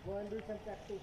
Go and do some practice.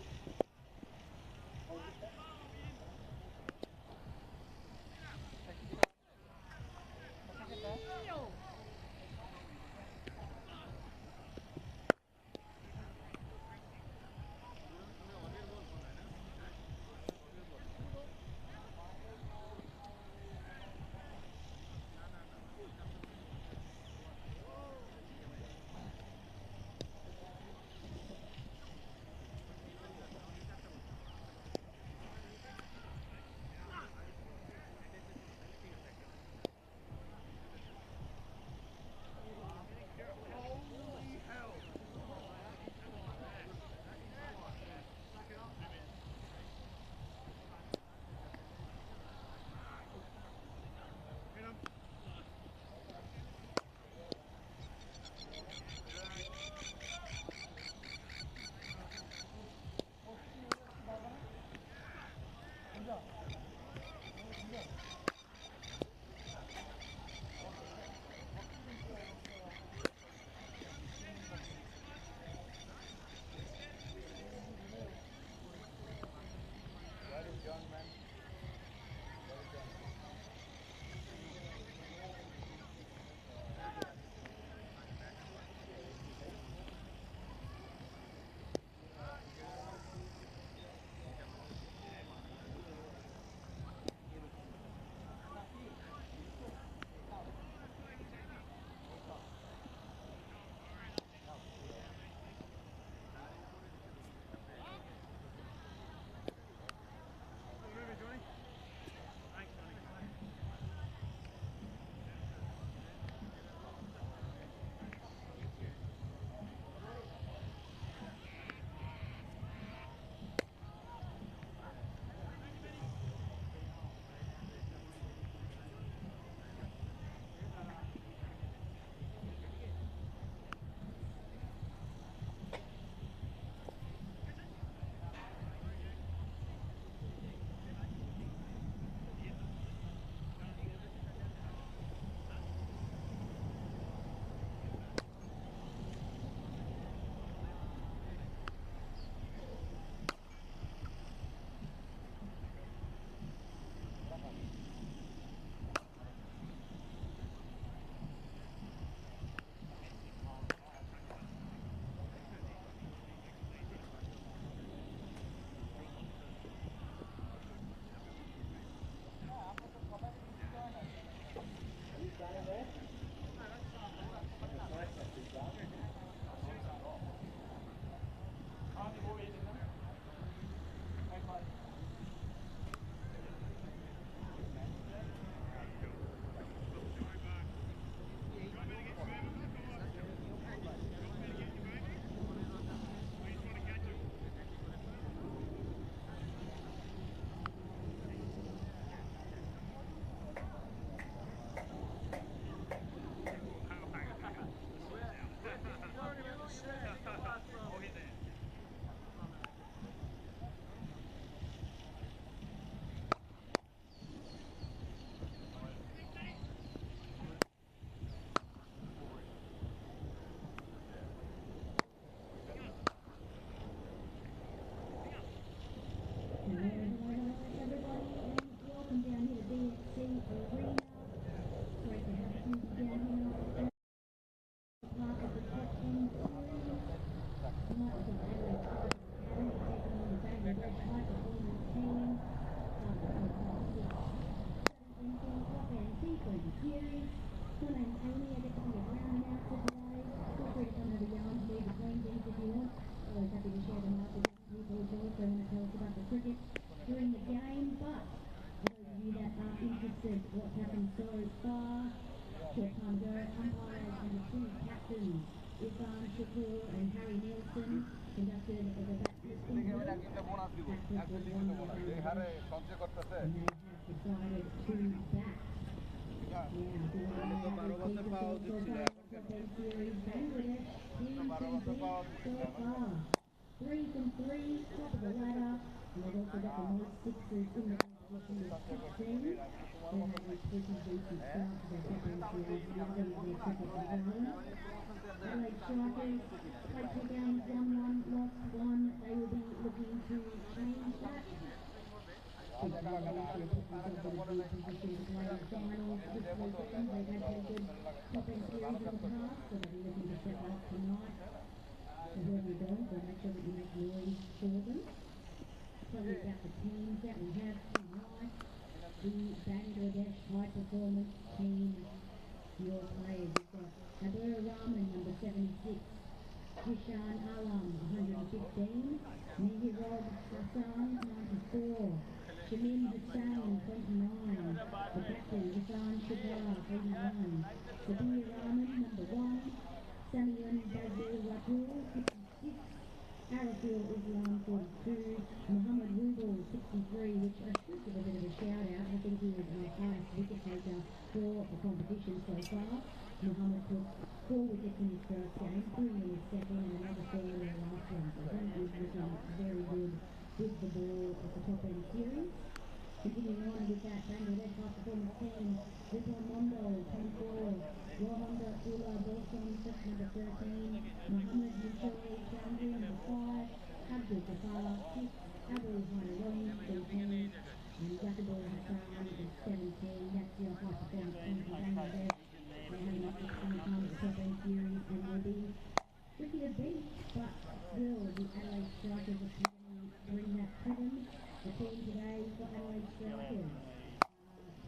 cricket during the game, but for those of you that are interested what's happened so far, short time ago, umpires and the two captains, Irfan Shakur and Harry Nielsen, conducted the bat testing group. Practice was won by Bangladesh, and they have decided to bat. Now, the series, Bangladesh team can beat so far. 3 from 3, top of the ladder, and they've also got the most sixes in the competition with 16. They've had a pretty decent start to their top end series, loving their cricket at Darwin. Adelaide Strikers played 2 games, won 1, lost 1. They will be looking to change that. Big Bangladesh will put themselves in a good position to play the finals this weekend. They've had pretty good top end series in the past, so they'll be looking to step up tonight. So wherever you go, so make sure that you make noise for them. Tell you about the teams that we have tonight. The Bangladesh high performance team. Your players, you've got Abir Rahman, number 76. Kishan Alam, 115. Mihirod Hassan, 94. Shamin Hussain, 29. The captain, Irfan Shakur, 81. Sabir Rahman, number 1. Samian Bazir Ratul, 56. Arafil Islam, 42. Muhammad Rubal, 63, which I should give a bit of a shout out. I think he was our highest wicket taker for the competition so far. Muhammad took 4 wickets in his first game, 3 in his second, and another 4 in the last one. So he is looking very good with the ball at the top end series. Continuing on with that Bangladesh high performance team, Vipon Mondo, 24, Rohanda Ula Bosom, number 13, Mohammed Mishoy Chandri, number 5, Abdul Ghaffar, 6, Abu Hanawan, 14, and Yakubul Hassan is 17. That's your high performance team from Bangladesh. They're having an excellent time at the top end series and will be tricky to beat, but still the Adelaide Strikers Academy bring that to them. The team today for Adelaide Strikers.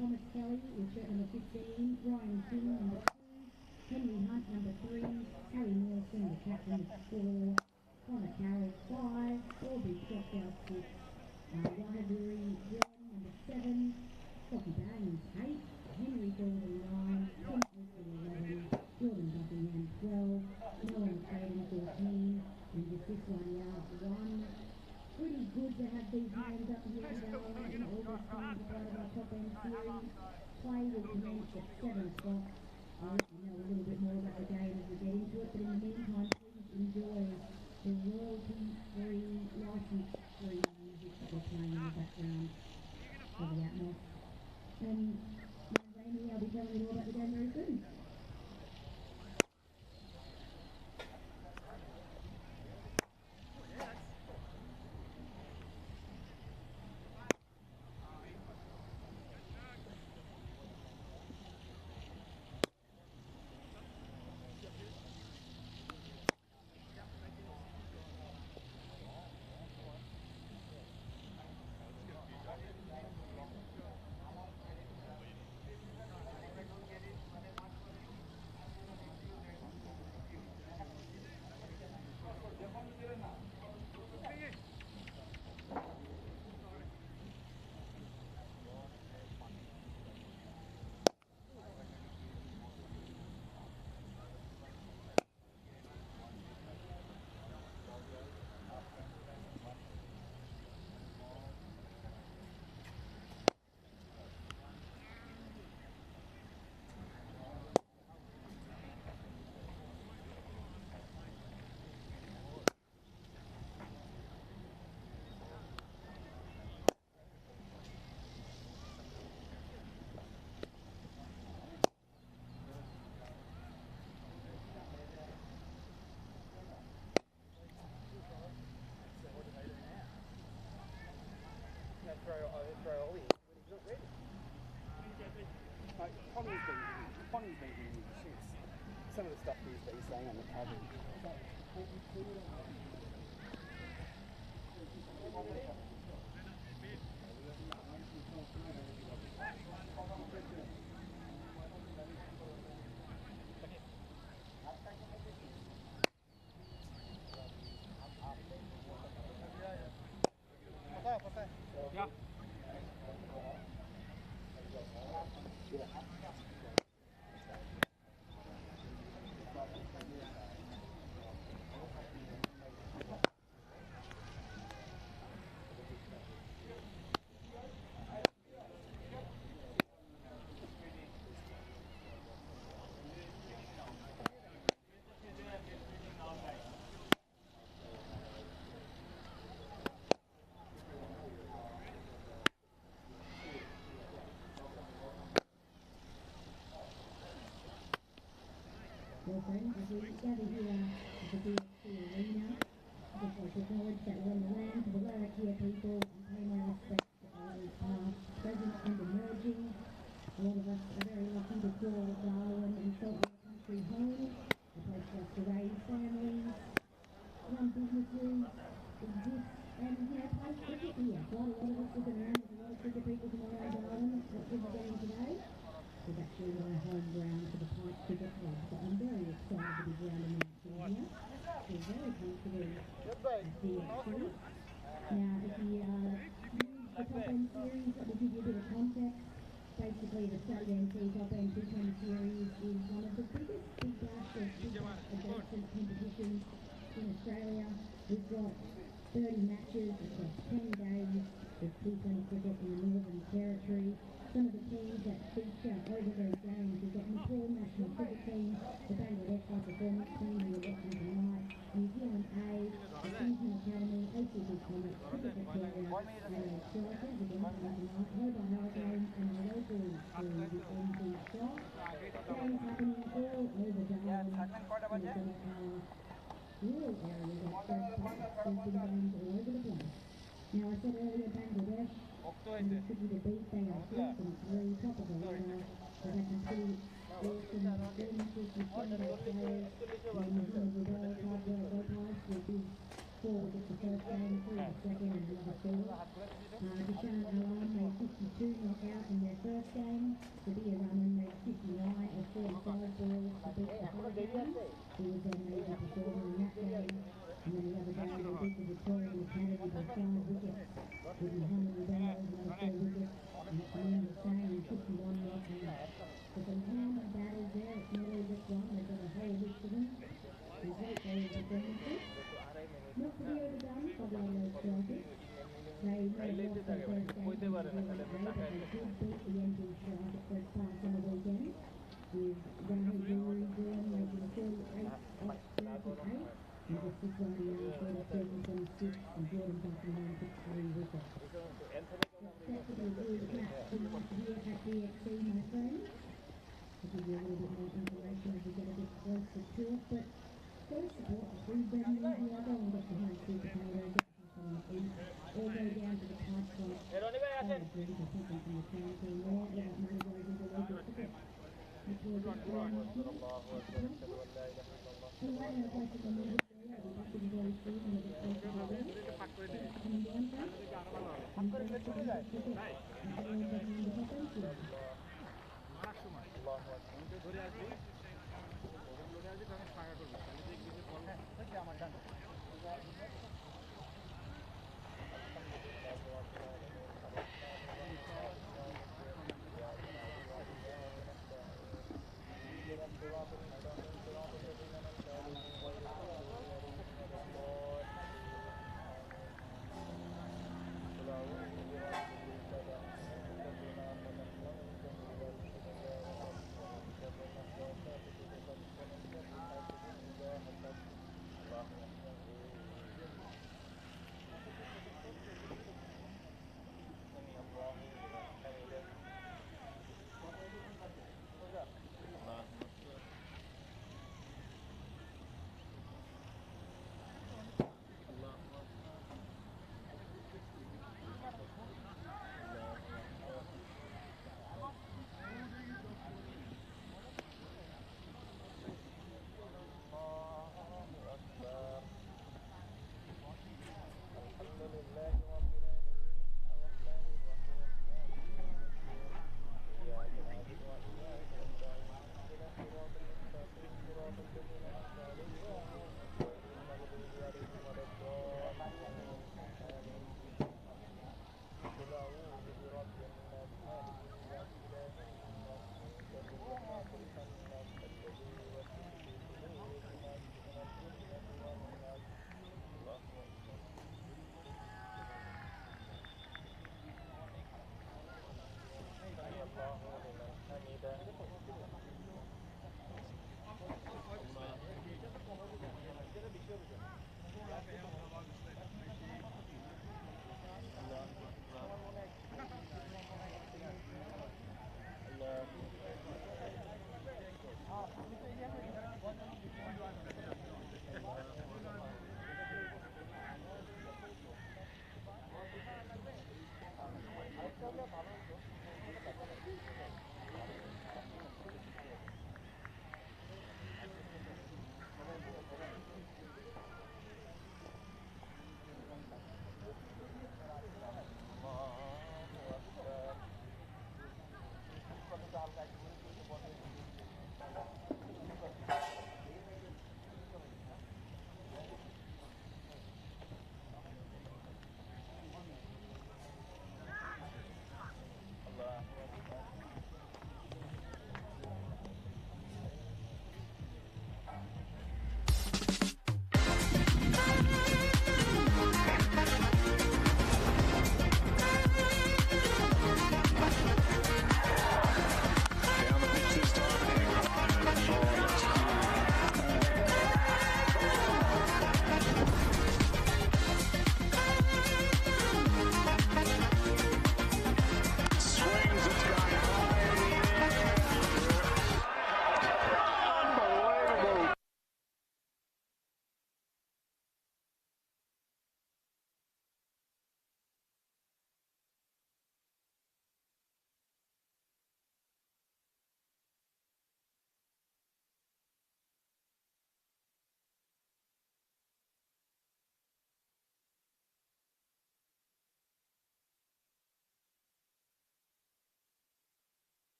Thomas Kelly is shirt number 15, Ryan King number 2, Henry Hunt number 3, Harry Nielsen the captain is 4, Connor Carroll 5, Aubrey Stockdale 6, Wahaduri Dylan number 7, Sophie Baines 8, Henry Gordon 9, Tim Oakley 11, Jordan Buckingham 12, Nolan Caden 14, and just one yard 1. Pretty good to have these names up here in Darwin in August time to part of our top end series. Play will commence at 7 o'clock. I'll let you know a little bit more about the game as we get into it, but in the meantime, please enjoy the royalty-free, license-free music that we're playing in the background for the Atmos. And Amy, I'll be telling you all about the game very soon. Connie's been giving me shits. Some of the stuff he's been saying on the cover. Well, friends, as we gather here at the DXC Arena, I'd just like to acknowledge that we're on the land of the Wallachia people and pay my respects to elders past, present and emerging. A lot of us are very lucky to call Darwin and Salt Lake Country home, a place for us to raise families, run businesses, exist, and play cricket here. Quite a lot of us looking around, there's a lot of cricket people from around Darwin. What we're getting today is actually my home ground for the Pipe Cricket Club, so I'm very excited to be grounding out here. We're very comfortable at DXC. Now, if you use the Top End Series, that will give you a bit of context. Basically, the End Top End T20 Series is one of the biggest big bash or big bash adjacent competitions in Australia. We've got 30 matches across 10 days of T20 cricket in the Northern Territory. Some of the teams that feature over those games, we've got Nepal National Cricket Team, the Bangladesh High Performance Team who are watching tonight, New Zealand A, the T20 Academy, ACB Comet, Cricket Victoria, Adelaide Strikers again playing tonight, Hobart Hurricanes and the locals through the NT Shot. Games happening all over Darwin and some of our rural areas like Fred Park. There's been games all over the place. Now, I said earlier, Bangladesh, and it's tricky to beat. They are 3 from 3, top of the ladder. They've had some pretty awesome performances with Sunday players. Mohammed Rubel, Hardwell Lopez with his 4 wickets the first game, 3 the second, and another 4. Dishan Alam made 52 knockout in their first game. Sabir Rahman made 59 of 45 balls to beat the Hurricanes, who was their major performer in that game. And then the other day they beat the Victorian Academy by 5 wickets, with Mohammed Rubel another 4 wickets, and Salim Hussain 51 knockouts. So some hammer batters there, it's not all just one, they've got a whole list of them. Some great bowling performances. Not to be overdone by the Adelaide Strikers. They may have lost their first game to New Zealand A, but they did beat the NT Strike at Fred Park on the weekend, with Rahu Guru Gurn making 38 off 38. And just this one beyond 42 from 26, and Jordan Buckingham took 3 wickets. Set to be a good match tonight here at DXC, my friends. I'll give you a little bit more information as we get a bit closer to it, but go support the food venue here. Go and get behind sweet potatoes, get something to eat, or go down to the Pipe Club, buy a drink or something from the canteen there. All that money goes into local cricket. Which will get around here at the Pipe Club. Anyway, I'm going to the music there. I'll be back with you very soon when I get closer to there. Thanks for coming down, friends. And thanks for the cricket at the end behind the Top End Series.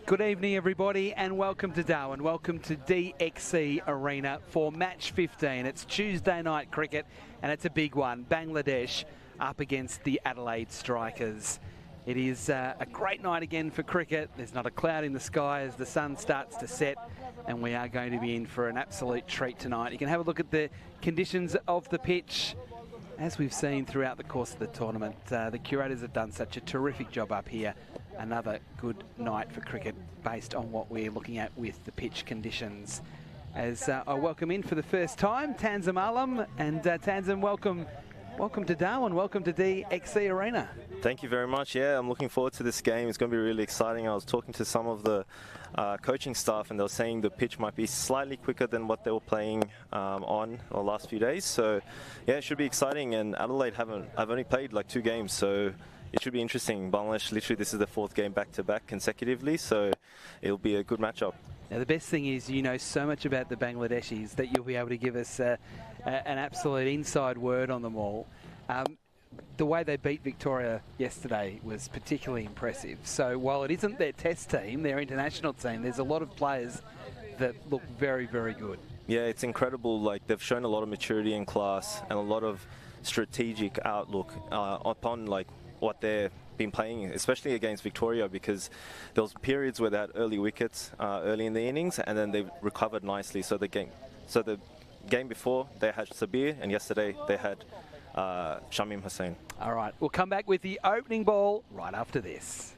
Good evening, everybody, and welcome to Darwin. Welcome to DXC Arena for match 15. It's Tuesday night cricket, and it's a big one. Bangladesh up against the Adelaide Strikers. It is a great night again for cricket. There's not a cloud in the sky as the sun starts to set, and we are going to be in for an absolute treat tonight. You can have a look at the conditions of the pitch. As we've seen throughout the course of the tournament, the curators have done such a terrific job up here. Another good night for cricket based on what we're looking at with the pitch conditions. As I welcome in for the first time, Tanzim Alam. And Tanzim, welcome to Darwin, welcome to DXC Arena. Thank you very much. Yeah, I'm looking forward to this game. It's going to be really exciting. I was talking to some of the coaching staff, and they were saying the pitch might be slightly quicker than what they were playing on the last few days. So, yeah, it should be exciting. And Adelaide I've only played like 2 games, so it should be interesting. Bangladesh, literally, this is the 4th game back-to-back consecutively, so it'll be a good matchup. Now, the best thing is you know so much about the Bangladeshis that you'll be able to give us an absolute inside word on them all. The way they beat Victoria yesterday was particularly impressive. So while it isn't their test team, their international team, there's a lot of players that look very, very good. Yeah, it's incredible. Like, they've shown a lot of maturity and class and a lot of strategic outlook upon like what they've been playing, especially against Victoria, because there was periods where they had early wickets early in the innings, and then they recovered nicely. So the game before they had Sabir, and yesterday they had Shamim Hussain. All right, we'll come back with the opening ball right after this.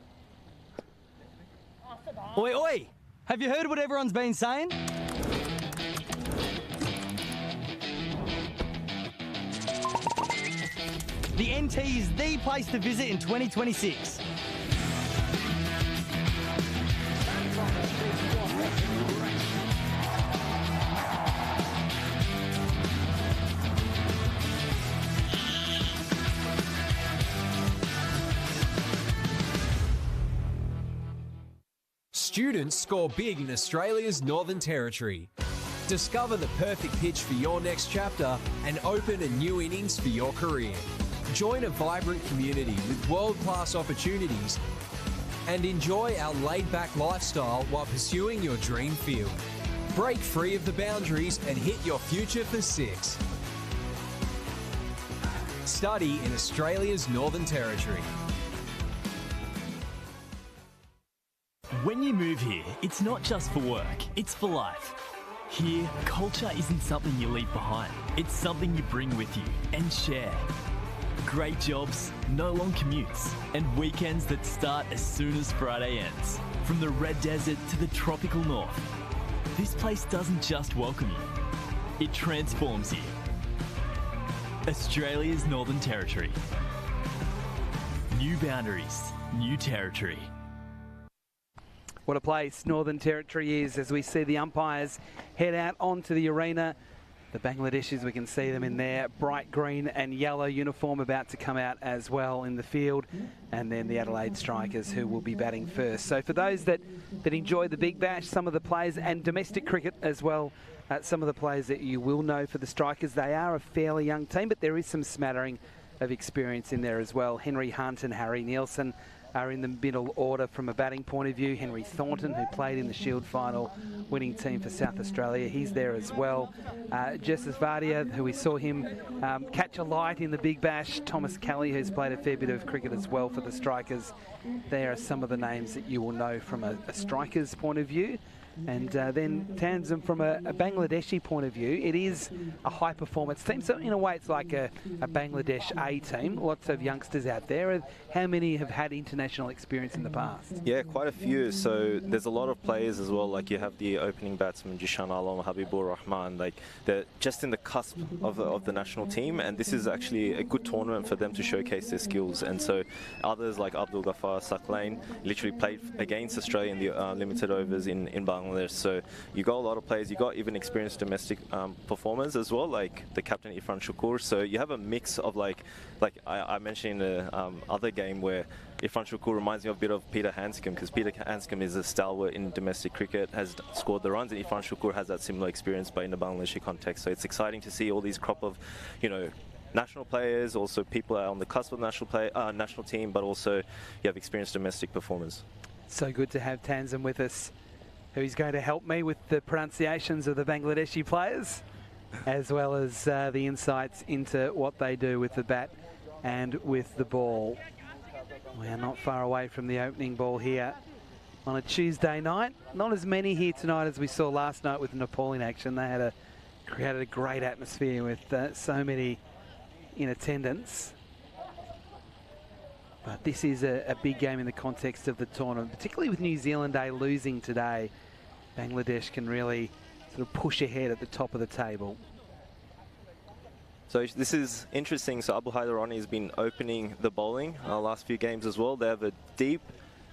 Oi, oi! Have you heard what everyone's been saying? The NT is the place to visit in 2026. Students score big in Australia's Northern Territory. Discover the perfect pitch for your next chapter and open a new innings for your career. Join a vibrant community with world-class opportunities and enjoy our laid-back lifestyle while pursuing your dream field. Break free of the boundaries and hit your future for 6. Study in Australia's Northern Territory. When you move here, it's not just for work, it's for life. Here, culture isn't something you leave behind. It's something you bring with you and share. Great jobs, no long commutes, and weekends that start as soon as Friday ends. From the red desert to the tropical north, this place doesn't just welcome you, it transforms you. Australia's Northern Territory. New boundaries, new territory. What a place Northern Territory is as we see the umpires head out onto the arena. The Bangladeshis, we can see them in their bright green and yellow uniform about to come out as well in the field. And then the Adelaide Strikers, who will be batting first. So for those that enjoy the Big Bash, some of the players, and domestic cricket as well, some of the players that you will know for the Strikers, they are a fairly young team, but there is some smattering of experience in there as well. Henry Hunt and Harry Nielsen are in the middle order from a batting point of view. Henry Thornton, who played in the Shield final, winning team for South Australia, he's there as well. Justice Vardia, who we saw him catch a light in the Big Bash. Thomas Kelly, who's played a fair bit of cricket as well for the Strikers. There are some of the names that you will know from a Strikers point of view. And then Tanzim, from a Bangladeshi point of view, it is a high performance team. So in a way, it's like a Bangladesh A team. Lots of youngsters out there. How many have had international experience in the past? Yeah, quite a few. So there's a lot of players as well. Like, you have the opening batsman Jishan Alam, Habibur Rahman. Like, they're just in the cusp of the national team, and this is actually a good tournament for them to showcase their skills. And so others like Abdul Ghaffar Saklain literally played against Australia in the limited overs in Bangladesh. So you got a lot of players. You got even experienced domestic performers as well, like the captain Irfan Shukur. So you have a mix of like I mentioned in the other game where Irfan Shukur reminds me of a bit of Peter Hanscom, because Peter Hanscom is a stalwart in domestic cricket, has scored the runs, and Irfan Shukur has that similar experience, but in the Bangladeshi context. So it's exciting to see all these crop of, national players, also people are on the cusp of national team, but also you have experienced domestic performers. So good to have Tanzim with us, who's going to help me with the pronunciations of the Bangladeshi players, as well as the insights into what they do with the bat and with the ball. We are not far away from the opening ball here on a Tuesday night. Not as many here tonight as we saw last night with the Nepal in action. They had created a great atmosphere with so many in attendance. But this is a big game in the context of the tournament, particularly with New Zealand Day losing today. Bangladesh can really sort of push ahead at the top of the table. So this is interesting. So Abu Haidarani has been opening the bowling last few games as well. They have a deep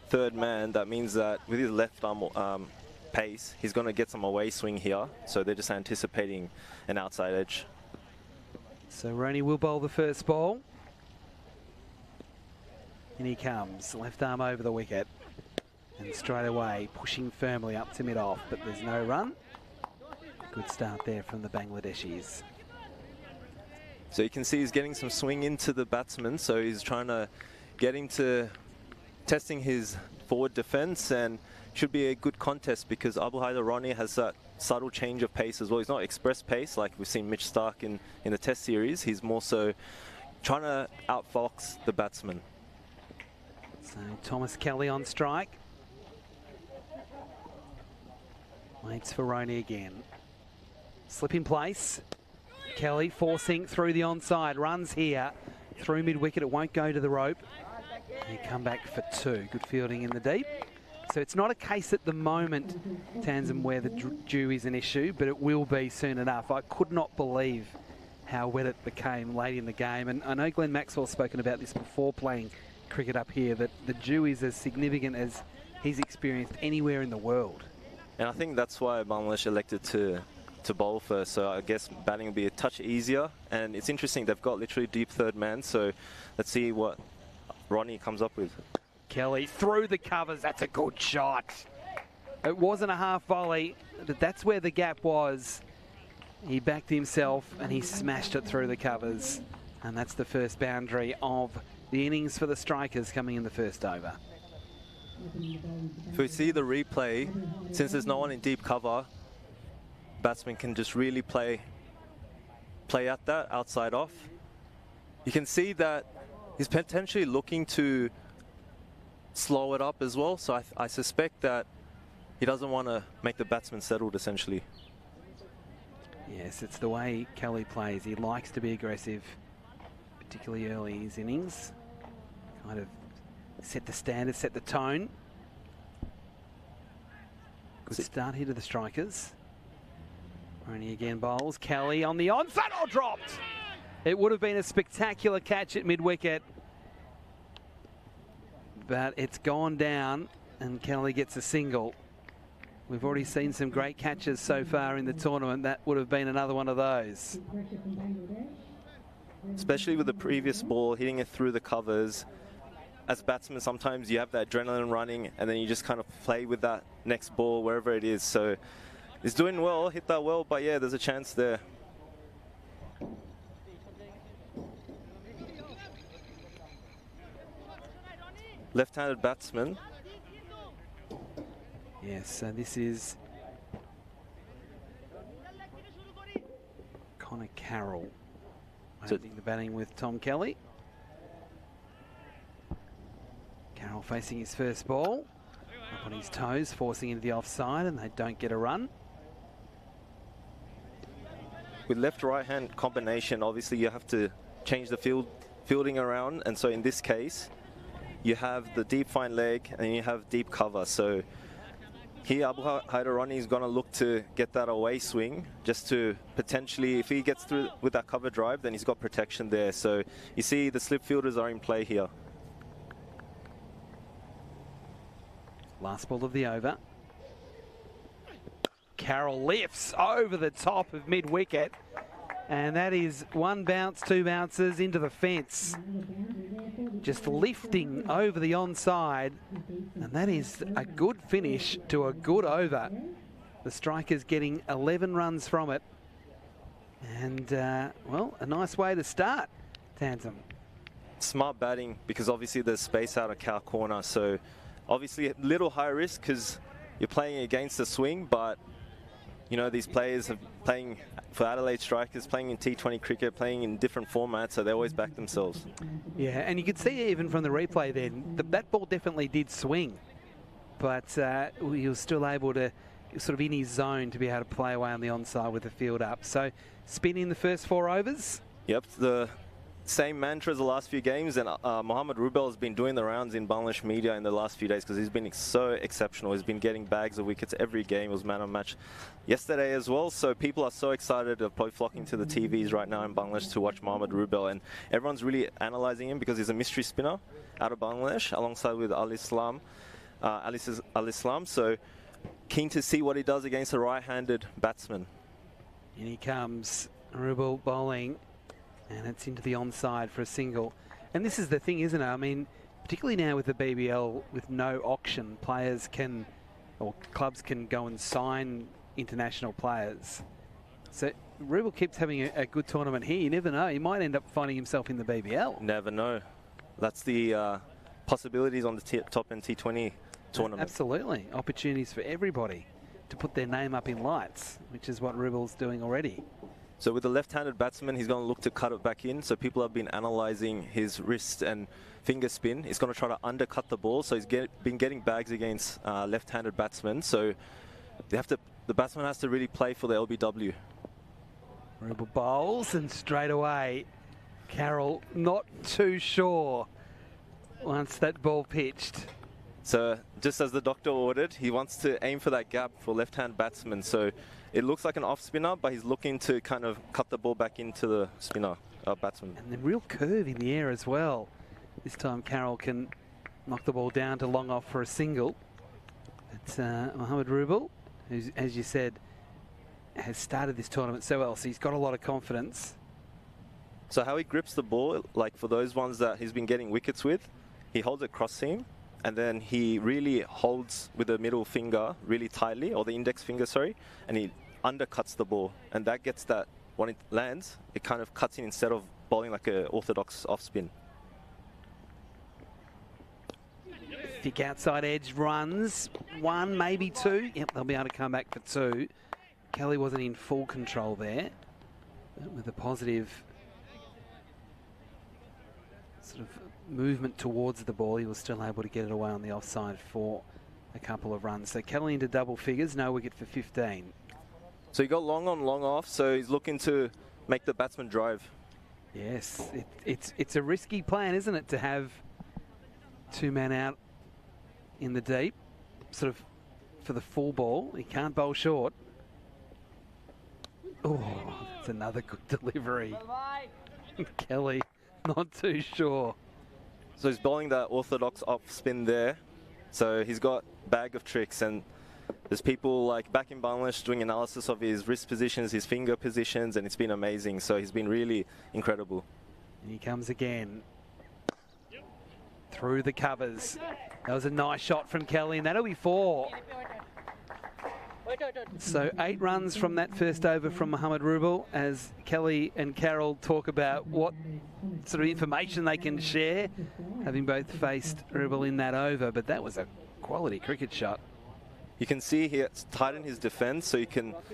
third man. That means that with his left arm pace, he's going to get some away swing here. So they're just anticipating an outside edge. So Roney will bowl the first ball. And he comes, left arm over the wicket. And straight away, pushing firmly up to mid-off, but there's no run. Good start there from the Bangladeshis. So you can see he's getting some swing into the batsman, so he's trying to get him to testing his forward defence, and should be a good contest because Abu Haidarani has that subtle change of pace as well. He's not express pace like we've seen Mitch Starc in the Test series. He's more so trying to outfox the batsman. So Thomas Kelly on strike. Waits for Roney again. Slip in place. Kelly forcing through the onside. Runs here through mid-wicket. It won't go to the rope. He come back for two. Good fielding in the deep. So it's not a case at the moment, Tanzim, where the dew is an issue, but it will be soon enough. I could not believe how wet it became late in the game. And I know Glenn Maxwell's spoken about this before playing cricket up here, that the dew is as significant as he's experienced anywhere in the world. And I think that's why Bangladesh elected to bowl first, so I guess batting will be a touch easier. And it's interesting, they've got literally deep third man, so let's see what Ronnie comes up with. Kelly through the covers, that's a good shot. It wasn't a half volley, but that's where the gap was. He backed himself and he smashed it through the covers. And that's the first boundary of the innings for the Strikers coming in the first over. If we see the replay, since there's no one in deep cover, batsman can just really play at that outside off. You can see that he's potentially looking to slow it up as well, so I suspect that he doesn't want to make the batsman settled essentially. Yes, it's the way Kelly plays. He likes to be aggressive, particularly early in his innings. Kind of set the standard, set the tone. Good start here to the Strikers. Roney again bowls. Kelly on the onside. Oh, dropped! It would have been a spectacular catch at mid-wicket. But it's gone down and Kelly gets a single. We've already seen some great catches so far in the tournament. That would have been another one of those. Especially with the previous ball, hitting it through the covers. As a batsman, sometimes you have that adrenaline running and then you just kind of play with that next ball wherever it is. So he's doing well, hit that well, but yeah, there's a chance there. Left-handed batsman. Yes, so this is Connor Carroll opening the batting with Tom Kelly. Carroll facing his first ball, up on his toes, forcing into the offside, and they don't get a run. With left-right hand combination, obviously you have to change the fielding around, and so in this case, you have the deep fine leg and you have deep cover. So here Abu Haidarani is going to look to get that away swing, just to potentially, if he gets through with that cover drive, then he's got protection there. So you see the slip fielders are in play here. Last ball of the over. Carroll lifts over the top of mid-wicket. And that is one bounce, two bounces into the fence. Just lifting over the onside. And that is a good finish to a good over. The Strikers getting 11 runs from it. And, well, a nice way to start, Tanzim. Smart batting, because obviously there's space out of cow corner. So Obviously, a little high risk because you're playing against the swing, but you know, these players have playing for Adelaide Strikers, playing in T20 cricket, playing in different formats, so they always back themselves. Yeah, and you could see even from the replay then, that ball definitely did swing, but he was still able to, sort of in his zone, to be able to play away on the onside with the field up. So, spin in the first 4 overs. Yep, the same mantra as the last few games, and Mohammad Rubel has been doing the rounds in Bangladesh media in the last few days because he's been so exceptional. He's been getting bags of wickets every game. He was man of match yesterday as well, so people are so excited. They're probably flocking to the TVs right now in Bangladesh to watch Mohammad Rubel, and everyone's really analysing him because he's a mystery spinner out of Bangladesh alongside with Al Islam, so keen to see what he does against a right-handed batsman. And he comes, Rubel bowling. And it's into the onside for a single. And this is the thing, isn't it? I mean, particularly now with the BBL, with no auction, players can, or clubs can go and sign international players. So Rubel keeps having a good tournament here. You never know. He might end up finding himself in the BBL. Never know. That's the possibilities on the top end T20 tournament. Absolutely. Opportunities for everybody to put their name up in lights, which is what Rubel's doing already. So with the left-handed batsman, he's going to look to cut it back in. So people have been analysing his wrist and finger spin. He's going to try to undercut the ball. So he's been getting bags against left-handed batsmen. So the batsman has to really play for the LBW. Rubel bowls, and straight away, Carroll not too sure once that ball pitched. So just as the doctor ordered, he wants to aim for that gap for left-hand batsman. So it looks like an off-spinner, but he's looking to kind of cut the ball back into the spinner, batsman. And the real curve in the air as well. This time Carroll can knock the ball down to long off for a single. It's Mohammad Rubel, who, as you said, has started this tournament so well, so he's got a lot of confidence. So how he grips the ball, like for those ones that he's been getting wickets with, he holds it cross seam, and then he really holds with the middle finger really tightly, or the index finger, sorry, and he undercuts the ball. And that gets that, when it lands, it kind of cuts in instead of bowling like an orthodox off spin. Thick outside edge runs, 1, maybe 2. Yep, they'll be able to come back for 2. Kelly wasn't in full control there, but with a positive sort of movement towards the ball, he was still able to get it away on the offside for a couple of runs. So Kelly into double figures, no wicket for 15. So he got long on, long off, so he's looking to make the batsman drive. Yes, it's a risky plan, isn't it, to have 2 men out in the deep, sort of for the full ball. He can't bowl short. Oh, that's another good delivery. Kelly, not too sure. So he's bowling that orthodox off spin there. So he's got bag of tricks, and there's people like back in Bangladesh doing analysis of his wrist positions, his finger positions, and it's been amazing. So he's been really incredible. And he comes again. Through the covers. That was a nice shot from Kelly, and that'll be 4. So 8 runs from that first over from Mohammad Rubel, as Kelly and Carroll talk about what sort of information they can share, having both faced Rubel in that over. But that was a quality cricket shot. You can see he has tightened his defence, so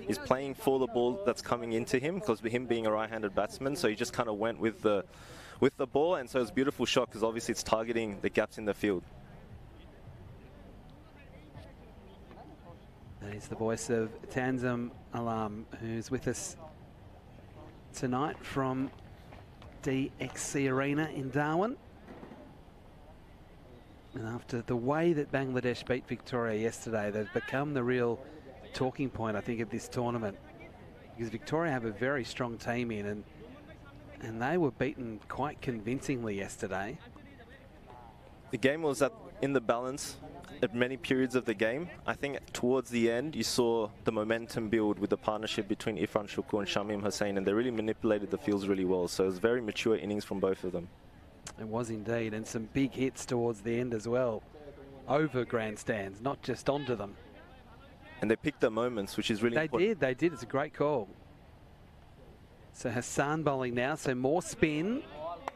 he's playing for the ball that's coming into him, because with him being a right-handed batsman, so he just kind of went with the ball, and so it's a beautiful shot because obviously it's targeting the gaps in the field. That is the voice of Tanzim Alam, who's with us tonight from DXC Arena in Darwin. And after the way that Bangladesh beat Victoria yesterday, they've become the real talking point, I think, of this tournament. Because Victoria have a very strong team in, and they were beaten quite convincingly yesterday. The game was in the balance at many periods of the game. I think towards the end, you saw the momentum build with the partnership between Irfan Shukr and Shamim Hussain, and they really manipulated the fields really well. So it was very mature innings from both of them. It was indeed, and some big hits towards the end as well. Over grandstands, not just onto them. And they picked their moments, which is really important. They did. It's a great call. So Hassan bowling now, so more spin.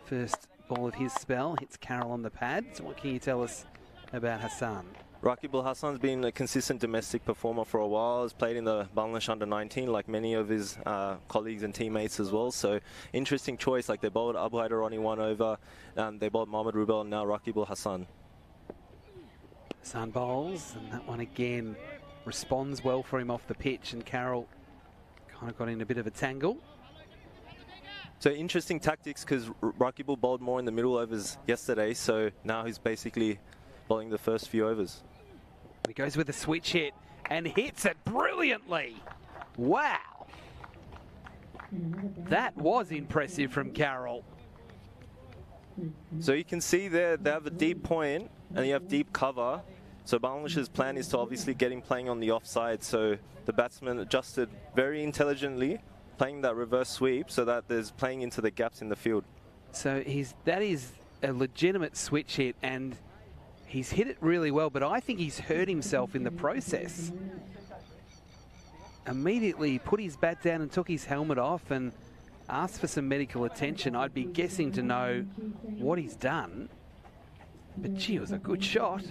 First ball of his spell, hits Carroll on the pad. So what can you tell us about Hassan? Rakibul Hassan's been a consistent domestic performer for a while. Has played in the Bangladesh under-19 like many of his colleagues and teammates as well. So interesting choice. Like they bowled Abu Haidarani 1 over, they bowled Mohammad Rubel, and now Rakibul Hassan. Hassan bowls, and that one again responds well for him off the pitch, and Carroll kind of got in a bit of a tangle. So interesting tactics, because Rakibul bowled more in the middle overs yesterday, so now he's basically bowling the first few overs. He goes with a switch hit and hits it brilliantly. Wow. That was impressive from Carroll. So you can see there, they have a deep point and you have deep cover. So Bangladesh's plan is to obviously get him playing on the offside. So the batsman adjusted very intelligently, playing that reverse sweep so that there's playing into the gaps in the field. So that is a legitimate switch hit, and he's hit it really well, but I think he's hurt himself in the process. Immediately put his bat down and took his helmet off and asked for some medical attention. I'd be guessing to know what he's done. But gee, it was a good shot.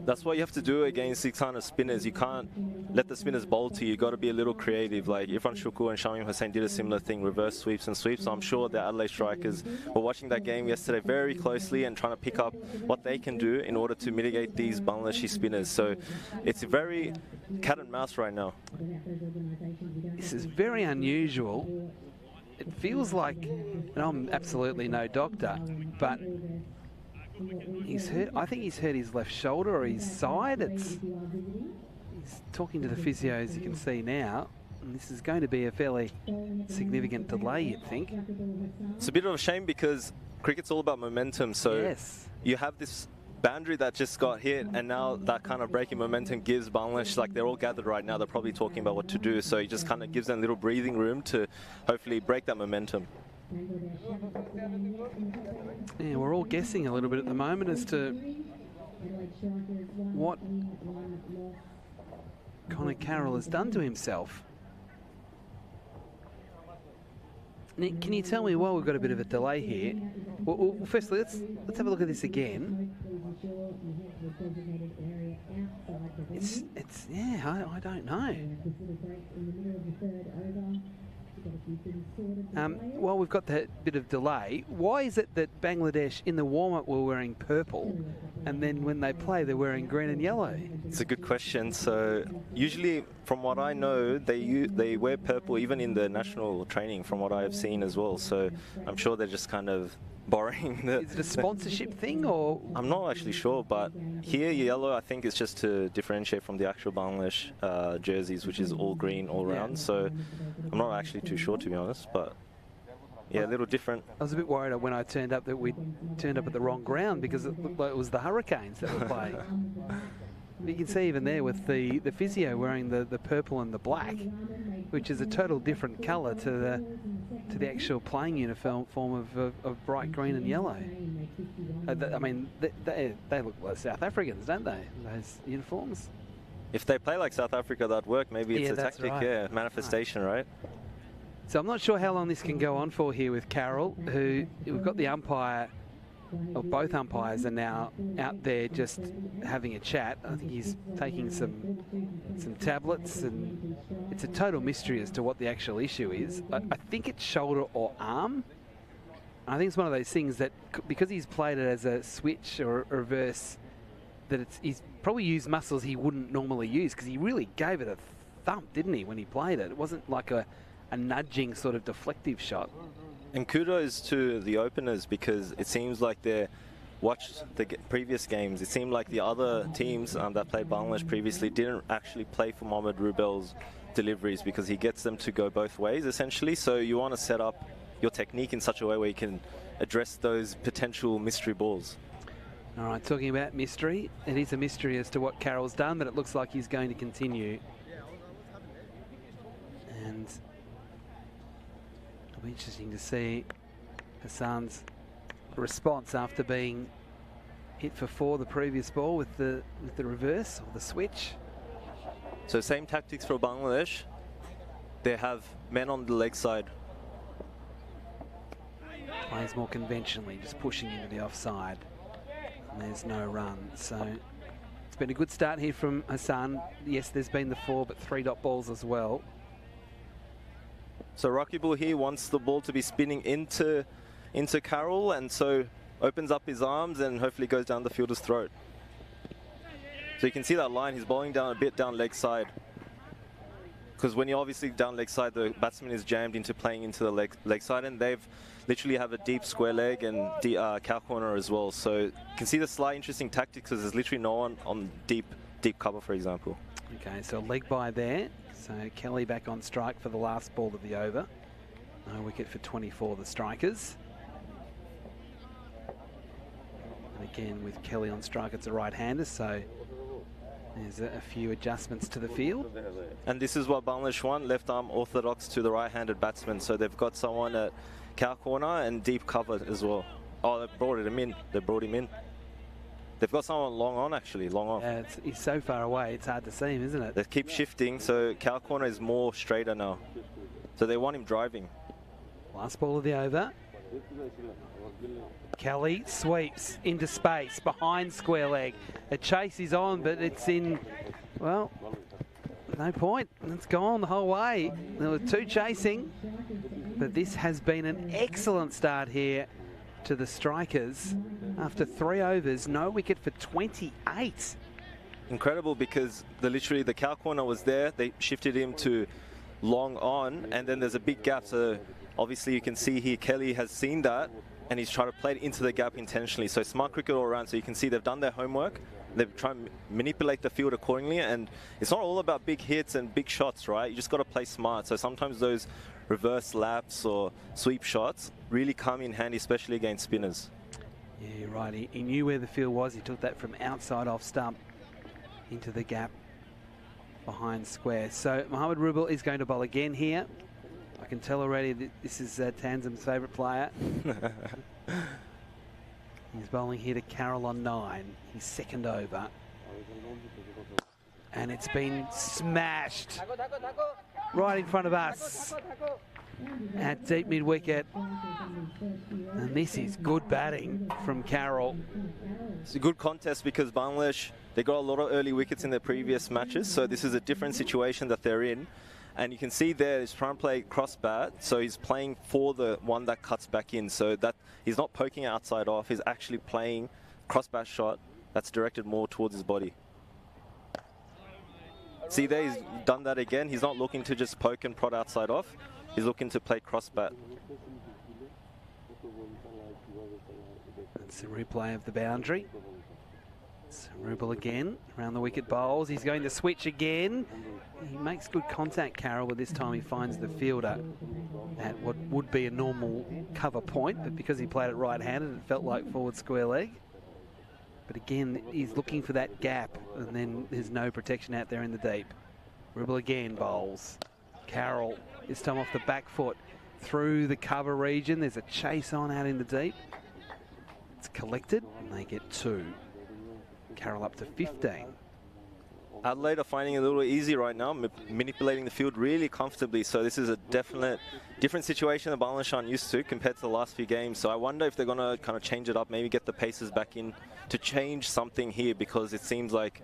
That's what you have to do against these kind of spinners. You can't let the spinners bowl to you. You've got to be a little creative. Like Irfan Shukr and Shamim Hussain did a similar thing, reverse sweeps and sweeps. So I'm sure the Adelaide Strikers were watching that game yesterday very closely and trying to pick up what they can do in order to mitigate these Bangladeshi spinners. So it's very cat and mouse right now. This is very unusual. It feels like, and I'm absolutely no doctor, but he's hurt. I think he's hurt his left shoulder or his side. He's talking to the physio, as you can see now, and this is going to be a fairly significant delay, you'd think. It's a bit of a shame because cricket's all about momentum. So yes, you have this boundary that just got hit, and now that kind of breaking momentum gives Bangladesh, like they're all gathered right now, they're probably talking about what to do. So it just kind of gives them a little breathing room to hopefully break that momentum. Yeah, we're all guessing a little bit at the moment as to what Connor Carroll has done to himself. Nick, can you tell me, while we've got a bit of a delay here, well, firstly, let's have a look at this again. It's yeah, I don't know. While we've got that bit of delay, why is it that Bangladesh in the warm-up were wearing purple, and then when they play they're wearing green and yellow? It's a good question. So usually, from what I know, they wear purple even in the national training, from what I have seen as well. So I'm sure they're just kind of borrowing the... Is it a sponsorship thing, or...? I'm not actually sure, but here yellow, I think, is just to differentiate from the actual Bangladesh jerseys, which is all green all round. So I'm not actually too sure, to be honest, but yeah, a little different. I was a bit worried when I turned up that we turned up at the wrong ground, because it looked like it was the Hurricanes that were playing. You can see even there with the physio wearing the purple and the black, which is a total different colour to the actual playing uniform of bright green and yellow. I mean, they look like South Africans, don't they, those uniforms? If they play like South Africa, that'd work. Maybe it's a tactic, right. Yeah, manifestation, right? So I'm not sure how long this can go on for here with Carroll, who we've got the umpire, or both umpires are now out there just having a chat. I think he's taking some tablets, and it's a total mystery as to what the actual issue is. I think it's shoulder or arm. I think it's one of those things that, because he's played it as a switch or a reverse, that he's probably used muscles he wouldn't normally use, because he really gave it a thump, didn't he, when he played it? It wasn't like a nudging sort of deflective shot. And kudos to the openers, because it seems like they watched the previous games. It seemed like the other teams that played Bangladesh previously didn't actually play for Mohammad Rubel's deliveries, because he gets them to go both ways, essentially. So you want to set up your technique in such a way where you can address those potential mystery balls. All right, talking about mystery, it is a mystery as to what Carroll's done, but it looks like he's going to continue. And it'll be interesting to see Hassan's response after being hit for 4 the previous ball with the reverse or the switch. So same tactics for Bangladesh. They have men on the leg side. Plays more conventionally, just pushing into the offside. And there's no run. So it's been a good start here from Hassan. Yes, there's been the 4, but 3 dot balls as well. So Rakibul here wants the ball to be spinning into Carroll, and so opens up his arms and hopefully goes down the fielder's throat. So you can see that line, he's bowling down a bit down leg side. Because when you're obviously down leg side, the batsman is jammed into playing into the leg side, and they've literally have a deep square leg and cow corner as well. So you can see the slight interesting tactics because there's literally no one on deep cover, for example. Okay, so a leg by there. So Kelly back on strike for the last ball of the over. No wicket for 24, the Strikers. And again, with Kelly on strike, it's a right-hander, so there's a few adjustments to the field. And this is what Bangladesh want, left arm orthodox to the right-handed batsman. So they've got someone at cow corner and deep cover as well. Oh, they brought him in. They brought him in. They've got someone long on, actually, long off. Yeah, he's so far away, it's hard to see him, isn't it? They keep shifting, so cow corner is more straighter now. So they want him driving. Last ball of the over. Kelly sweeps into space, behind square leg. A chase is on, but it's in, well, no point. It's gone the whole way. There were 2 chasing, but this has been an excellent start here to the Strikers. After 3 overs, no wicket for 28. Incredible, because literally the cow corner was there. They shifted him to long on, and then there's a big gap. So obviously you can see here Kelly has seen that, and he's trying to play it into the gap intentionally. So smart cricket all around. So you can see they've done their homework. They've tried to manipulate the field accordingly, and it's not all about big hits and big shots, right? You just got to play smart. So sometimes those reverse laps or sweep shots really come in handy, especially against spinners. Yeah, you're right. He knew where the field was. He took that from outside off stump into the gap behind square. So Mohammad Rubel is going to bowl again here. I can tell already that this is Tanzim's favourite player. He's bowling here to Carroll on 9. He's second over. And it's been smashed right in front of us at deep mid-wicket. And this is good batting from Carroll. It's a good contest because Bangladesh, they got a lot of early wickets in their previous matches, so this is a different situation that they're in. And you can see there he's trying to play cross bat, so he's playing for the one that cuts back in, so that he's not poking outside off, he's actually playing cross bat shot that's directed more towards his body. See there, he's done that again. He's not looking to just poke and prod outside off, he's looking to play cross bat. It's a replay of the boundary. It's Rubel again around the wicket bowls. He's going to switch again. He makes good contact, Carroll, but this time he finds the fielder at what would be a normal cover point, but because he played it right-handed, it felt like forward square leg. But again, he's looking for that gap, and then there's no protection out there in the deep. Rubel again bowls. Carroll, this time off the back foot, through the cover region. There's a chase on out in the deep. It's collected, and they get 2. Carroll up to 15. Adelaide are finding it a little easy right now, manipulating the field really comfortably. So this is a definite different situation that Bangladesh aren't used to compared to the last few games. So I wonder if they're going to kind of change it up, maybe get the paces back in to change something here, because it seems like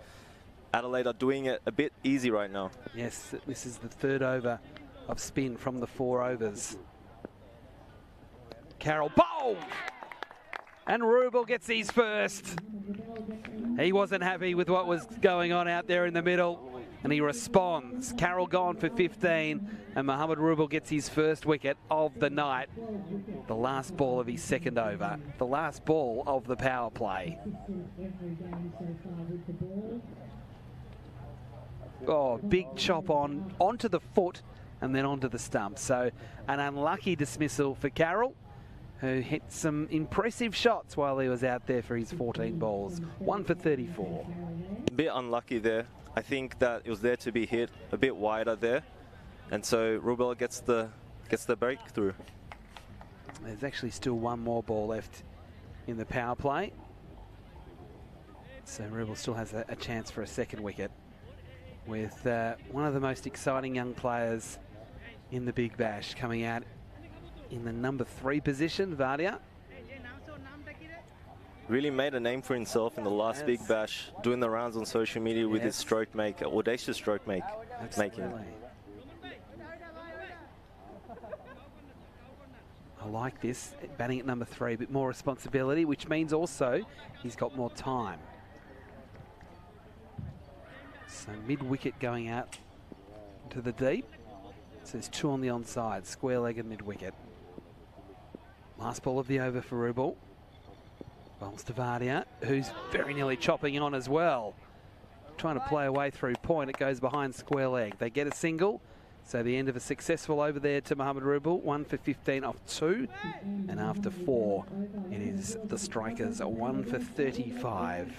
Adelaide are doing it a bit easy right now. Yes, this is the 3rd over of spin from the 4 overs. Carroll bowled! And Rubel gets his first. He wasn't happy with what was going on out there in the middle, and he responds. Carroll gone for 15, and Mohammad Rubel gets his first wicket of the night. The last ball of his 2nd over. The last ball of the power play. Oh, big chop onto the foot and then onto the stump. So an unlucky dismissal for Carroll, who hit some impressive shots while he was out there for his 14 balls. 1 for 34. A bit unlucky there. I think that it was there to be hit a bit wider there, and so Rubel gets the breakthrough. There's actually still 1 more ball left in the power play, so Rubel still has a chance for a 2nd wicket with one of the most exciting young players in the Big Bash coming out in the number 3 position, Vardia. Really made a name for himself in the last Big Bash, doing the rounds on social media with his stroke make, audacious stroke making. I like this, batting at number 3, a bit more responsibility, which means also he's got more time. So mid-wicket going out to the deep. So there's 2 on the onside, square leg and mid-wicket. Last ball of the over for Rubel. Bowls to Vardia, who's very nearly chopping on as well. Trying to play away through point, it goes behind square leg. They get a single, so the end of a successful over there to Mohamed Rubel. 1 for 15 off 2, and after 4, it is the Strikers 1 for 35.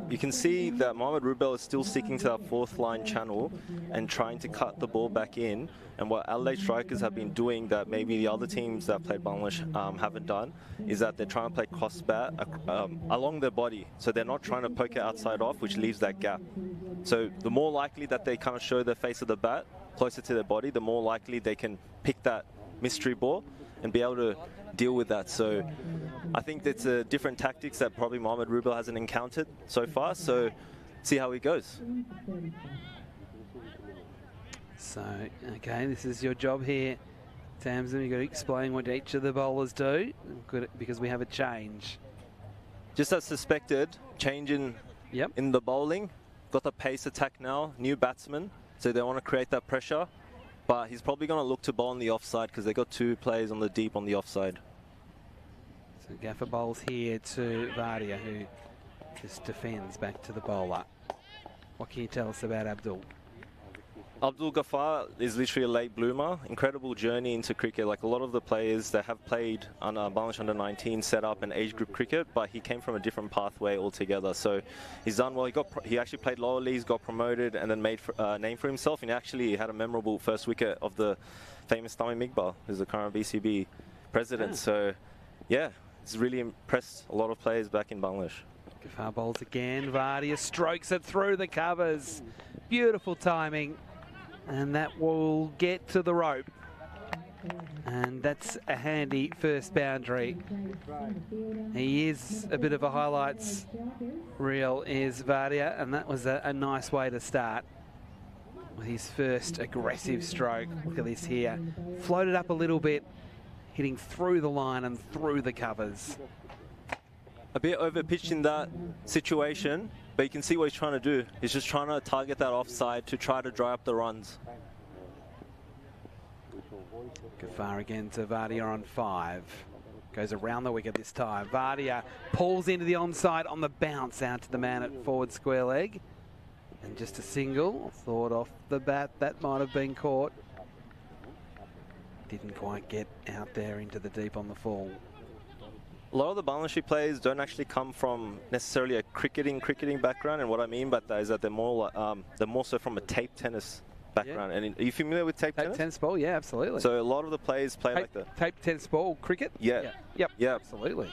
You can see that Mohamed Rubel is still sticking to that 4th line channel and trying to cut the ball back in. And what Adelaide Strikers have been doing that maybe the other teams that played Bangladesh haven't done is that they're trying to play cross bat along their body. So they're not trying to poke it outside off, which leaves that gap. So the more likely that they kind of show the face of the bat closer to their body, the more likely they can pick that mystery ball and be able to deal with that. So I think that's a different tactics that probably Mohamed Rubel hasn't encountered so far. So see how he goes. So, okay, this is your job here, Tamsin. You've got to explain what each of the bowlers do, because we have a change. Just as suspected, change in the bowling. Got the pace attack now, new batsman, so they want to create that pressure. But he's probably going to look to bowl on the offside because they got 2 players on the deep on the offside. So Gaffer bowls here to Vardia, who just defends back to the bowler. What can you tell us about Abdul? Abdul Ghaffar is literally a late bloomer. Incredible journey into cricket. Like a lot of the players that have played on Bangladesh under-19 set up an age group cricket, but he came from a different pathway altogether. So he's done well. He actually played lower leagues, got promoted, and then made a name for himself. And he actually had a memorable first wicket of the famous Tamim Iqbal, who's the current BCB president. So yeah, it's really impressed a lot of players back in Bangladesh. Ghaffar bowls again. Vardia strokes it through the covers. Beautiful timing. And that will get to the rope. And that's a handy first boundary. He is a bit of a highlights reel, is Vardia, and that was a nice way to start with his first aggressive stroke. Look at this here. Floated up a little bit, hitting through the line and through the covers. A bit over-pitched in that situation, but you can see what he's trying to do. He's just trying to target that offside to try to dry up the runs. Ghaffar again to Vardia on 5. Goes around the wicket this time. Vardia pulls into the onside on the bounce out to the man at forward square leg. And just a single. Thought off the bat that might have been caught. Didn't quite get out there into the deep on the full. A lot of the Bangladeshi players don't actually come from necessarily a cricketing background, and what I mean by that is that they're more so from a tape tennis background. And are you familiar with tape tennis? Tape tennis ball, yeah, absolutely. So a lot of the players play like the tape tennis ball cricket. Yeah. Yep. Yeah. Absolutely.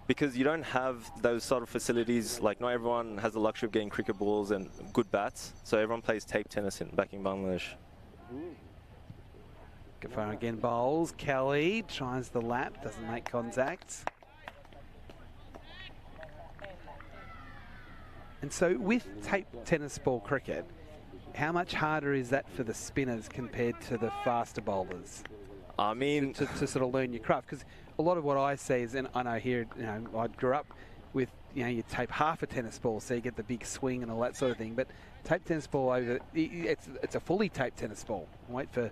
Because you don't have those sort of facilities. Like not everyone has the luxury of getting cricket balls and good bats. So everyone plays tape tennis back in Bangladesh. Ghaffar again bowls. Kelly tries the lap, doesn't make contact. And so with tape tennis ball cricket, how much harder is that for the spinners compared to the faster bowlers? I mean, to sort of learn your craft, because a lot of what I see is, and I know here, I grew up with, you tape half a tennis ball so you get the big swing and all that sort of thing. But tape tennis ball it's a fully taped tennis ball. Wait for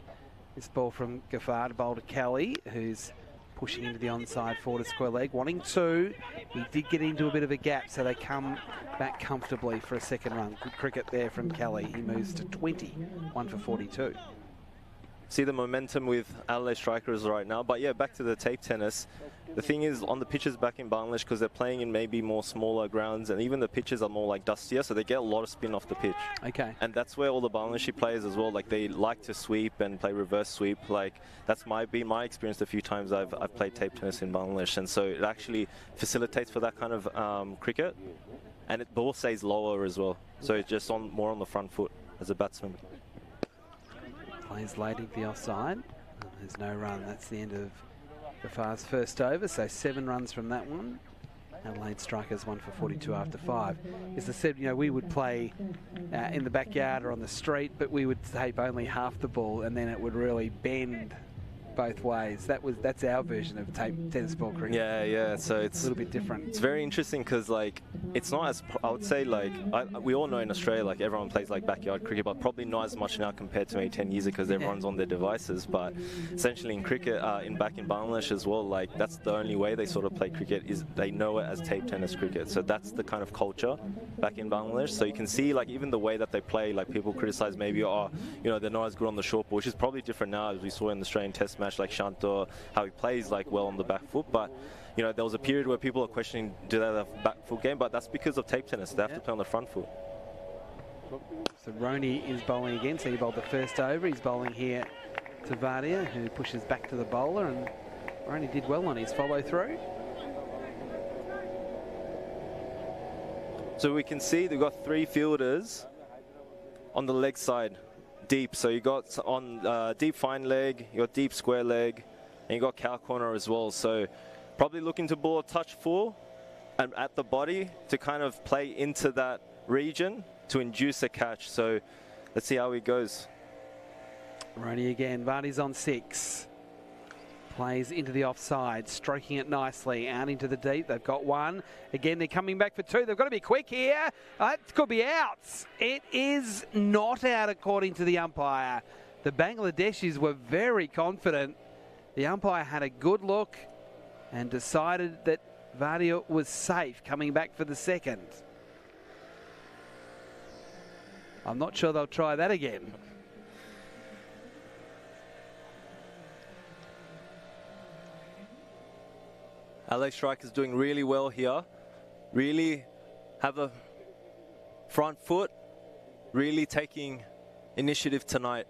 this ball from Ghaffar to bowl to Kelly, who's pushing into the onside forward to square leg, wanting 2. He did get into a bit of a gap, so they come back comfortably for a second run. Good cricket there from Kelly. He moves to 20, 1 for 42. See the momentum with Adelaide Strikers right now. But yeah, back to the tape tennis. The thing is, on the pitches back in Bangladesh, because they're playing in maybe more smaller grounds, and even the pitches are more like dustier, so they get a lot of spin off the pitch. Okay. And that's where all the Bangladeshi players as well, like they like to sweep and play reverse sweep. Like that's been my experience the few times I've played tape tennis in Bangladesh, and so it actually facilitates for that kind of cricket, and it ball stays lower as well, so it's just more on the front foot as a batsman. Plays late into the offside. There's no run. That's the end of Ghafar's first over, so 7 runs from that one. Adelaide Strikers 1 for 42 after 5. As I said, you know, we would play in the backyard or on the street, but we would tape only half the ball, and then it would really bend both ways. That's our version of tape tennis ball cricket. Yeah. So it's a little bit different. It's very interesting because, like, it's not as, I would say, like, we all know in Australia, like, everyone plays like backyard cricket, but probably not as much now compared to maybe 10 years ago because everyone's on their devices. But essentially in cricket, back in Bangladesh as well, like, that's the only way they sort of play cricket, is they know it as tape tennis cricket. So that's the kind of culture back in Bangladesh. So you can see, like, even the way that they play, like, people criticize maybe, oh, you know, they're not as good on the short ball, which is probably different now, as we saw in the Australian Test match, like Shanto, how he plays, like, well on the back foot. But you know, there was a period where people are questioning, do they have a back foot game? But that's because of tape tennis. They have to play on the front foot. So Roney is bowling again. So he bowled the first over. He's bowling here to Vardia, who pushes back to the bowler, and Roney did well on his follow through. So we can see they've got 3 fielders on the leg side, deep. So you got on deep fine leg, you got deep square leg, and you got cow corner as well. So probably looking to ball a touch full and at the body to kind of play into that region to induce a catch. So let's see how he goes. Roney again. Vardy's on 6. Plays into the offside, stroking it nicely out into the deep. They've got 1. Again, they're coming back for 2. They've got to be quick here. It could be out. It is not out according to the umpire. The Bangladeshis were very confident. The umpire had a good look and decided that Vardia was safe coming back for the second. I'm not sure they'll try that again. Adelaide Strikers doing really well here. Really have a front foot. Really taking initiative tonight.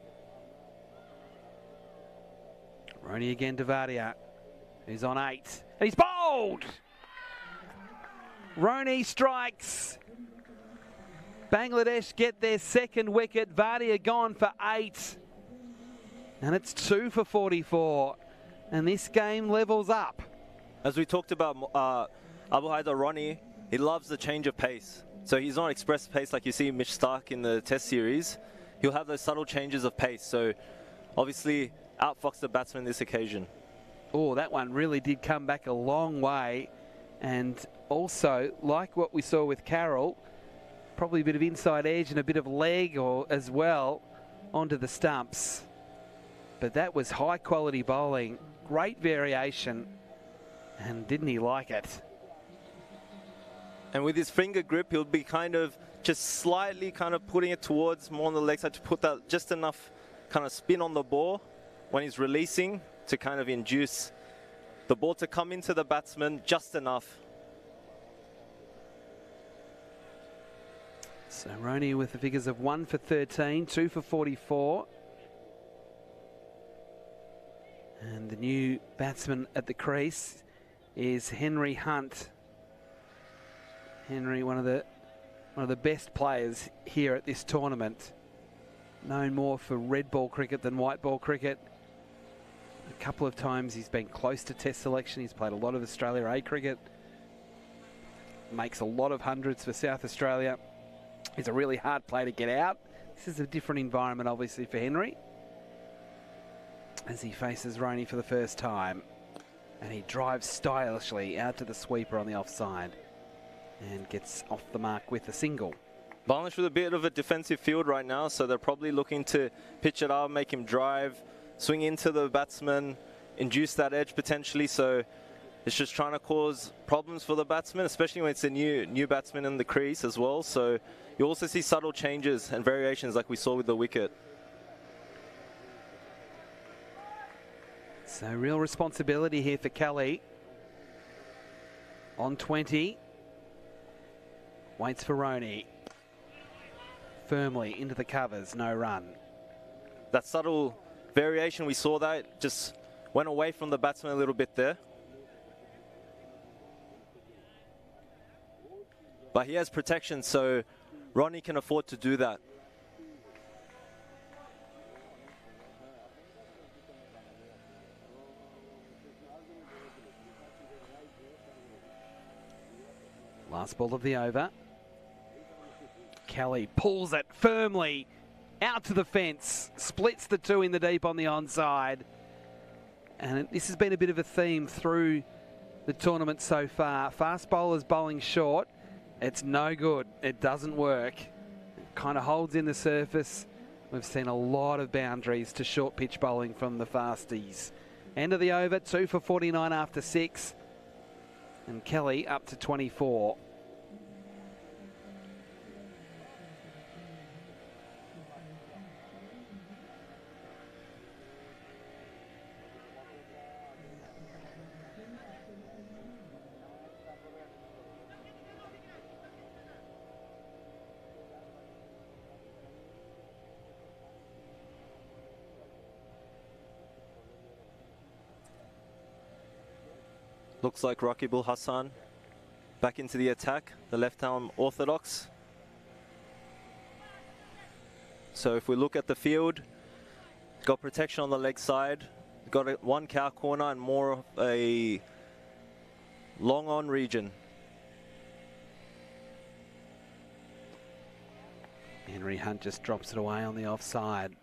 Roney again to Vardia, who's on 8. And he's bowled! Roney strikes. Bangladesh get their second wicket. Vardia gone for 8. And it's 2 for 44. And this game levels up. As we talked about, Abu Haidar Ronnie, he loves the change of pace. So he's not express pace like you see Mitch Stark in the Test series. He'll have those subtle changes of pace. So obviously outfoxed the batsman this occasion. Oh, that one really did come back a long way. And also, like what we saw with Carroll, probably a bit of inside edge and a bit of leg as well onto the stumps. But that was high quality bowling, great variation, and didn't he like it? And with his finger grip, he'll be kind of just slightly kind of putting it towards more on the leg side to put that just enough kind of spin on the ball when he's releasing to kind of induce the ball to come into the batsman just enough. So Roney with the figures of 1 for 13, 2 for 44. And the new batsman at the crease is Henry Hunt. Henry, one of the best players here at this tournament. Known more for red ball cricket than white ball cricket. A couple of times he's been close to Test selection. He's played a lot of Australia A cricket. Makes a lot of hundreds for South Australia. He's a really hard player to get out. This is a different environment, obviously, for Henry, as he faces Roney for the first time. And he drives stylishly out to the sweeper on the offside and gets off the mark with a single. Bangladesh with a bit of a defensive field right now, so they're probably looking to pitch it up, make him drive, swing into the batsman, induce that edge potentially. So it's just trying to cause problems for the batsman, especially when it's a new batsman in the crease as well. So you also see subtle changes and variations like we saw with the wicket. So real responsibility here for Kelly. On 20. Waits for Roney. Firmly into the covers, no run. That subtle variation, we saw that, just went away from the batsman a little bit there. But he has protection, so Ronnie can afford to do that. Last ball of the over. Kelly pulls it firmly out to the fence, splits the two in the deep on the onside. And this has been a bit of a theme through the tournament so far. Fast bowlers bowling short, it's no good. It doesn't work. It kind of holds in the surface. We've seen a lot of boundaries to short pitch bowling from the fasties. End of the over, 2 for 49 after 6. And Kelly up to 24. Looks like Rakibul Hassan back into the attack, the left arm orthodox. So if we look at the field, got protection on the leg side, got one cow corner and more of a long on region. Henry Hunt just drops it away on the offside.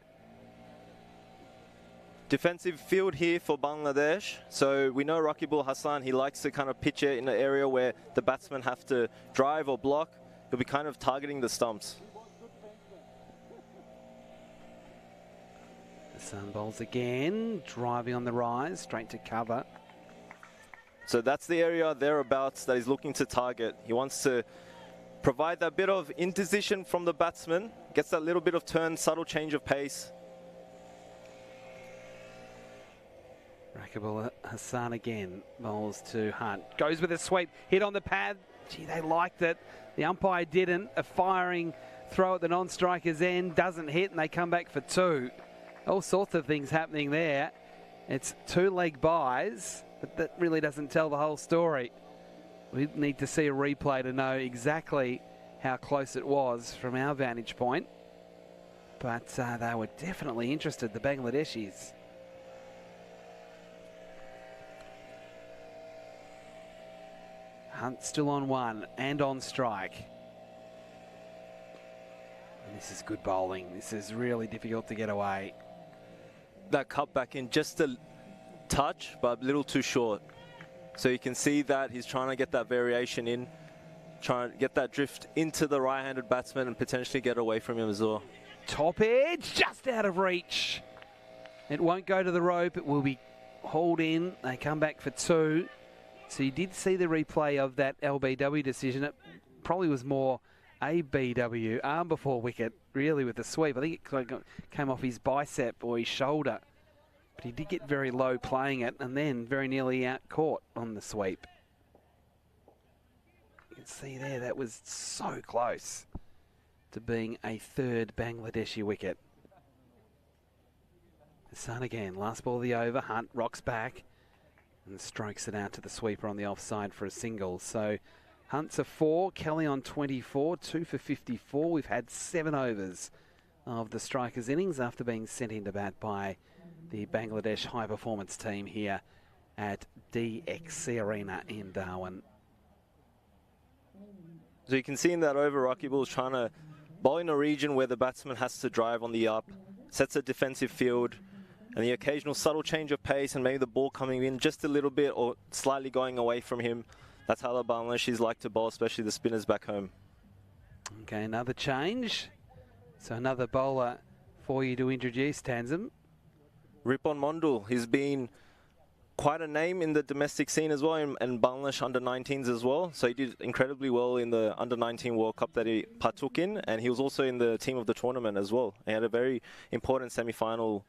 Defensive field here for Bangladesh. So we know Rakibul Hassan, he likes to kind of pitch it in an area where the batsmen have to drive or block. He'll be kind of targeting the stumps. Hassan bowls again, driving on the rise, straight to cover. So that's the area thereabouts that he's looking to target. He wants to provide that bit of indecision from the batsman, gets that little bit of turn, subtle change of pace. Rakibul Hassan again, bowls to Hunt. Goes with a sweep, hit on the pad. Gee, they liked it. The umpire didn't. A firing throw at the non-striker's end, doesn't hit, and they come back for 2. All sorts of things happening there. It's 2-leg buys, but that really doesn't tell the whole story. We need to see a replay to know exactly how close it was from our vantage point. But they were definitely interested, the Bangladeshis. Hunt still on 1 and on strike. And this is good bowling. This is really difficult to get away. That cut back in just a touch, but a little too short. So you can see that he's trying to get that variation in, trying to get that drift into the right-handed batsman and potentially get away from him as well. Top edge, just out of reach. It won't go to the rope. It will be hauled in. They come back for 2. So you did see the replay of that LBW decision. It probably was more ABW, arm before wicket, really, with the sweep. I think it came off his bicep or his shoulder. But he did get very low playing it and then very nearly out caught on the sweep. You can see there, that was so close to being a 3rd Bangladeshi wicket. Hassan again, last ball of the over. Hunt rocks back and strokes it out to the sweeper on the offside for a single. So Hunt's a 4, Kelly on 24, 2 for 54. We've had 7 overs of the Strikers innings after being sent into bat by the Bangladesh high performance team here at DXC Arena in Darwin. So you can see in that over, Rakibul is trying to bowl in a region where the batsman has to drive on the up, sets a defensive field, and the occasional subtle change of pace and maybe the ball coming in just a little bit or slightly going away from him. That's how the Bangladeshis like to bowl, especially the spinners back home. Okay, another change. So another bowler for you to introduce, Tanzim. Ripon Mondul, he's been quite a name in the domestic scene as well, and Bangladesh under-19s as well. So he did incredibly well in the under-19 World Cup that he partook in, and he was also in the team of the tournament as well. He had a very important semi-final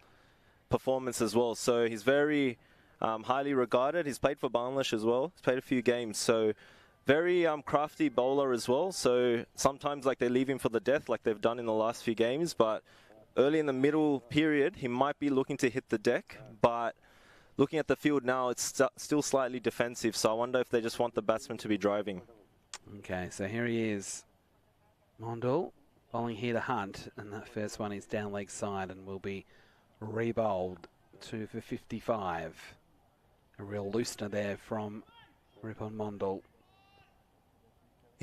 performance as well. So he's very highly regarded. He's played for Bangladesh as well. He's played a few games. So very crafty bowler as well. So sometimes like they leave him for the death like they've done in the last few games, but early in the middle period, he might be looking to hit the deck, but looking at the field now, it's still slightly defensive, so I wonder if they just want the batsman to be driving. Okay, so here he is. Mondul bowling here to Hunt, and that first one is down leg side and will be re-bowled. 2 for 55. A real loosener there from Ripon Mondul.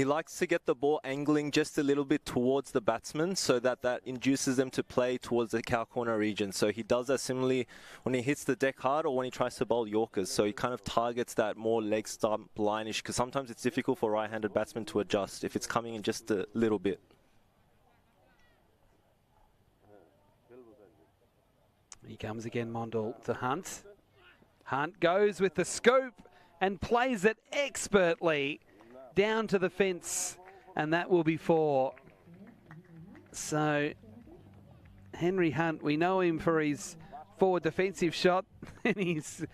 He likes to get the ball angling just a little bit towards the batsman so that induces them to play towards the cow corner region. So he does that similarly when he hits the deck hard or when he tries to bowl Yorkers. So he kind of targets that more leg stump lineish, because sometimes it's difficult for right-handed batsmen to adjust if it's coming in just a little bit. He comes again, Mondal to Hunt. Hunt goes with the scoop and plays it expertly down to the fence, and that will be 4. So Henry Hunt, we know him for his forward defensive shot and his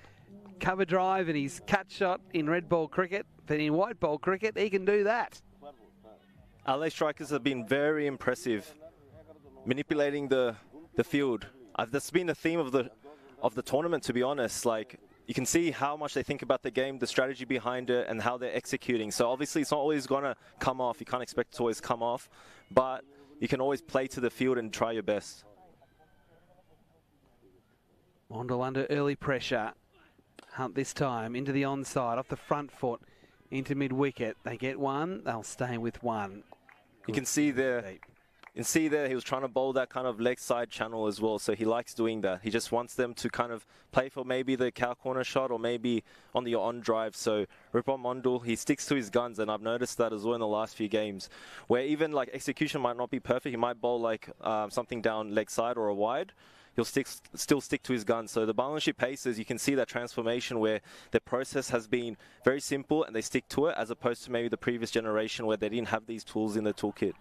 cover drive and his cut shot in red ball cricket, but in white ball cricket he can do that. Adelaide Strikers have been very impressive, manipulating the field. That's been the theme of the tournament, to be honest. Like, you can see how much they think about the game, the strategy behind it, and how they're executing. So obviously it's not always going to come off. You can't expect it to always come off, but you can always play to the field and try your best. Mondal under early pressure. Hunt this time into the onside, off the front foot, into mid-wicket. They get 1, they'll stay with 1. You can see there. You can see there he was trying to bowl that kind of leg side channel as well, so he likes doing that. He just wants them to kind of play for maybe the cow corner shot or maybe on the on drive. So Ripon Mondal, he sticks to his guns, and I've noticed that as well in the last few games, where even like execution might not be perfect. He might bowl like something down leg side or a wide. He'll still stick to his guns. So the Bangladeshi Pacers, you can see that transformation where their process has been very simple and they stick to it, as opposed to maybe the previous generation where they didn't have these tools in their toolkit.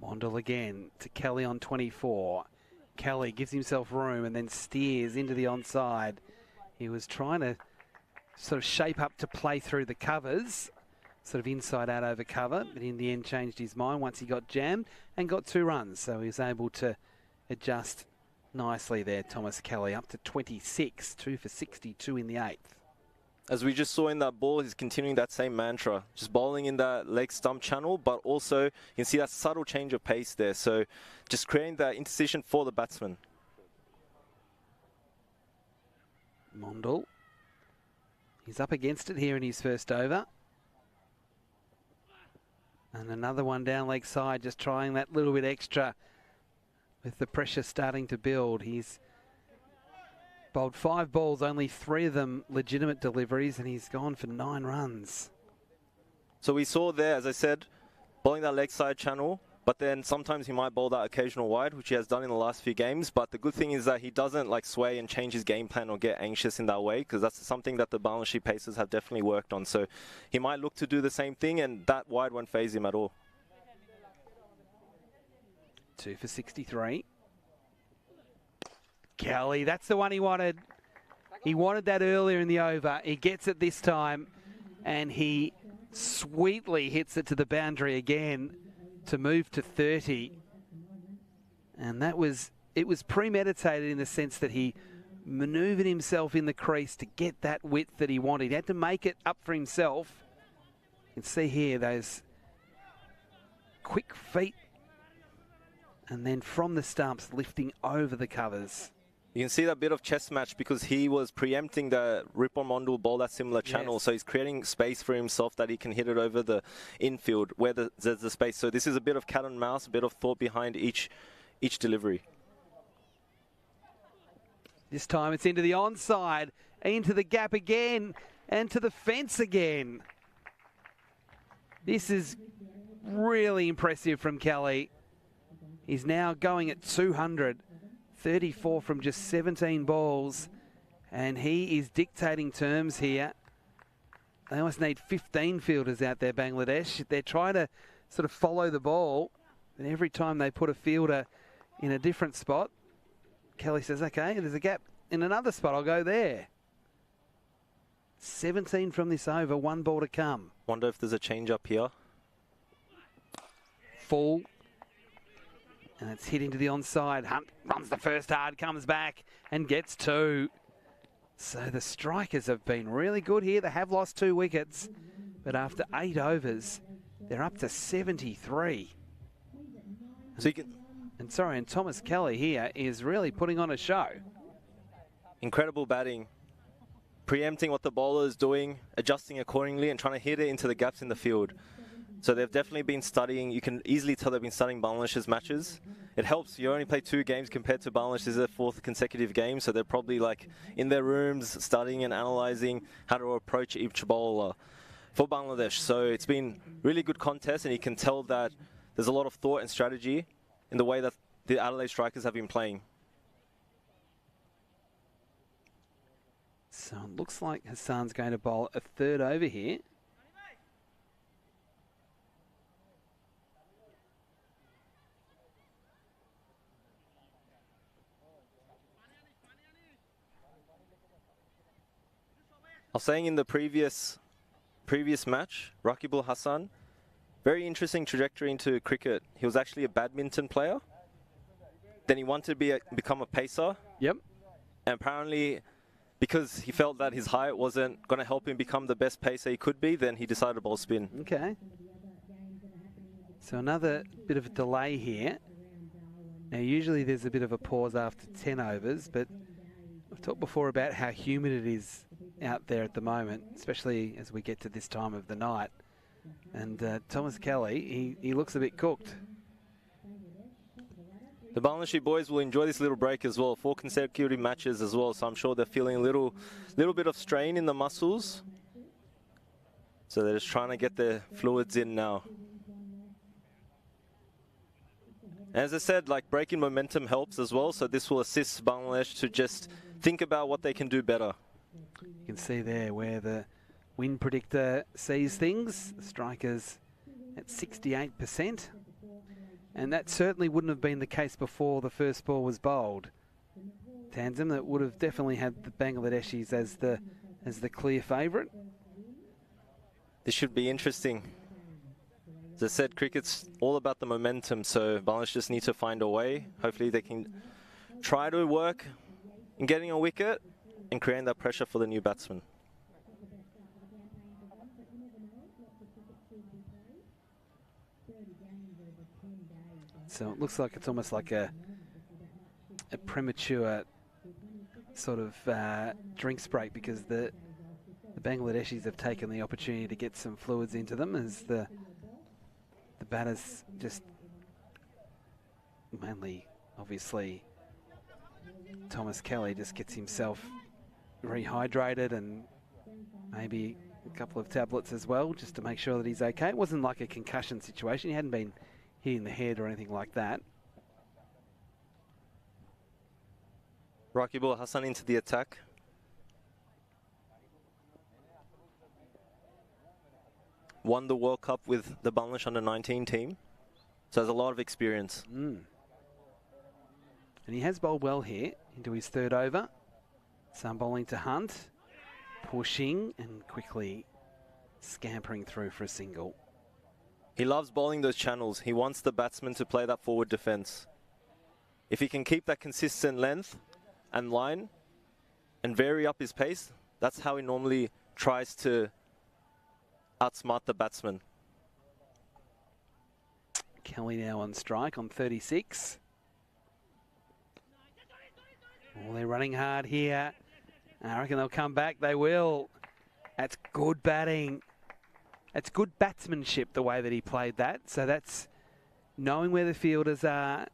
Mondal again to Kelly on 24. Kelly gives himself room and then steers into the onside. He was trying to sort of shape up to play through the covers, sort of inside out over cover, but in the end changed his mind once he got jammed and got 2 runs. So he was able to adjust nicely there, Thomas Kelly, up to 26, 2 for 62 in the 8th. As we just saw in that ball, he's continuing that same mantra, just bowling in that leg stump channel, but also you can see that subtle change of pace there. So just creating that indecision for the batsman. Mondal, he's up against it here in his first over. And another one down leg side, just trying that little bit extra with the pressure starting to build. He's bowled 5 balls, only 3 of them legitimate deliveries, and he's gone for 9 runs. So we saw there, as I said, bowling that leg side channel, but then sometimes he might bowl that occasional wide, which he has done in the last few games. But the good thing is that he doesn't like sway and change his game plan or get anxious in that way, because that's something that the Bangladeshi Pacers have definitely worked on. So he might look to do the same thing, and that wide won't faze him at all. 2 for 63. Kelly, that's the one he wanted. He wanted that earlier in the over. He gets it this time, and he sweetly hits it to the boundary again to move to 30. And it was premeditated in the sense that he manoeuvred himself in the crease to get that width that he wanted. He had to make it up for himself. You can see here those quick feet, and then from the stumps lifting over the covers. You can see that bit of chess match because he was preempting the Ripon Mondal ball that similar channel. Yes. So he's creating space for himself that he can hit it over the infield where there's the space. So this is a bit of cat and mouse, a bit of thought behind each delivery. This time it's into the onside, into the gap again, and to the fence again. This is really impressive from Kelly. He's now going at 200. 34 from just 17 balls, and he is dictating terms here. They almost need 15 fielders out there, Bangladesh. They're trying to sort of follow the ball, and every time they put a fielder in a different spot, Kelly says, okay, there's a gap in another spot, I'll go there. 17 from this over, 1 ball to come. Wonder if there's a change up here. Full. And it's hit into the onside. Hunt runs the first hard, comes back and gets 2. So the Strikers have been really good here. They have lost 2 wickets, but after 8 overs, they're up to 73. So you can... And Thomas Kelly here is really putting on a show. Incredible batting preempting what the bowler is doing, adjusting accordingly, and trying to hit it into the gaps in the field. So they've definitely been studying. You can easily tell they've been studying Bangladesh's matches. It helps. You only play 2 games compared to Bangladesh. This is their 4th consecutive game, so they're probably like in their rooms studying and analysing how to approach each bowler for Bangladesh. So it's been really good contest, and you can tell that there's a lot of thought and strategy in the way that the Adelaide Strikers have been playing. So it looks like Hassan's going to bowl a 3rd over here. I was saying in the previous match, Rakibul Hassan, very interesting trajectory into cricket. He was actually a badminton player. Then he wanted to become a pacer. Yep. And apparently, because he felt that his height wasn't going to help him become the best pacer he could be, then he decided to bowl spin. Okay. So another bit of a delay here. Now, usually there's a bit of a pause after 10 overs, but I've talked before about how humid it is out there at the moment, especially as we get to this time of the night. And Thomas Kelly, he looks a bit cooked. The Bangladeshi boys will enjoy this little break as well. 4 consecutive matches as well, so I'm sure they're feeling a little bit of strain in the muscles. So they're just trying to get their fluids in now. As I said, like, breaking momentum helps as well, so this will assist Bangladesh to just think about what they can do better. You can see there where the wind predictor sees things. The Strikers at 68%. And that certainly wouldn't have been the case before the first ball was bowled. Tanzim, that would have definitely had the Bangladeshis as the clear favourite. This should be interesting. As I said, cricket's all about the momentum, so Bangladesh just need to find a way. Hopefully they can try to work in getting a wicket and creating that pressure for the new batsman. So it looks like it's almost like a premature sort of drinks break, because the Bangladeshis have taken the opportunity to get some fluids into them as the batters just, mainly obviously Thomas Kelly, just gets himself rehydrated and maybe a couple of tablets as well, just to make sure that he's okay. It wasn't like a concussion situation. He hadn't been hit in the head or anything like that. Rakibul Hassan into the attack. Won the World Cup with the Bangladesh under-19 team, so has a lot of experience. And he has bowled well here into his 3rd over. Some bowling to Hunt, pushing and quickly scampering through for a single. He loves bowling those channels. He wants the batsman to play that forward defence. If he can keep that consistent length and line and vary up his pace, that's how he normally tries to outsmart the batsman. Kelly now on strike on 36. Oh, they're running hard here. I reckon they'll come back. They will. That's good batting. That's good batsmanship, the way that he played that. So that's knowing where the fielders are,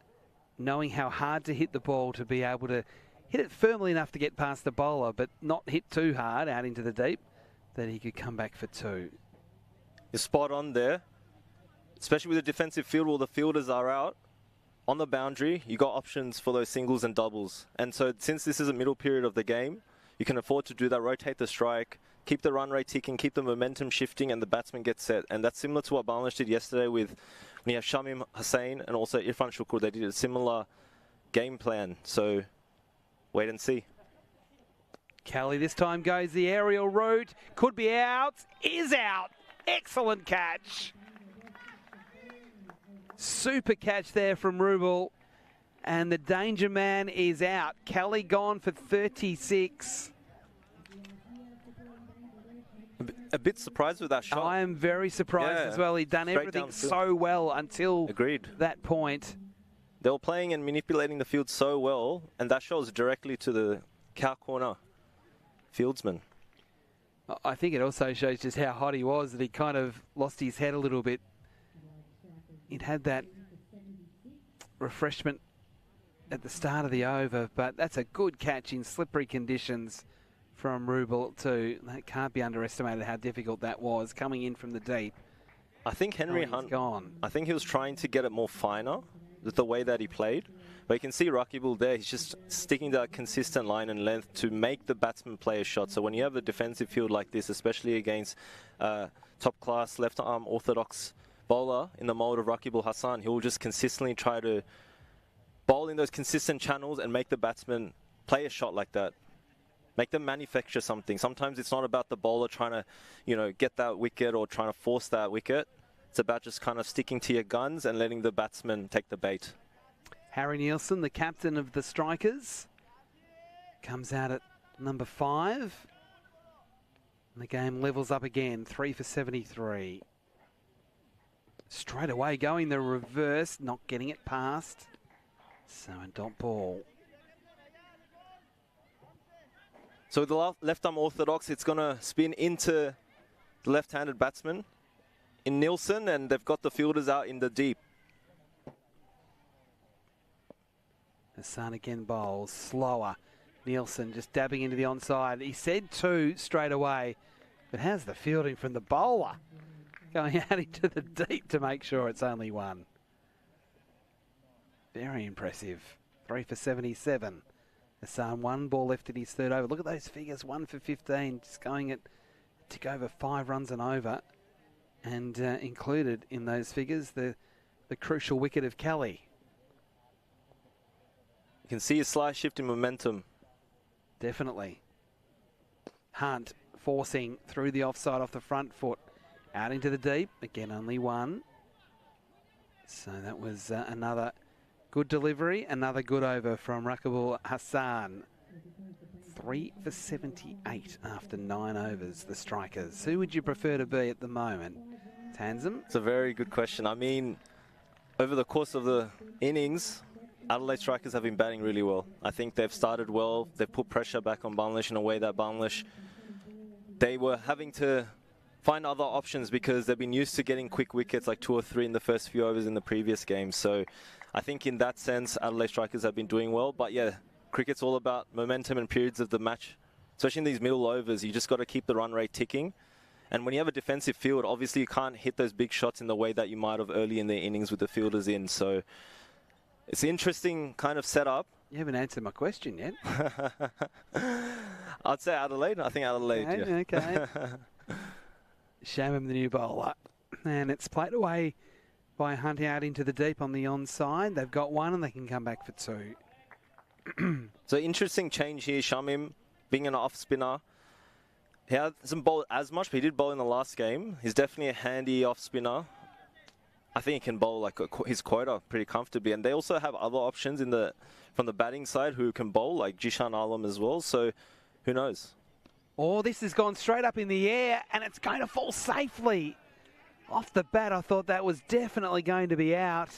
knowing how hard to hit the ball to be able to hit it firmly enough to get past the bowler, but not hit too hard out into the deep, that he could come back for 2. You're spot on there, especially with the defensive field where the fielders are out. On the boundary, you got options for those singles and doubles. And so since this is a middle period of the game, you can afford to do that, rotate the strike, keep the run rate ticking, keep the momentum shifting, and the batsman gets set. And that's similar to what Bangladesh did yesterday with, when you have Shamim Hussain and also Irfan Shukur. They did a similar game plan. So wait and see. Kelly this time goes the aerial route. Could be out. Is out. Excellent catch. Super catch there from Rubel. And the danger man is out. Kelly gone for 36. A bit surprised with that shot. I am very surprised as well. He'd done everything so well until that point. They were playing and manipulating the field so well, and that shows directly to the cow corner fieldsman. I think it also shows just how hot he was, that he kind of lost his head a little bit. He'd had that refreshment at the start of the over, but that's a good catch in slippery conditions from Rubel too. That can't be underestimated how difficult that was, coming in from the deep. I think Henry Hunt, I think he was trying to get it more finer with the way that he played. But you can see Rakibul there, he's just sticking to that consistent line and length to make the batsman play a shot. So when you have a defensive field like this, especially against top-class left-arm orthodox bowler in the mould of Rakibul Hassan, he will just consistently try to bowl in those consistent channels and make the batsman play a shot like that. Make them manufacture something. Sometimes it's not about the bowler trying to, you know, get that wicket or trying to force that wicket. It's about just kind of sticking to your guns and letting the batsman take the bait. Harry Nielsen, the captain of the Strikers, comes out at number 5. And the game levels up again, 3 for 73. Straight away going the reverse, not getting it past. So a dot ball. So with the left arm orthodox, it's going to spin into the left-handed batsman in Nielsen, and they've got the fielders out in the deep. Hassan again bowls, slower. Nielsen just dabbing into the onside. He said 2 straight away, but how's the fielding from the bowler? Going out into the deep to make sure it's only 1. Very impressive. 3 for 77. Hassan, 1 ball left in his third over. Look at those figures, 1 for 15, just going at tick over 5 runs and over. And included in those figures, the crucial wicket of Kelly. You can see a slight shift in momentum. Definitely. Hunt forcing through the offside off the front foot. Out into the deep. Again, only 1. So that was another good delivery. Another good over from Rakibul Hassan. 3 for 78 after 9 overs, the Strikers. Who would you prefer to be at the moment? Tanzim? It's a very good question. I mean, over the course of the innings, Adelaide Strikers have been batting really well. I think they've started well. They've put pressure back on Bangladesh in a way that Bangladesh, they were having to find other options because they've been used to getting quick wickets, like 2 or 3 in the first few overs in the previous game. So I think in that sense, Adelaide Strikers have been doing well. But yeah, cricket's all about momentum and periods of the match. Especially in these middle overs, you just got to keep the run rate ticking. And when you have a defensive field, obviously you can't hit those big shots in the way that you might have early in the innings with the fielders in. So it's an interesting kind of setup. You haven't answered my question yet. I'd say Adelaide. I think Adelaide. Okay. Yeah. Okay. Shamim, the new bowler. And it's played away by Hunt out into the deep on the onside. They've got 1 and they can come back for 2. So interesting change here. Shamim being an off spinner. He hasn't bowled as much, but he did bowl in the last game. He's definitely a handy off spinner. I think he can bowl like his quota pretty comfortably. And they also have other options from the batting side who can bowl, like Jishan Alam as well. So who knows? Oh, this has gone straight up in the air and it's going to fall safely. Off the bat, I thought that was definitely going to be out.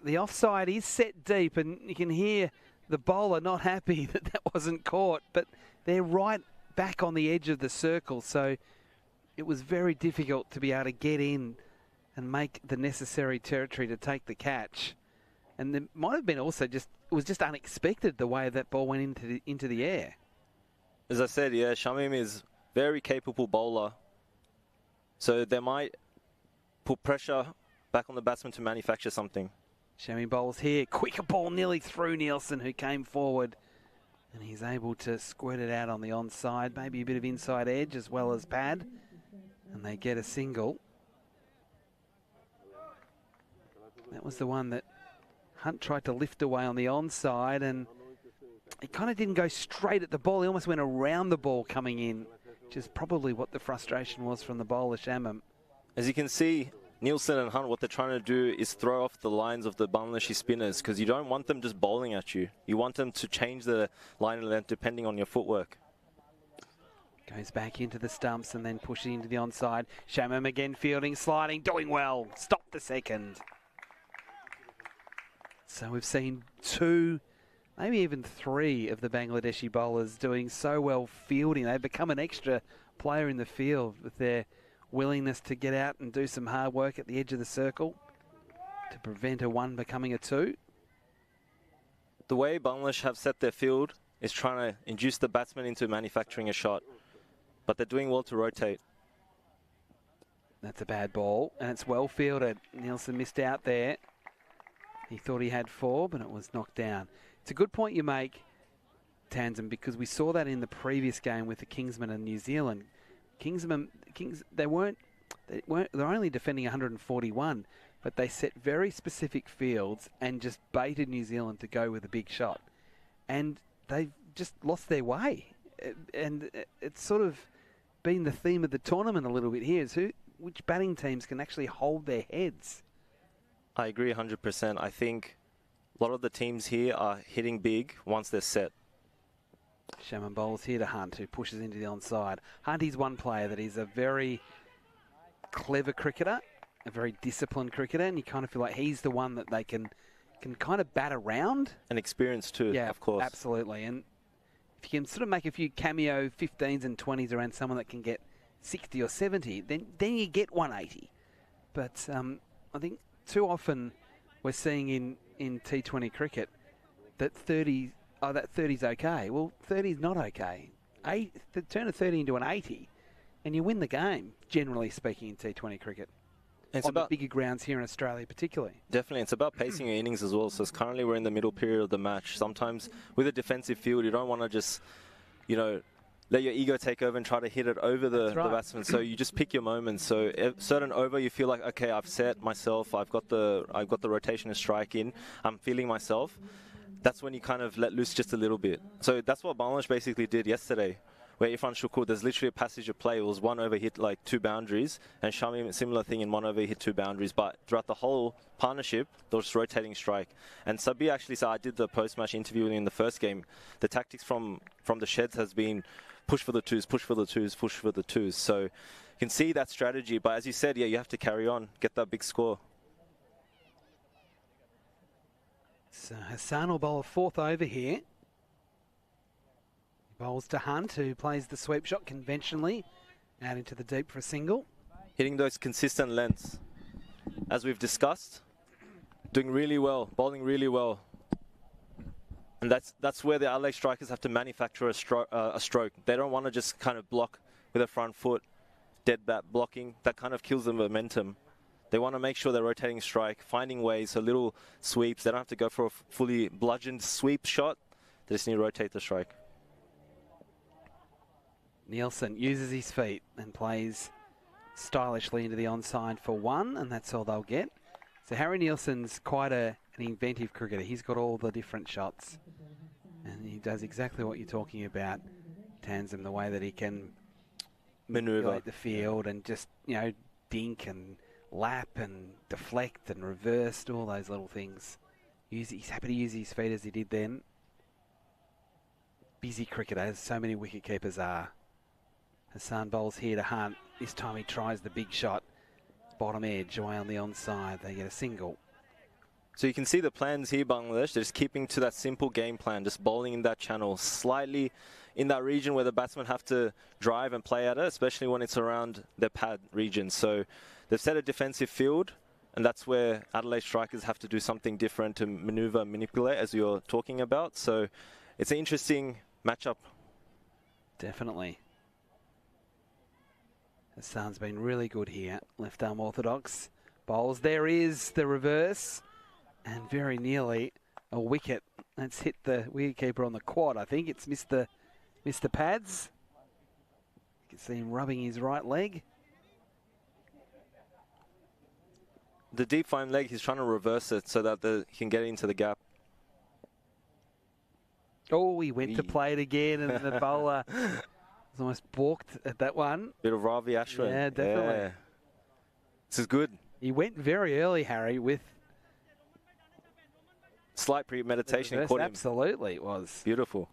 The offside is set deep and you can hear the bowler not happy that that wasn't caught. But they're right back on the edge of the circle. So it was very difficult to be able to get in and make the necessary territory to take the catch. And there might have been also it was just unexpected the way that ball went into the air. As I said, yeah, Shamim is very capable bowler. So they might put pressure back on the batsman to manufacture something. Shamim bowls here. Quicker ball nearly through Nielsen, who came forward. And he's able to squirt it out on the onside. Maybe a bit of inside edge as well as pad. And they get a single. That was the one that Hunt tried to lift away on the onside, and he kind of didn't go straight at the ball. He almost went around the ball coming in, which is probably what the frustration was from the bowler, Shamim. As you can see, Nielsen and Hunt, what they're trying to do is throw off the lines of the Bangladeshi spinners because you don't want them just bowling at you. You want them to change the line and length depending on your footwork. Goes back into the stumps and then pushing into the onside. Shamim again fielding, sliding, doing well. Stop the second. So we've seen 2, maybe even 3 of the Bangladeshi bowlers doing so well fielding. They've become an extra player in the field with their willingness to get out and do some hard work at the edge of the circle to prevent a 1 becoming a 2. The way Bangladesh have set their field is trying to induce the batsman into manufacturing a shot. But they're doing well to rotate. That's a bad ball, and it's well fielded. Nielsen missed out there. He thought he had 4, but it was knocked down. It's a good point you make, Tanzan, because we saw that in the previous game with the Kingsmen and New Zealand. They're only defending 141, but they set very specific fields and just baited New Zealand to go with a big shot. And they've just lost their way. And it's sort of been the theme of the tournament a little bit here, is which batting teams can actually hold their heads. I agree 100%. I think a lot of the teams here are hitting big once they're set. Shaman bowls here to Hunt, who pushes into the onside. Hunt is one player that is a very clever cricketer, a very disciplined cricketer, and you kind of feel like he's the one that they can kind of bat around. And experience too, yeah, of course. Absolutely. And if you can sort of make a few cameo 15s and 20s around someone that can get 60 or 70, then you get 180. But I think too often we're seeing in T20 cricket that 30's okay. Well, 30's not okay. Turn a 30 into an 80 and you win the game, generally speaking, in T20 cricket. It's on about the bigger grounds here in Australia particularly. Definitely, it's about pacing your innings as well. So currently we're in the middle period of the match. Sometimes with a defensive field, you don't want to just, let your ego take over and try to hit it over the batsman. So you just pick your moments. So a certain over, you feel like, okay, I've set myself. I've got the rotation and strike in. I'm feeling myself. That's when you kind of let loose just a little bit. So that's what Bangladesh basically did yesterday, where Irfan Shukur, there's literally a passage of play. It was 1 over hit like 2 boundaries, and Shamim, similar thing in 1 over hit 2 boundaries. But throughout the whole partnership, there was rotating strike. And Sabir actually said, I did the post-match interview in the first game. The tactics from the sheds has been push for the 2s, push for the 2s, push for the 2s. So you can see that strategy. But as you said, yeah, you have to carry on, get that big score. So Hassan will bowl a 4th over here. Bowls to Hunt, who plays the sweep shot conventionally, out into the deep for a single. Hitting those consistent lengths. As we've discussed, doing really well, bowling really well. And that's where the Adelaide Strikers have to manufacture a stroke. They don't want to just kind of block with a front foot, dead bat blocking. That kind of kills the momentum. They want to make sure they're rotating strike, finding ways, so little sweeps. They don't have to go for a fully bludgeoned sweep shot. They just need to rotate the strike. Nielsen uses his feet and plays stylishly into the onside for 1, and that's all they'll get. So Harry Nielsen's quite an inventive cricketer. He's got all the different shots, and he does exactly what you're talking about, Tanzan, the way that he can maneuver the field and just, dink and lap and deflect and reverse, all those little things. He's happy to use his feet as he did then. Busy cricketer, as so many wicket keepers are. Hassan bowls here to Hunt. This time he tries the big shot. Bottom edge, away on the onside. They get a single. So you can see the plans here, Bangladesh. They're just keeping to that simple game plan, just bowling in that channel, slightly in that region where the batsmen have to drive and play at it, especially when it's around their pad region. So they've set a defensive field, and that's where Adelaide Strikers have to do something different to maneuver, manipulate, as you're talking about. So it's an interesting matchup. Definitely. Hassan's been really good here. Left arm orthodox. Bowls. There is the reverse. And very nearly a wicket. That's hit the wicketkeeper on the quad. I think it's missed the pads. You can see him rubbing his right leg. The deep fine leg, he's trying to reverse it so that he can get into the gap. Oh, he went to play it again, and the bowler was almost balked at that one. Bit of Ravi Ashwin. Yeah, definitely. Yeah. This is good. He went very early, Harry, with slight premeditation. Caught him. Absolutely, it was. Beautiful.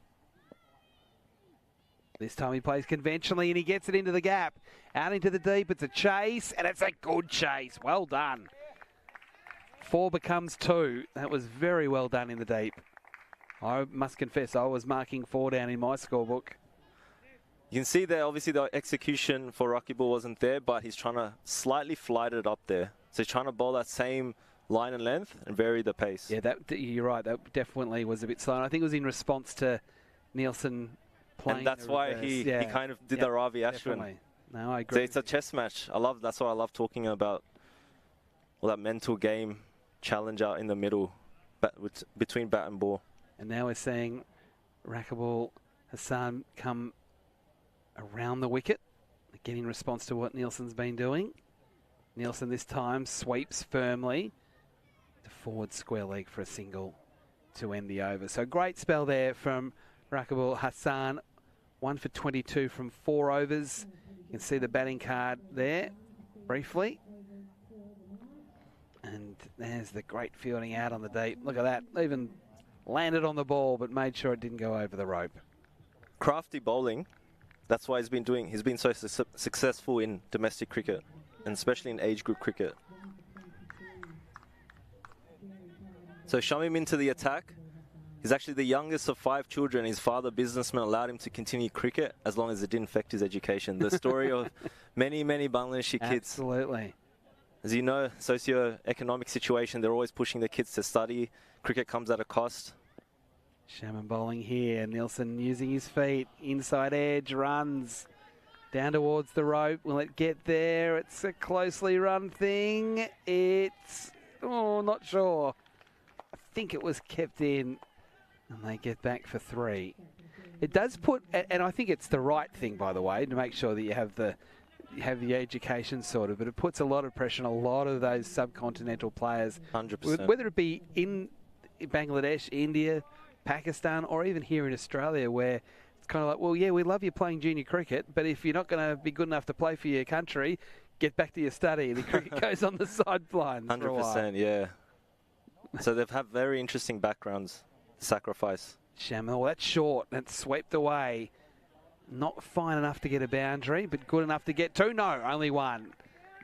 This time he plays conventionally, and he gets it into the gap. Out into the deep, it's a chase, and it's a good chase. Well done. 4 becomes 2. That was very well done in the deep. I must confess, I was marking 4 down in my scorebook. You can see there, obviously the execution for Rakibul wasn't there, but he's trying to slightly flight it up there. So he's trying to bowl that same line and length and vary the pace. Yeah, you're right. That definitely was a bit slow. I think it was in response to Nielsen playing. And that's why he kind of did the Ravi Ashwin. Definitely. No, I agree. So it's a chess match. That's why I love talking about all that mental game challenge out in the middle between bat and ball. And now we're seeing Rakibul Hassan come around the wicket, again in response to what Nielsen's been doing. Nielsen this time sweeps firmly to forward square leg for a single to end the over. So great spell there from Rakibul Hassan. 1 for 22 from 4 overs. You can see the batting card there briefly. And there's the great fielding out on the deep. Look at that. Even landed on the ball, but made sure it didn't go over the rope. Crafty bowling. That's why he's been so successful in domestic cricket, and especially in age group cricket. So Shamim into the attack. He's actually the youngest of 5 children. His father, businessman, allowed him to continue cricket as long as it didn't affect his education. The story of many, many Bangladeshi kids. Absolutely. As you know, socio-economic situation, they're always pushing their kids to study. Cricket comes at a cost. Shaman bowling here. Nielsen using his feet. Inside edge, runs down towards the rope. Will it get there? It's a closely run thing. It's, not sure. I think it was kept in. And they get back for 3. It does put, and I think it's the right thing, by the way, to make sure that you have the education sorted, but it puts a lot of pressure on a lot of those subcontinental players. 100%. Whether it be in Bangladesh, India, Pakistan, or even here in Australia, where it's kind of like, well, yeah, we love you playing junior cricket, but if you're not going to be good enough to play for your country, get back to your study. The cricket goes on the sidelines. 100%, yeah. So they've had very interesting backgrounds. Sacrifice. Shamil, that's short. That's swept away. Not fine enough to get a boundary, but good enough to get 2. No, only 1.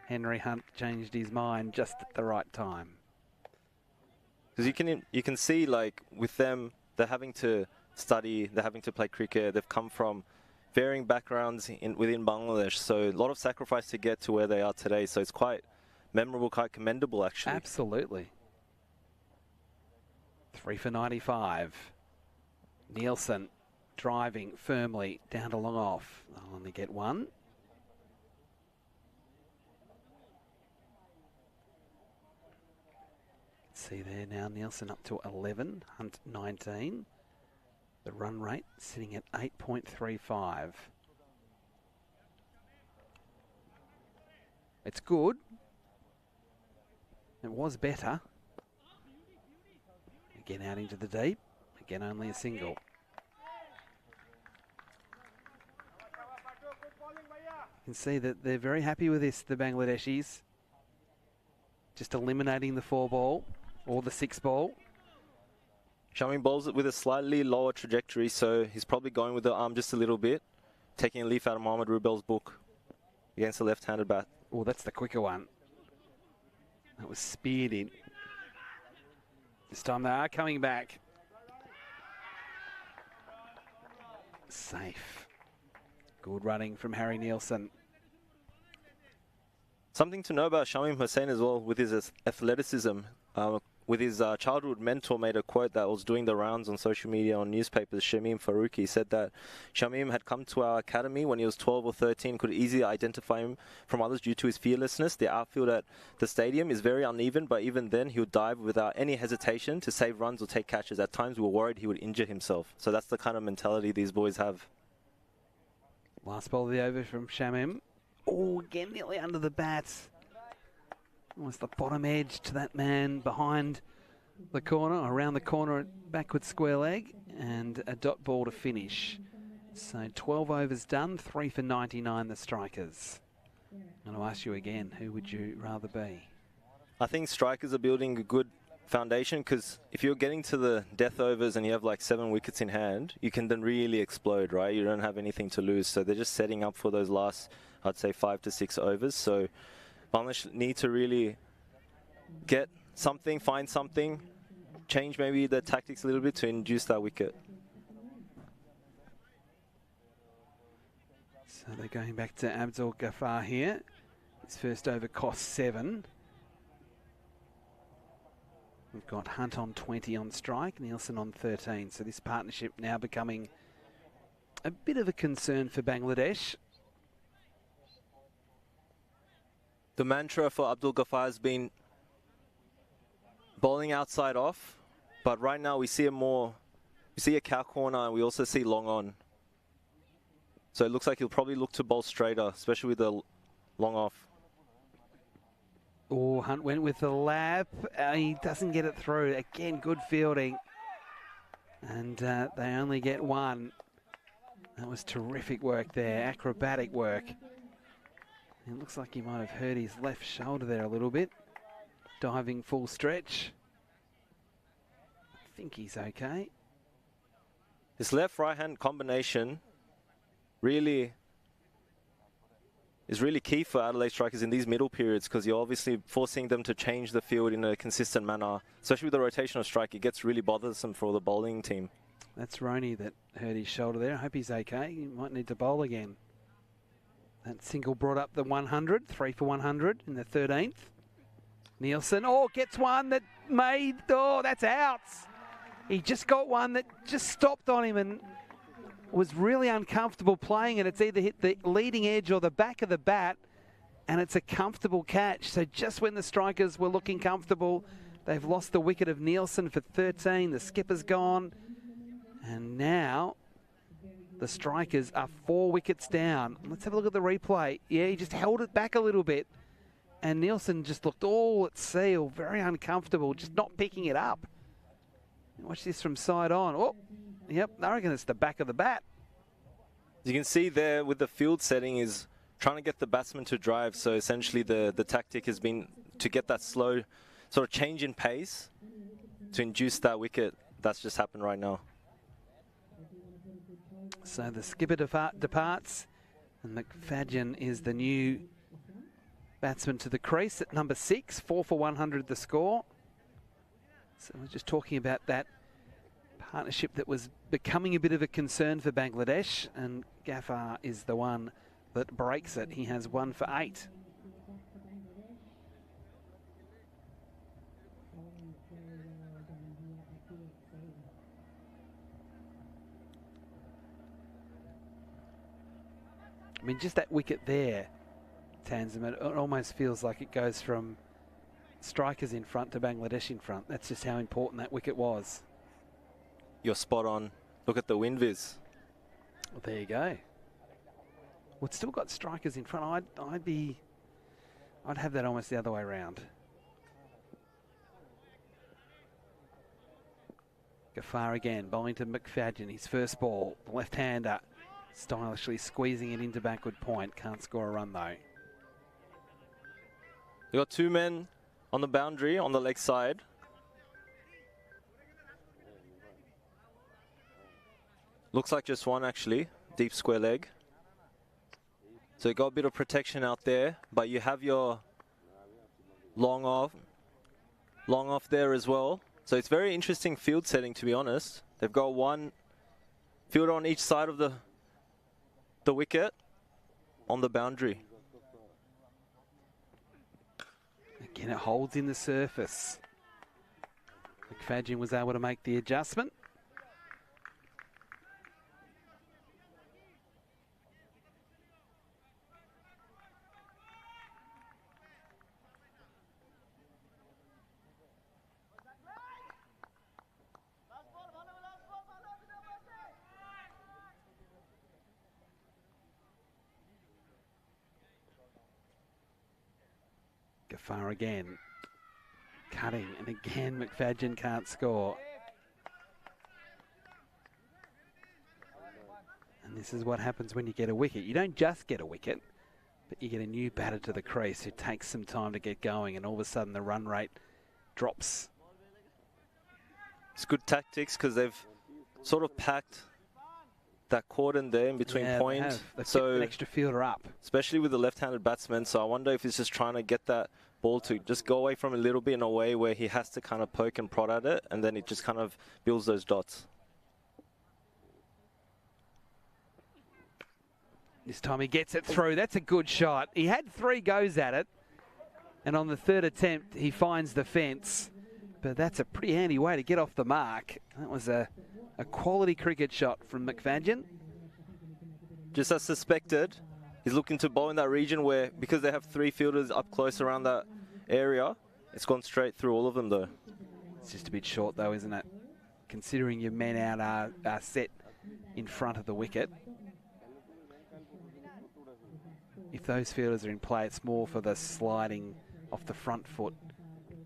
Henry Hunt changed his mind just at the right time. Because you can see, like, with them, they're having to study, they're having to play cricket. They've come from varying backgrounds within Bangladesh, so a lot of sacrifice to get to where they are today. So it's quite memorable, quite commendable, actually. Absolutely. 3 for 95. Nielsen driving firmly down to long off. They'll only get 1. See there now, Nielsen up to 11, Hunt 19. The run rate sitting at 8.35. It's good. It was better. Again out into the deep. Again only a single. You can see that they're very happy with this, the Bangladeshis. Just eliminating the 4 ball or the 6 ball. Shamim bowls it with a slightly lower trajectory, so he's probably going with the arm just a little bit, taking a leaf out of Mohammad Rubel's book against the left-handed bat. Oh, that's the quicker one. That was speared in. This time they are coming back. Safe. Good running from Harry Nielsen. Something to know about Shamim Hussain as well, with his athleticism. With his childhood mentor made a quote that was doing the rounds on social media, on newspapers. Shamim Faruqi said that Shamim had come to our academy when he was 12 or 13, could easily identify him from others due to his fearlessness. The outfield at the stadium is very uneven, but even then he would dive without any hesitation to save runs or take catches. At times we were worried he would injure himself. So that's the kind of mentality these boys have. Last ball of the over from Shamim. Oh, again nearly under the bat. Almost the bottom edge to that man behind the corner, around the corner, backward square leg, and a dot ball to finish. So 12 overs done, 3 for 99 the Strikers. I'm going to ask you again, who would you rather be? I think Strikers are building a good foundation, because if you're getting to the death overs and you have like 7 wickets in hand, you can then really explode, right? You don't have anything to lose. So they're just setting up for those last, I'd say, 5 to 6 overs. So Bangladesh need to really get something, find something, change maybe the tactics a little bit to induce that wicket. So they're going back to Abdul Ghaffar here. His first over cost 7. We've got Hunt on 20 on strike, Nielsen on 13. So this partnership now becoming a bit of a concern for Bangladesh. The mantra for Abdul Ghaffar has been bowling outside off, but right now we see a cow corner and we also see long on. So it looks like he'll probably look to bowl straighter, especially with the long off. Oh, Hunt went with the lap. He doesn't get it through. Again, good fielding. And they only get 1. That was terrific work there, acrobatic work. It looks like he might have hurt his left shoulder there a little bit. Diving full stretch. I think he's okay. This left-right hand combination is really key for Adelaide Strikers in these middle periods, because you're obviously forcing them to change the field in a consistent manner. Especially with the rotational strike, it gets really bothersome for the bowling team. That's Roney that hurt his shoulder there. I hope he's okay. He might need to bowl again. That single brought up the 100, 3 for 100 in the 13th. Nielsen, gets one that made, that's outs. He just got one that just stopped on him and was really uncomfortable playing it. It's either hit the leading edge or the back of the bat, and it's a comfortable catch. So just when the Strikers were looking comfortable, they've lost the wicket of Nielsen for 13. The skipper's gone. And now the Strikers are 4 wickets down. Let's have a look at the replay. Yeah, he just held it back a little bit. And Nielsen just looked all at seal, very uncomfortable, just not picking it up. Watch this from side on. Oh, yep, I reckon it's the back of the bat. You can see there with the field setting is trying to get the batsman to drive. So essentially the tactic has been to get that slow sort of change in pace to induce that wicket. That's just happened right now. So the skipper departs, and McFadden is the new batsman to the crease at number 6, 4 for 100 the score. So we're just talking about that partnership that was becoming a bit of a concern for Bangladesh, and Ghaffar is the one that breaks it. He has 1 for 8. I mean, just that wicket there, Tanzim, it almost feels like it goes from Strikers in front to Bangladesh in front. That's just how important that wicket was. You're spot on. Look at the wind viz. Well, there you go. Well, it's still got Strikers in front. I'd have that almost the other way around. Ghaffar again, bowling to McFadden. His first ball, left-hander, stylishly squeezing it into backward point. Can't score a run though. You got 2 men on the boundary on the leg side. Looks like just one actually, deep square leg. So you got a bit of protection out there, but you have your long off there as well. So it's very interesting field setting, to be honest. They've got one fielder on each side of the wicket on the boundary. Again, it holds in the surface. McFadden was able to make the adjustment. Ghaffar again, cutting, and again McFadden can't score. And this is what happens when you get a wicket. You don't just get a wicket, but you get a new batter to the crease who takes some time to get going, and all of a sudden the run rate drops. It's good tactics because they've sort of packed that cordon there in between point. They've kept an extra fielder up. Especially with the left-handed batsman. So I wonder if he's just trying to get that ball to just go away from a little bit in a way where he has to kind of poke and prod at it, and then it just kind of builds those dots. This time he gets it through. That's a good shot. He had 3 goes at it. And on the 3rd attempt, he finds the fence. But that's a pretty handy way to get off the mark. That was a quality cricket shot from McFadden. Just as suspected, he's looking to bowl in that region where, because they have 3 fielders up close around that area, it's gone straight through all of them though. It's just a bit short though, isn't it? Considering your men out are set in front of the wicket. If those fielders are in play, it's more for the sliding off the front foot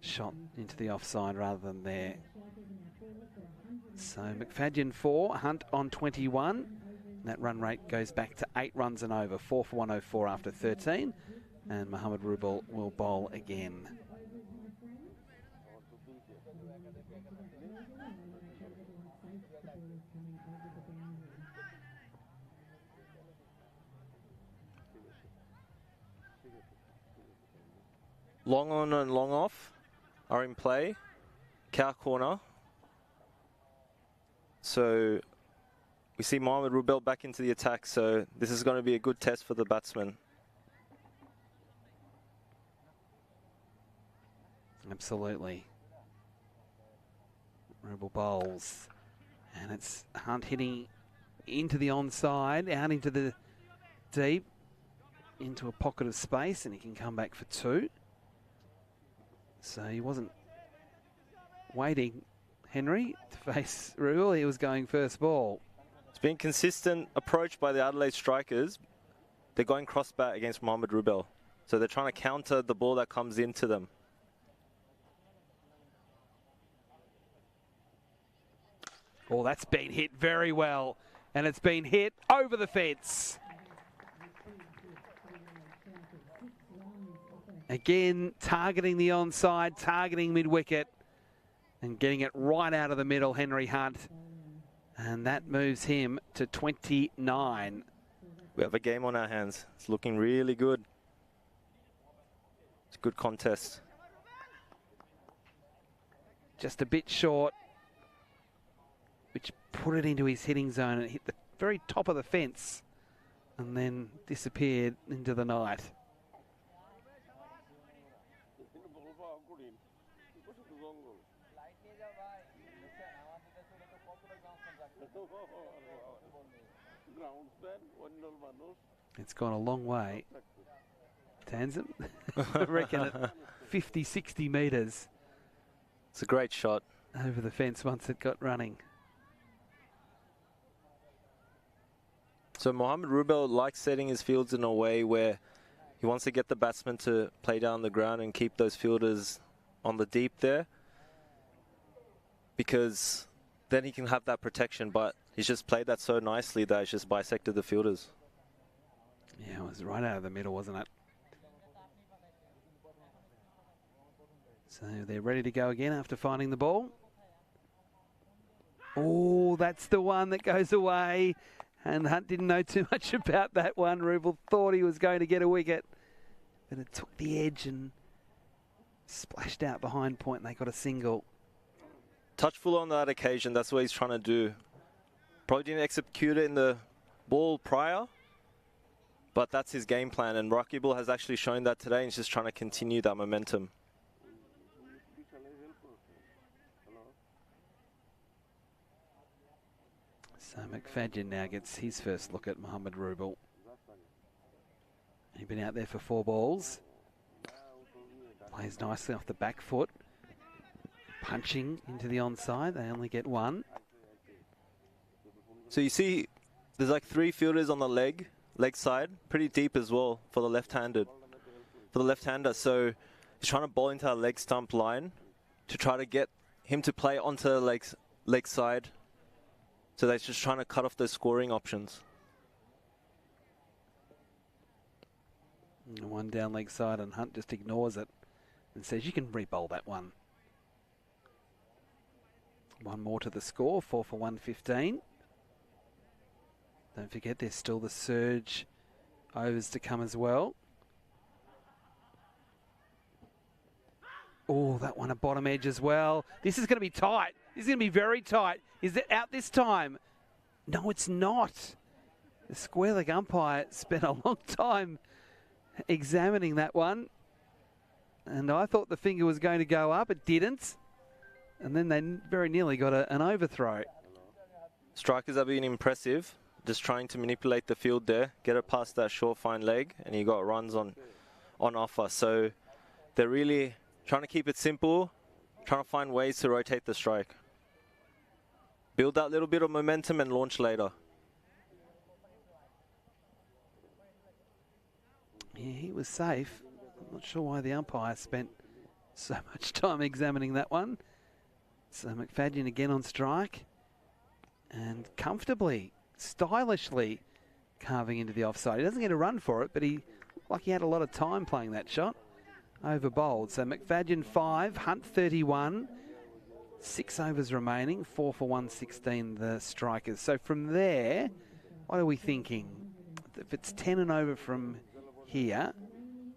shot into the offside rather than there. So McFadden 4, Hunt on 21. That run rate goes back to 8 runs and over, 4 for 104 after 13. And Mohamed Rubel will bowl again. Long on and long off are in play. Cow corner. So we see Mohamed Rubel back into the attack, so this is going to be a good test for the batsman. Absolutely. Rubel bowls. And it's Hunt hitting into the onside, out into the deep, into a pocket of space, and he can come back for 2. So he wasn't waiting, Henry, to face Rubel. He was going first ball. It's been consistent approach by the Adelaide Strikers. They're going cross bat against Mohamed Rubel. So they're trying to counter the ball that comes into them. Oh, that's been hit very well. And it's been hit over the fence. Again, targeting the onside, targeting mid-wicket, and getting it right out of the middle, Henry Hunt. And that moves him to 29. We have a game on our hands. It's looking really good. It's a good contest. Just a bit short, which put it into his hitting zone and hit the very top of the fence and then disappeared into the night. It's gone a long way. Tanzim, I reckon at 50, 60 metres. It's a great shot. Over the fence once it got running. So Mohamed Rubel likes setting his fields in a way where he wants to get the batsman to play down the ground and keep those fielders on the deep there, because then he can have that protection, but he's just played that so nicely that it's just bisected the fielders. Yeah, it was right out of the middle, wasn't it? So they're ready to go again after finding the ball. Oh, that's the one that goes away. And Hunt didn't know too much about that one. Rubel thought he was going to get a wicket, but it took the edge and splashed out behind point, and they got a single. Touchful on that occasion, that's what he's trying to do. Probably didn't execute it in the ball prior, but that's his game plan, and Rakibul has actually shown that today, and he's just trying to continue that momentum. So McFadden now gets his first look at Mohamed Rubel. He's been out there for 4 balls. Plays nicely off the back foot. Punching into the onside. They only get 1. So you see, there's like 3 fielders on the leg side, pretty deep as well for the left-hander. So he's trying to bowl into that leg stump line to try to get him to play onto the leg side. So they're just trying to cut off those scoring options. One down leg side, and Hunt just ignores it and says, you can re-bowl that one. 1 more to the score, 4 for 115. Don't forget, there's still the surge overs to come as well. Oh, that one a bottom edge as well. This is going to be tight. This is going to be very tight. Is it out this time? No, it's not. The square leg umpire spent a long time examining that one. And I thought the finger was going to go up. It didn't. And then they very nearly got an overthrow. Strikers have been impressive. Just trying to manipulate the field there. Get it past that short fine leg. And you got runs on offer. So they're really trying to keep it simple. Trying to find ways to rotate the strike. Build that little bit of momentum and launch later. Yeah, he was safe. I'm not sure why the umpire spent so much time examining that one. So McFadden again on strike. And comfortably, stylishly carving into the offside. He doesn't get a run for it, but he had a lot of time playing that shot. Over bowled. So McFadden 5, Hunt 31. 6 overs remaining, 4 for 116 the Strikers. So from there, what are we thinking? If it's 10 and over from here,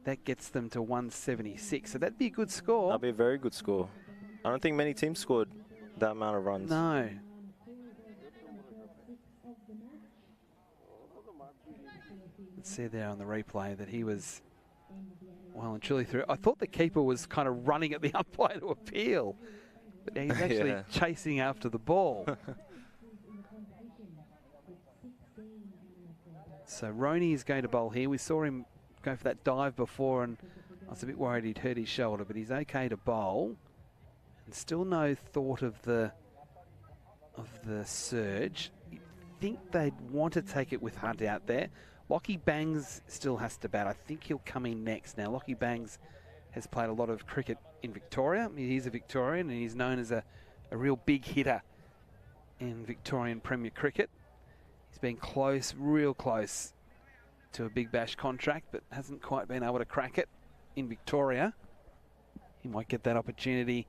that gets them to 176. So that'd be a good score. That'd be a very good score. I don't think many teams scored that amount of runs. No. Let's see there on the replay that he was well and truly through. I thought the keeper was kind of running at the umpire to appeal. But he's actually chasing after the ball. So Roney is going to bowl here. We saw him go for that dive before, and I was a bit worried he'd hurt his shoulder, but he's okay to bowl. And still no thought of the surge. You'd think they'd want to take it with Hunt out there. Lockie Bangs still has to bat. I think he'll come in next. Now, Lockie Bangs has played a lot of cricket in Victoria. He's a Victorian and he's known as a real big hitter in Victorian Premier Cricket. He's been close, real close to a Big Bash contract, but hasn't quite been able to crack it in Victoria. He might get that opportunity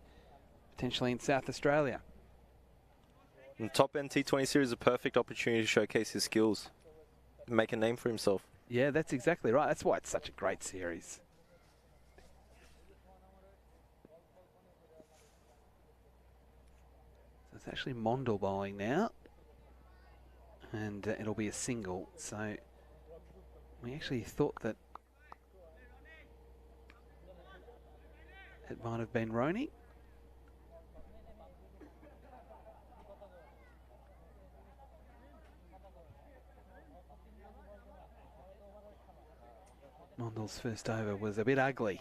potentially in South Australia. And top End T20 Series is a perfect opportunity to showcase his skills and make a name for himself. Yeah, that's exactly right. That's why it's such a great series. So it's actually Mondal bowling now. And it'll be a single. So we actually thought that it might have been Roney. Mondal's first over was a bit ugly.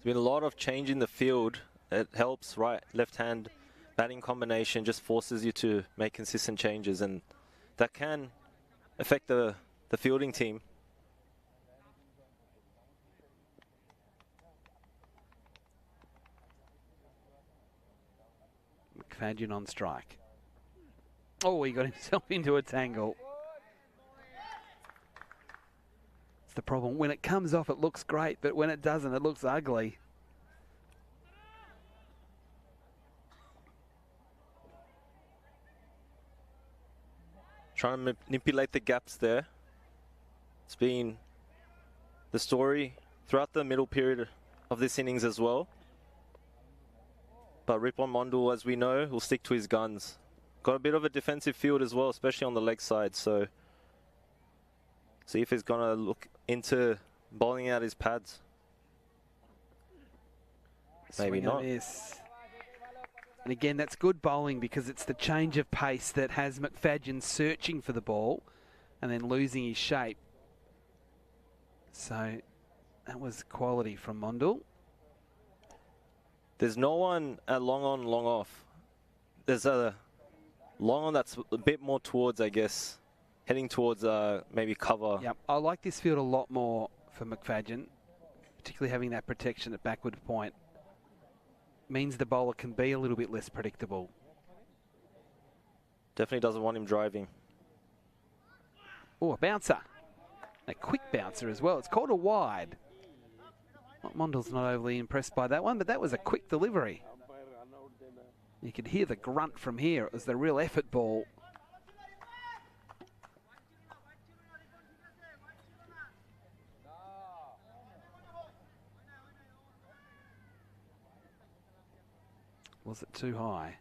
There's been a lot of change in the field. It helps right, left hand batting combination, just forces you to make consistent changes, and that can affect the fielding team. McFadden on strike. Oh, he got himself into a tangle. It's the problem. When it comes off, it looks great, but when it doesn't, it looks ugly. Trying to manipulate the gaps there. It's been the story throughout the middle period of this innings as well. But Ripon Mondal, as we know, will stick to his guns. Got a bit of a defensive field as well, especially on the leg side. So see if he's going to look into bowling out his pads. Maybe not. Yes. And again, that's good bowling because it's the change of pace that has McFadden searching for the ball and then losing his shape. So that was quality from Mondal. There's no one at long on, long off. There's a long on that's a bit more towards, I guess, heading towards maybe cover. Yep, I like this field a lot more for McFadden, particularly having that protection at backward point. Means the bowler can be a little bit less predictable. Definitely doesn't want him driving. Oh, a bouncer. A quick bouncer as well. It's called a wide. Mondal's not overly impressed by that one, but that was a quick delivery. You could hear the grunt from here. It was the real effort ball. Was it too high?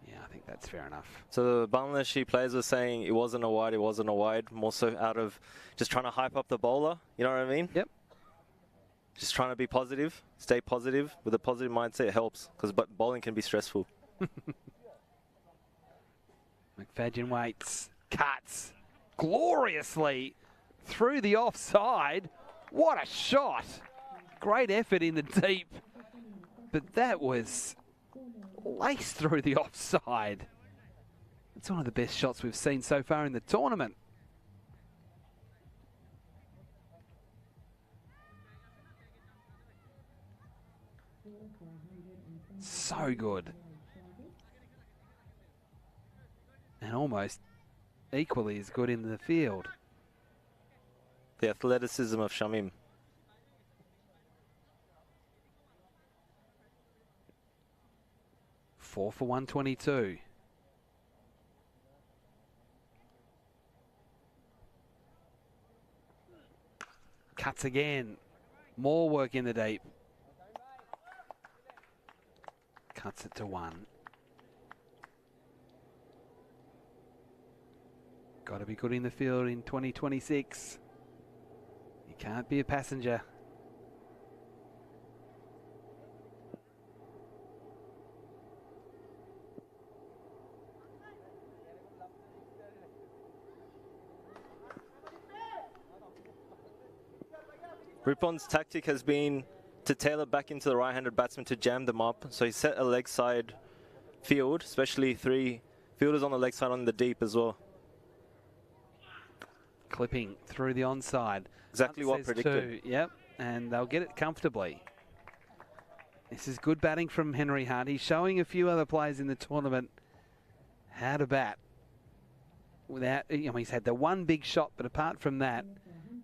Yeah, I think That's fair enough. So the Bangladeshi players were saying it wasn't a wide, more so out of just trying to hype up the bowler, you know what I mean? Yep. Just trying to be positive, stay positive. With a positive mindset, it helps, because bowling can be stressful. McFadden waits, cuts gloriously through the offside. What a shot! Great effort in the deep, but that was laced through the offside. It's one of the best shots we've seen so far in the tournament. So good. And almost equally as good in the field. The athleticism of Shamim. Four for 122. Cuts again. More work in the deep. Cuts it to 1. Got to be good in the field in 2026. You can't be a passenger. Ripon's tactic has been to tailor back into the right-handed batsman to jam them up. So he set a leg side field, especially 3 fielders on the leg side on the deep as well. Clipping through the onside. Exactly what predicted. 2. Yep, and they'll get it comfortably. This is good batting from Henry Hunt. He's showing a few other players in the tournament how to bat. Without, he's had the one big shot, but apart from that,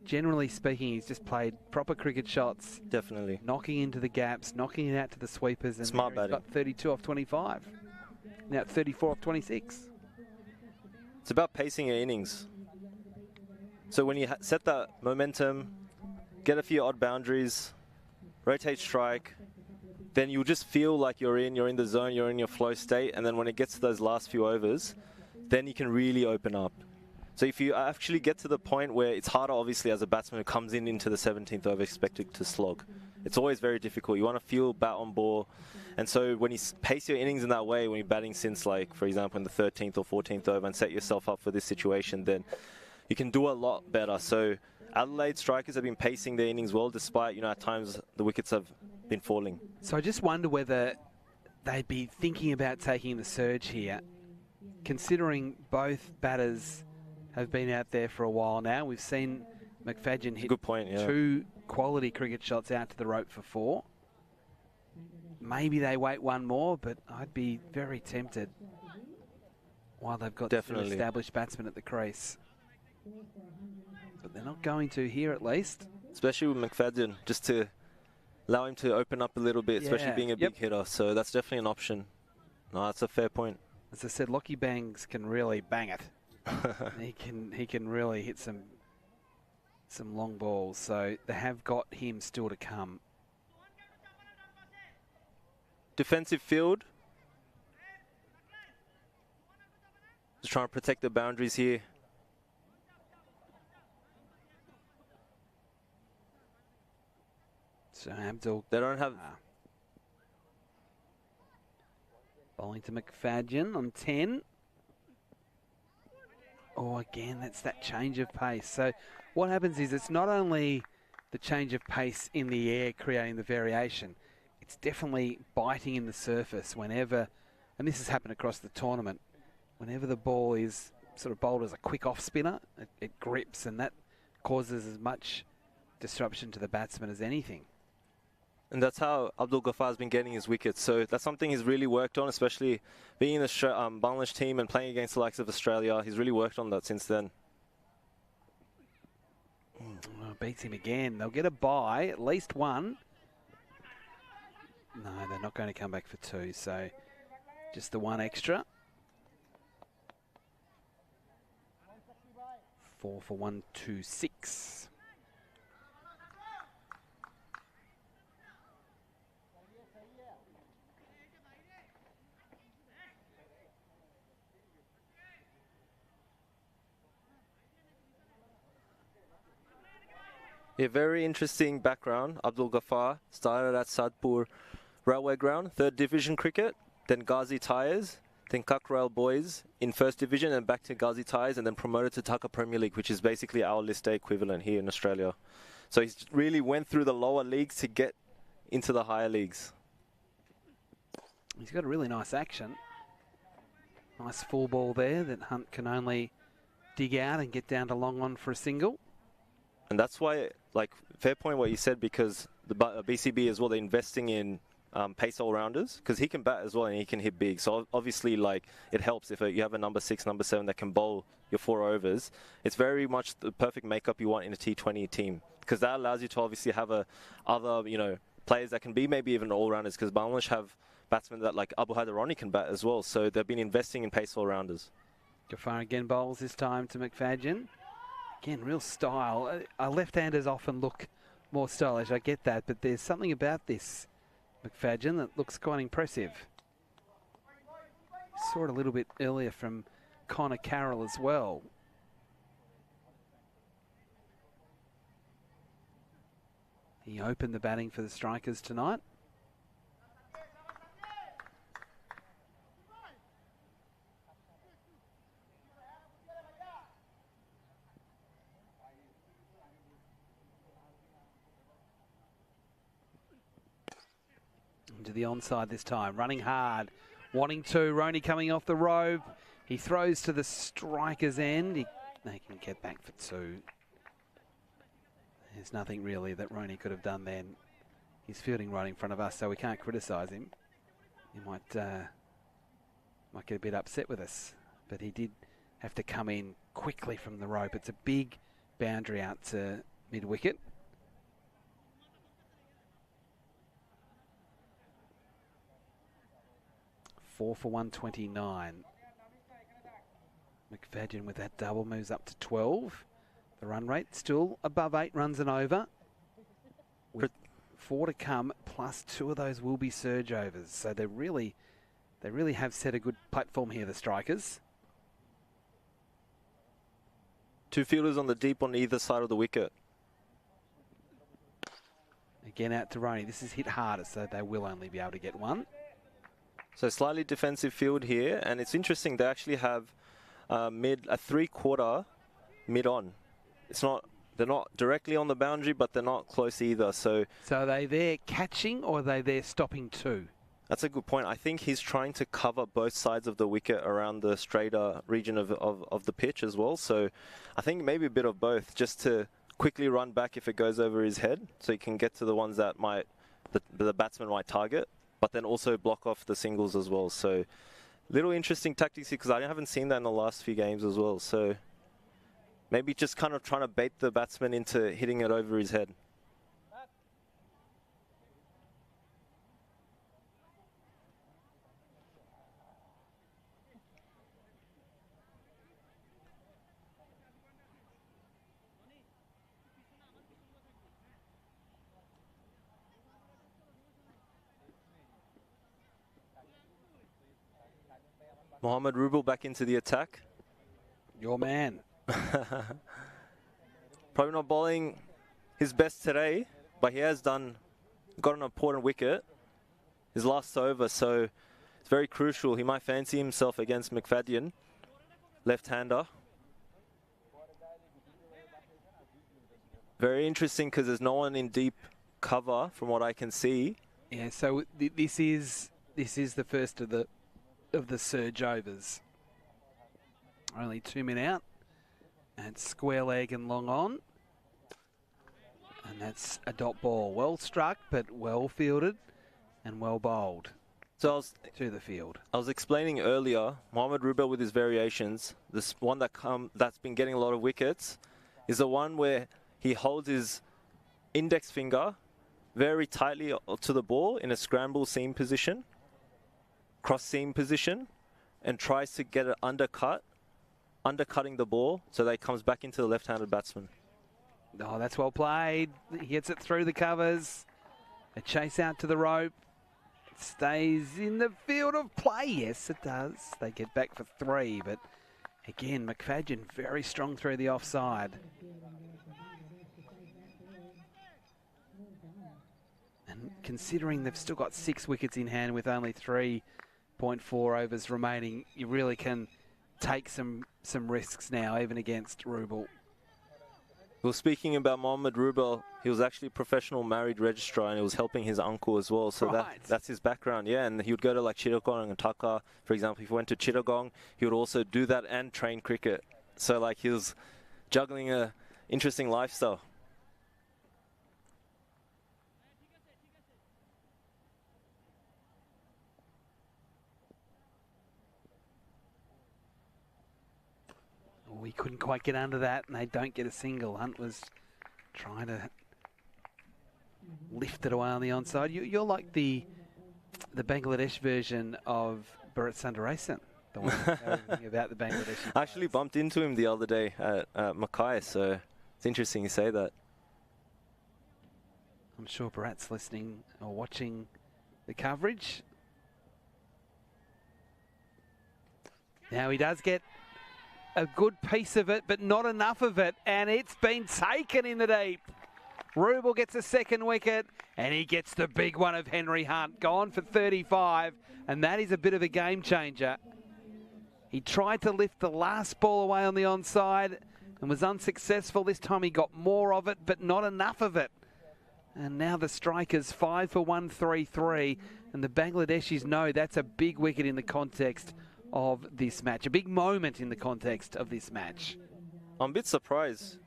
generally speaking, he's just played proper cricket shots. Definitely. Knocking into the gaps, knocking it out to the sweepers. And smart batting. He's got 32 off 25. Now 34 off 26. It's about pacing your innings. So when you set that momentum, get a few odd boundaries, rotate strike, then you'll just feel like you're in the zone, you're in your flow state, and then when it gets to those last few overs, then you can really open up. So if you actually get to the point where it's harder, obviously, as a batsman who comes into the 17th over expected to slog. It's always very difficult. You want to feel bat on ball. And so when you pace your innings in that way, when you're batting since, like, for example, in the 13th or 14th over and set yourself up for this situation, then you can do a lot better. So Adelaide Strikers have been pacing their innings well, despite, at times the wickets have been falling. So I just wonder whether they'd be thinking about taking the surge here, considering both batters have been out there for a while now. We've seen McFadden hit 2 quality cricket shots out to the rope for 4. Maybe they wait one more, but I'd be very tempted while they've got 2 established batsmen at the crease. But they're not going to here, at least. Especially with McFadden, just to allow him to open up a little bit, especially being a big hitter. So that's definitely an option. No, that's a fair point. As I said, Lockie Bangs can really bang it. he can really hit some long balls. So they have got him still to come. Defensive field. Just trying to protect the boundaries here. So Abdul. They don't have. Bowling to McFadden on 10. Oh, again, that's that change of pace. So what happens is it's not only the change of pace in the air creating the variation, it's definitely biting in the surface whenever, and this has happened across the tournament, whenever the ball is sort of bowled as a quick off spinner, it grips, and that causes as much disruption to the batsman as anything. And that's how Abdul Ghaffar has been getting his wickets. So that's something he's really worked on, especially being in the Bangladesh team and playing against the likes of Australia. He's really worked on that since then. Beats him again. They'll get a bye, at least one. No, they're not going to come back for 2, so just the 1 extra. 4 for 126. Yeah, very interesting background. Abdul Ghaffar started at Sadpur Railway Ground, 3rd Division cricket, then Ghazi Tyres, then Kakrail Boys in 1st Division, and back to Ghazi Tyres, and then promoted to Tucker Premier League, which is basically our List A equivalent here in Australia. So he's really went through the lower leagues to get into the higher leagues. He's got a really nice action. Nice full ball there that Hunt can only dig out and get down to long on for a single. And that's why, like, fair point what you said, because the BCB as well, they're investing in pace all-rounders, because he can bat as well and he can hit big. So obviously, like, it helps if you have a number 6, number 7 that can bowl your 4 overs. It's very much the perfect makeup you want in a T20 team, because that allows you to obviously have other, you know, players that can be maybe even all-rounders, because Bangladesh have batsmen that like Abu Haidarani can bat as well. So they've been investing in pace all-rounders. Ghaffar again bowls this time to McFadden. Again, real style. Left-handers often look more stylish, I get that, but there's something about this McFadden that looks quite impressive. Saw it a little bit earlier from Connor Carroll as well. He opened the batting for the Strikers tonight. Into the onside this time, running hard, wanting to. Roney coming off the rope. He throws to the Strikers' end. They can get back for 2. There's nothing really that Roney could have done then. He's fielding right in front of us, so we can't criticise him. He might get a bit upset with us, but he did have to come in quickly from the rope. It's a big boundary out to mid-wicket. Four for 129. McFadden with that double moves up to 12. The run rate still above 8 runs and over. With 4 to come, plus 2 of those will be surge overs. So they really have set a good platform here, the Strikers. 2 fielders on the deep on either side of the wicket. Again out to Roney. This is hit harder, so they will only be able to get 1. So slightly defensive field here, and it's interesting, they actually have a 3/4 mid-on. They're not directly on the boundary, but they're not close either. So are they there catching, or are they there stopping 2? That's a good point. I think he's trying to cover both sides of the wicket around the straighter region of the pitch as well. So I think maybe a bit of both, just to quickly run back if it goes over his head, so he can get to the ones that the batsman might target, but then also block off the singles as well. So little interesting tactics here, because I haven't seen that in the last few games as well. So maybe just kind of trying to bait the batsman into hitting it over his head. Mohammad Rubel back into the attack. Your man. Probably not bowling his best today, but he has got an important wicket, his last over, so it's very crucial. He might fancy himself against McFadden, left-hander. Very interesting, because there's no one in deep cover from what I can see. Yeah, so this is the first of the surge overs. Only 2 men out, and square leg and long on, and that's a dot ball. Well struck, but well fielded and well bowled. So to the field. I was explaining earlier, Mohammad Rubel with his variations. This one that's been getting a lot of wickets is the one where he holds his index finger very tightly to the ball in a scramble seam position, cross seam position, and tries to get it undercutting the ball so that it comes back into the left-handed batsman. Oh, that's well played. He gets it through the covers. A chase out to the rope. It stays in the field of play. Yes, it does. They get back for 3, but again, McFadden very strong through the offside. considering they've still got 6 wickets in hand with only 3.4 overs remaining, you really can take some risks now, even against Rubel. Well, speaking about Mohamed Rubel, he was actually a professional married registrar and he was helping his uncle as well. So that's his background, yeah. And he would go to like Chittagong and Taka, for example. If he went to Chittagong, he would also do that and train cricket. So like he was juggling a interesting lifestyle. We couldn't quite get under that, and they don't get a single. Hunt was trying to lift it away on the onside. You're like the Bangladesh version of Bharat Sundaresan, the one who knows everything about the Bangladeshi. I actually bumped into him the other day at Mackay, so it's interesting you say that. I'm sure Bharat's listening or watching the coverage. Now he does get a good piece of it, but not enough of it, and it's been taken in the deep. Rubel gets a second wicket, and he gets the big one of Henry Hunt, gone for 35, and that is a bit of a game changer. He tried to lift the last ball away on the onside and was unsuccessful. This time he got more of it, but not enough of it. And now the Strikers 5 for 133, and the Bangladeshis know that's a big wicket in the context of this match, a big moment in the context of this match. I'm a bit surprised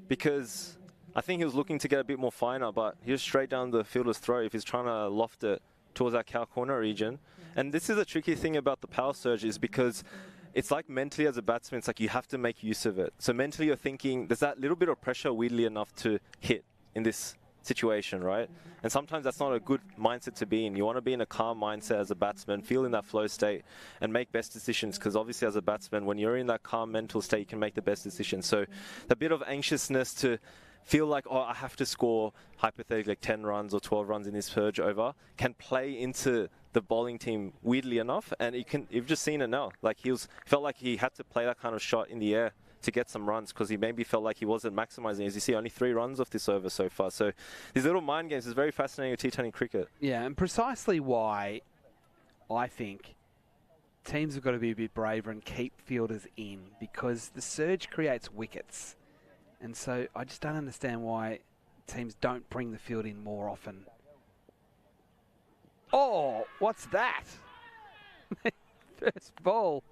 because I think he was looking to get a bit more finer, but he was straight down the fielder's throat if he's trying to loft it towards that cow corner region. And this is a tricky thing about the power surge, is because it's like mentally as a batsman, it's like you have to make use of it. So mentally you're thinking there's that little bit of pressure weirdly enough to hit in this situation, right? And sometimes that's not a good mindset to be in. You want to be in a calm mindset as a batsman, feel in that flow state and make best decisions, because obviously as a batsman, when you're in that calm mental state, you can make the best decisions. So a bit of anxiousness to feel like, oh, I have to score hypothetically like 10 runs or 12 runs in this surge over can play into the bowling team weirdly enough. And you've just seen it now. Like felt like he had to play that kind of shot in the air to get some runs, because he maybe felt like he wasn't maximizing. As you see, only 3 runs off this over so far. So these little mind games is very fascinating with T20 cricket. Yeah, and precisely why I think teams have got to be a bit braver and keep fielders in, because the surge creates wickets. And so I just don't understand why teams don't bring the field in more often. Oh, what's that? First ball.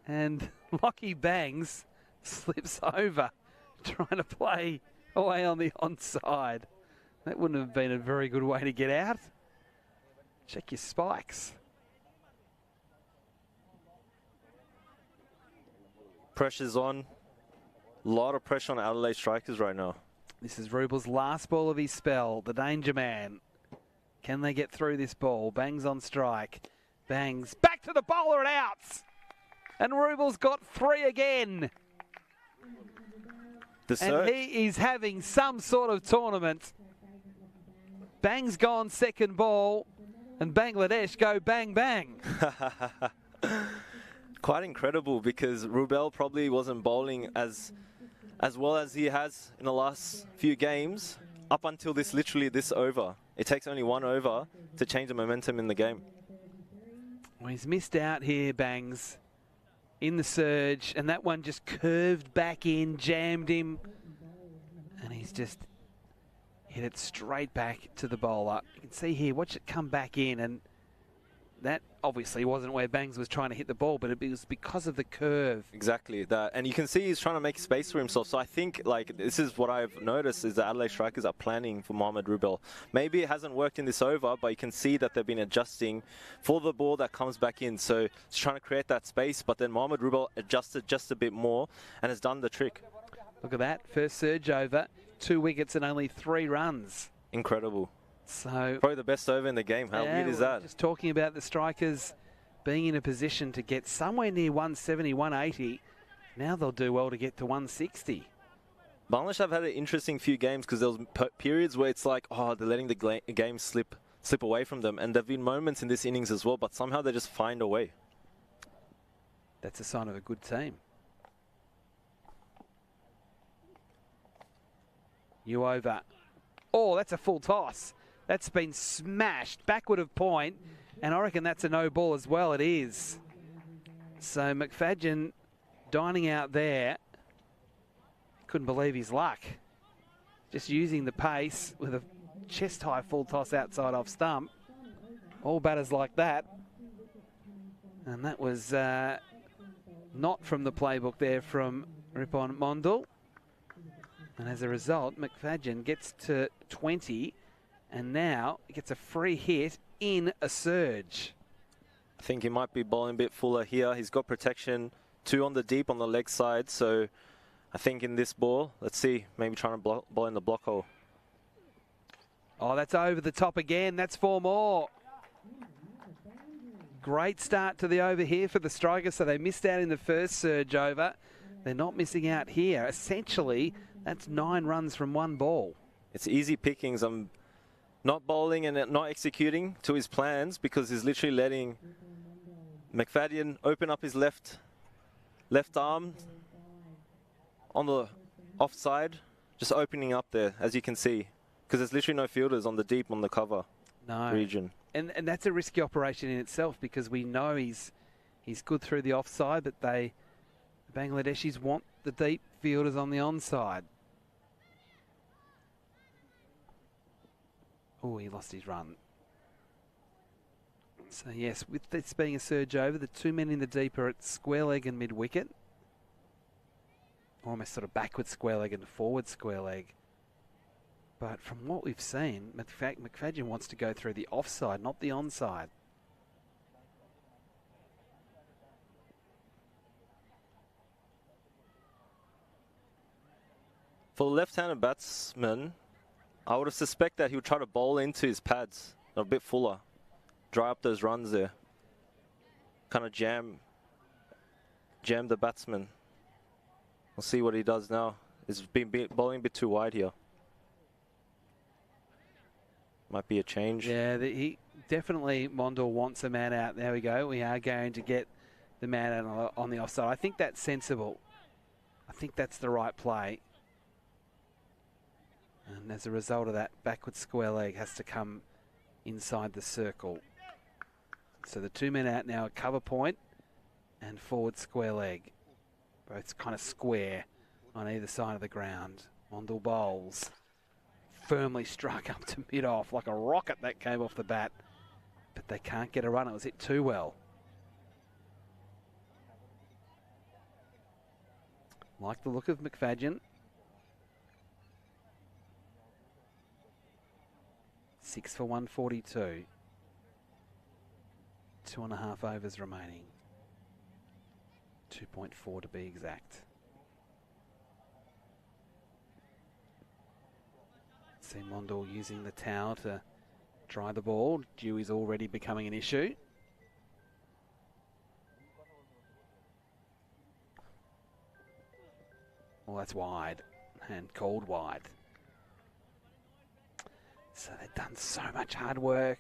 And Lockie Bangs slips over, trying to play away on the onside. That wouldn't have been a very good way to get out. Check your spikes. Pressure's on. A lot of pressure on Adelaide Strikers right now. This is Rubel's last ball of his spell, the danger man. Can they get through this ball? Bangs on strike. Bangs back to the bowler and outs. And Rubel's got 3 again. And he is having some sort of tournament. Bangs gone second ball, and Bangladesh go bang bang. Quite incredible, because Rubel probably wasn't bowling as well as he has in the last few games up until literally this over. It takes only 1 over to change the momentum in the game. Well, he's missed out here, Bangs, in the surge, and that one just curved back in, jammed him, and he's just hit it straight back to the bowler. You can see here, watch it come back in, and that obviously wasn't where Bangs was trying to hit the ball, but it was because of the curve. Exactly that, and you can see he's trying to make space for himself. So I think like this is what I've noticed, is the Adelaide Strikers are planning for Mohamed Rubel. Maybe it hasn't worked in this over, but you can see that they've been adjusting for the ball that comes back in. So it's trying to create that space, but then Mohamed Rubel adjusted just a bit more and has done the trick. Look at that, first surge over, 2 wickets and only 3 runs. Incredible. So probably the best over in the game. How weird is that? Just talking about the Strikers being in a position to get somewhere near 170, 180. Now they'll do well to get to 160. Bangladesh have had an interesting few games, because there was periods where it's like, oh, they're letting the game slip away from them. And there have been moments in this innings as well, but somehow they just find a way. That's a sign of a good team. You over. Oh, that's a full toss. That's been smashed backward of point, and I reckon that's a no ball as well. It is. So McFadden dining out there. Couldn't believe his luck. Just using the pace with a chest-high full toss outside off stump. All batters like that. And that was not from the playbook there from Ripon Mondal. And as a result, McFadden gets to 20 and now gets a free hit in a surge. I think he might be bowling a bit fuller here. He's got protection, 2 on the deep on the leg side. So I think in this ball, let's see, maybe trying to bowl in the block hole. Oh, that's over the top again. That's 4 more. Great start to the over here for the Strikers. So they missed out in the first surge over. They're not missing out here. Essentially, that's 9 runs from 1 ball. It's easy pickings. I'm not bowling and not executing to his plans because he's literally letting McFadden open up his left arm on the offside, just opening up there, as you can see, because there's literally no fielders on the deep on the cover region. And that's a risky operation in itself because we know he's good through the offside, but the Bangladeshis want the deep fielders on the onside. Oh, he lost his run. So yes, with this being a surge over, the 2 men in the deep are at square leg and mid wicket. Almost sort of backward square leg and forward square leg. But from what we've seen, McFadden wants to go through the offside, not the onside. For the left-handed batsman, I would have suspect that he would try to bowl into his pads a bit fuller, dry up those runs there, kind of jam the batsman. We'll see what he does now. He's been bowling a bit too wide here. Might be a change. Yeah, he definitely, Mondal wants a man out. There we go. We are going to get the man out on the offside. I think that's sensible. I think that's the right play. And as a result of that, backward square leg has to come inside the circle. So the 2 men out now, cover point and forward square leg. Both kind of square on either side of the ground. Mondal bowls. Firmly struck up to mid-off like a rocket that came off the bat. But they can't get a run. It was hit too well. Like the look of McFadden. 6 for 142. 2.5 overs remaining. 2.4 to be exact. See Mondal using the towel to dry the ball. Dew is already becoming an issue. Well, that's wide and called wide. So they've done so much hard work.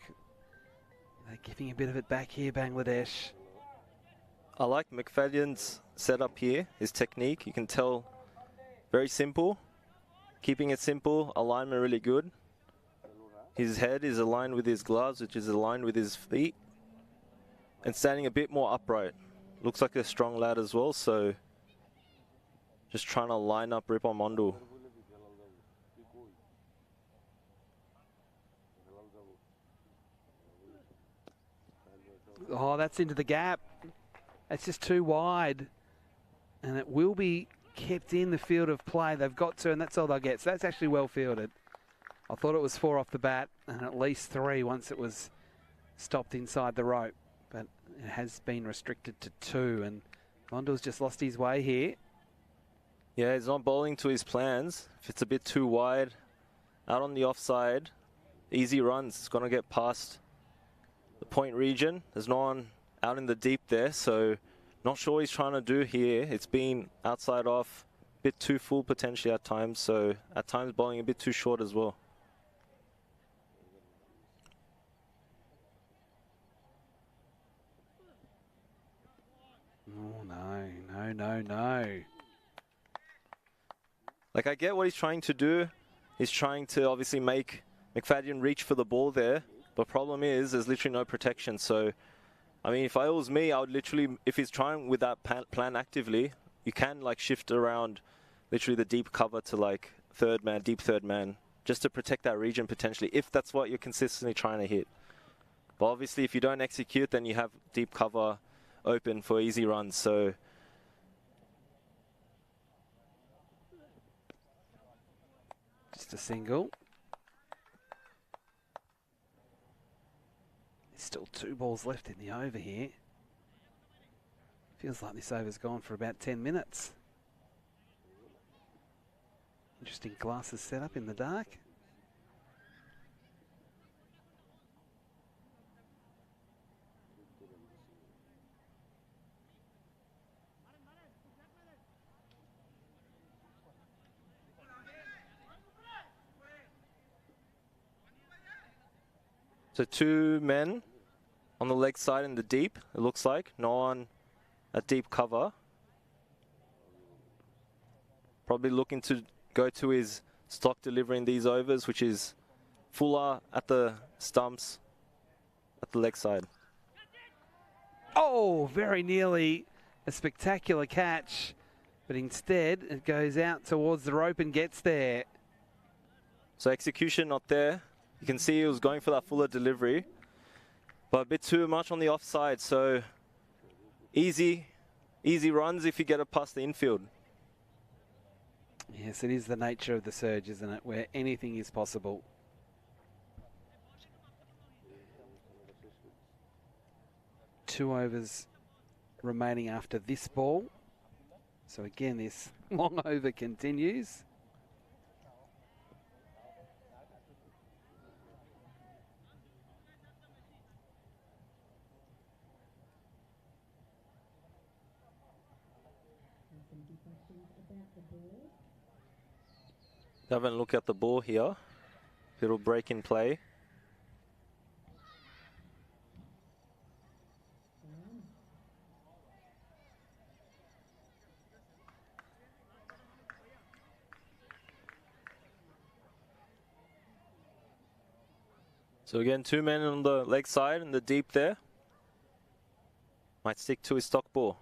They're giving a bit of it back here, Bangladesh. I like McFadden's setup here, his technique. You can tell, very simple. Keeping it simple, alignment really good. His head is aligned with his gloves, which is aligned with his feet. And standing a bit more upright. Looks like a strong lad as well, so just trying to line up Ripon Mondal. Oh, that's into the gap. That's just too wide. And it will be kept in the field of play. They've got to, and that's all they'll get. So that's actually well fielded. I thought it was 4 off the bat, and at least 3 once it was stopped inside the rope. But it has been restricted to 2, and Mondal's just lost his way here. Yeah, he's not bowling to his plans. If it's a bit too wide, out on the offside, easy runs. It's going to get past the point region. There's no one out in the deep there, so not sure what he's trying to do here. It's been outside off, a bit too full potentially at times, so at times bowling a bit too short as well. Oh, no. Like, I get what he's trying to do. He's trying to obviously make McFadden reached for the ball there. But problem is, there's literally no protection. So, I mean, if I was me, I would literally, if he's trying with that plan actively, you can like shift around literally the deep cover to like third man, deep third man, just to protect that region potentially, if that's what you're consistently trying to hit. But obviously, if you don't execute, then you have deep cover open for easy runs. So, just a single. There's still 2 balls left in the over here. Feels like this over's gone for about 10 minutes. Interesting glasses set up in the dark. So 2 men on the leg side in the deep, it looks like. No one at deep cover. Probably looking to go to his stock delivery in these overs, which is Fuller at the stumps at the leg side. Oh, very nearly a spectacular catch, but instead it goes out towards the rope and gets there. So execution not there. You can see he was going for that Fuller delivery, but a bit too much on the offside. So easy runs if you get it past the infield. Yes, it is the nature of the surge, isn't it, where anything is possible. Two overs remaining after this ball. So again, this long over continues. Have a look at the ball here. Little break in play. So again, 2 men on the leg side and the deep there. Might stick to his stock ball.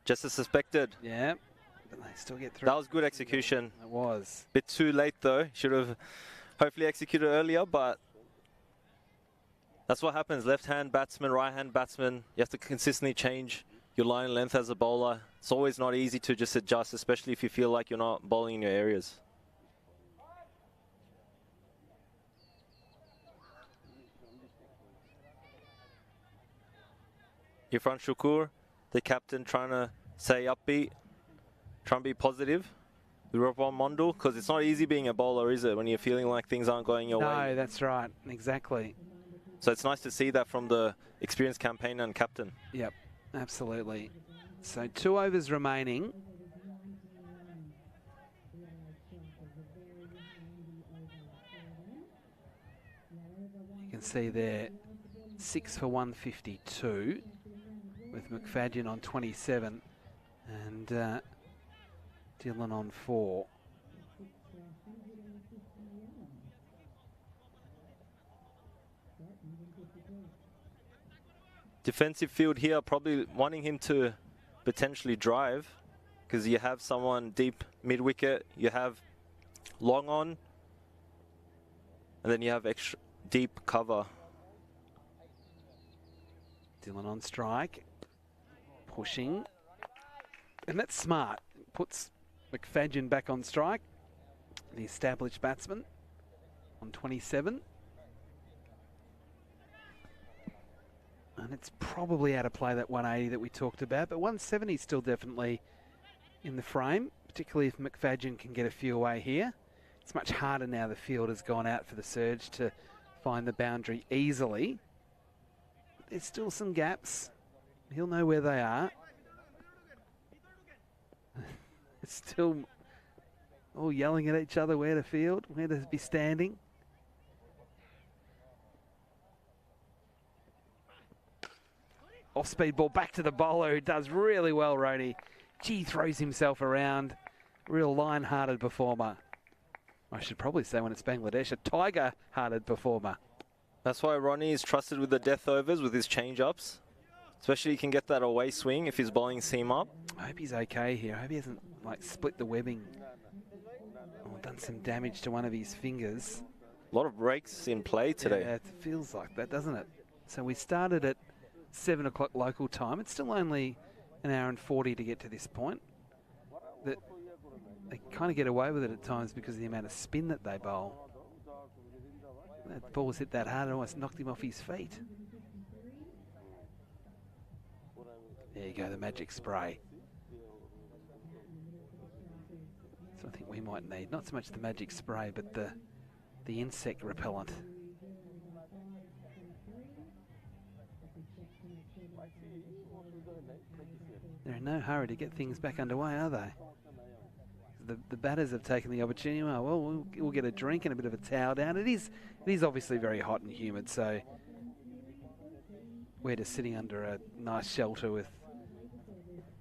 Just as suspected. Yeah. But they still get through. That was good execution. It was. Bit too late though. Should have hopefully executed earlier, but that's what happens. Left-hand batsman, right-hand batsman. You have to consistently change your line length as a bowler. It's always not easy to just adjust, especially if you feel like you're not bowling in your areas. Irfan Shukur, the captain, trying to stay upbeat, trying to be positive. Wirapal Mondal, because it's not easy being a bowler, is it, when you're feeling like things aren't going your way? No, that's right. Exactly. So it's nice to see that from the experienced campaigner and captain. Yep, absolutely. So 2 overs remaining. You can see there, 6 for 152 with McFadden on 27 and Dylan on 4. Defensive field here, probably wanting him to potentially drive, because you have someone deep mid-wicket, you have long on, and then you have extra deep cover. Dylan on strike, pushing, and that's smart. Puts McFadden back on strike, the established batsman on 27. And it's probably out of play, that 180 that we talked about, but 170 is still definitely in the frame, particularly if McFadden can get a few away here. It's much harder now the field has gone out for the surge to find the boundary easily. There's still some gaps. He'll know where they are. It's still all yelling at each other where to field, where to be standing. Off-speed ball back to the bowler, who does really well, Rody. Gee, throws himself around. Real line-hearted performer. I should probably say when it's Bangladesh, a tiger-hearted performer. That's why Ronnie is trusted with the death overs with his change-ups. Especially he can get that away swing if he's bowling seam up. I hope he's okay here. I hope he hasn't like split the webbing or done some damage to one of his fingers. A lot of breaks in play today. Yeah, it feels like that, doesn't it? So we started at 7 o'clock local time. It's still only an hour and 40 to get to this point. That they kind of get away with it at times because of the amount of spin that they bowl. That ball's hit that hard, it almost knocked him off his feet. There you go, the magic spray. So I think we might need not so much the magic spray, but the insect repellent. They're in no hurry to get things back underway, are they? The batters have taken the opportunity. Well, we'll get a drink and a bit of a towel down. It is obviously very hot and humid, so we're just sitting under a nice shelter with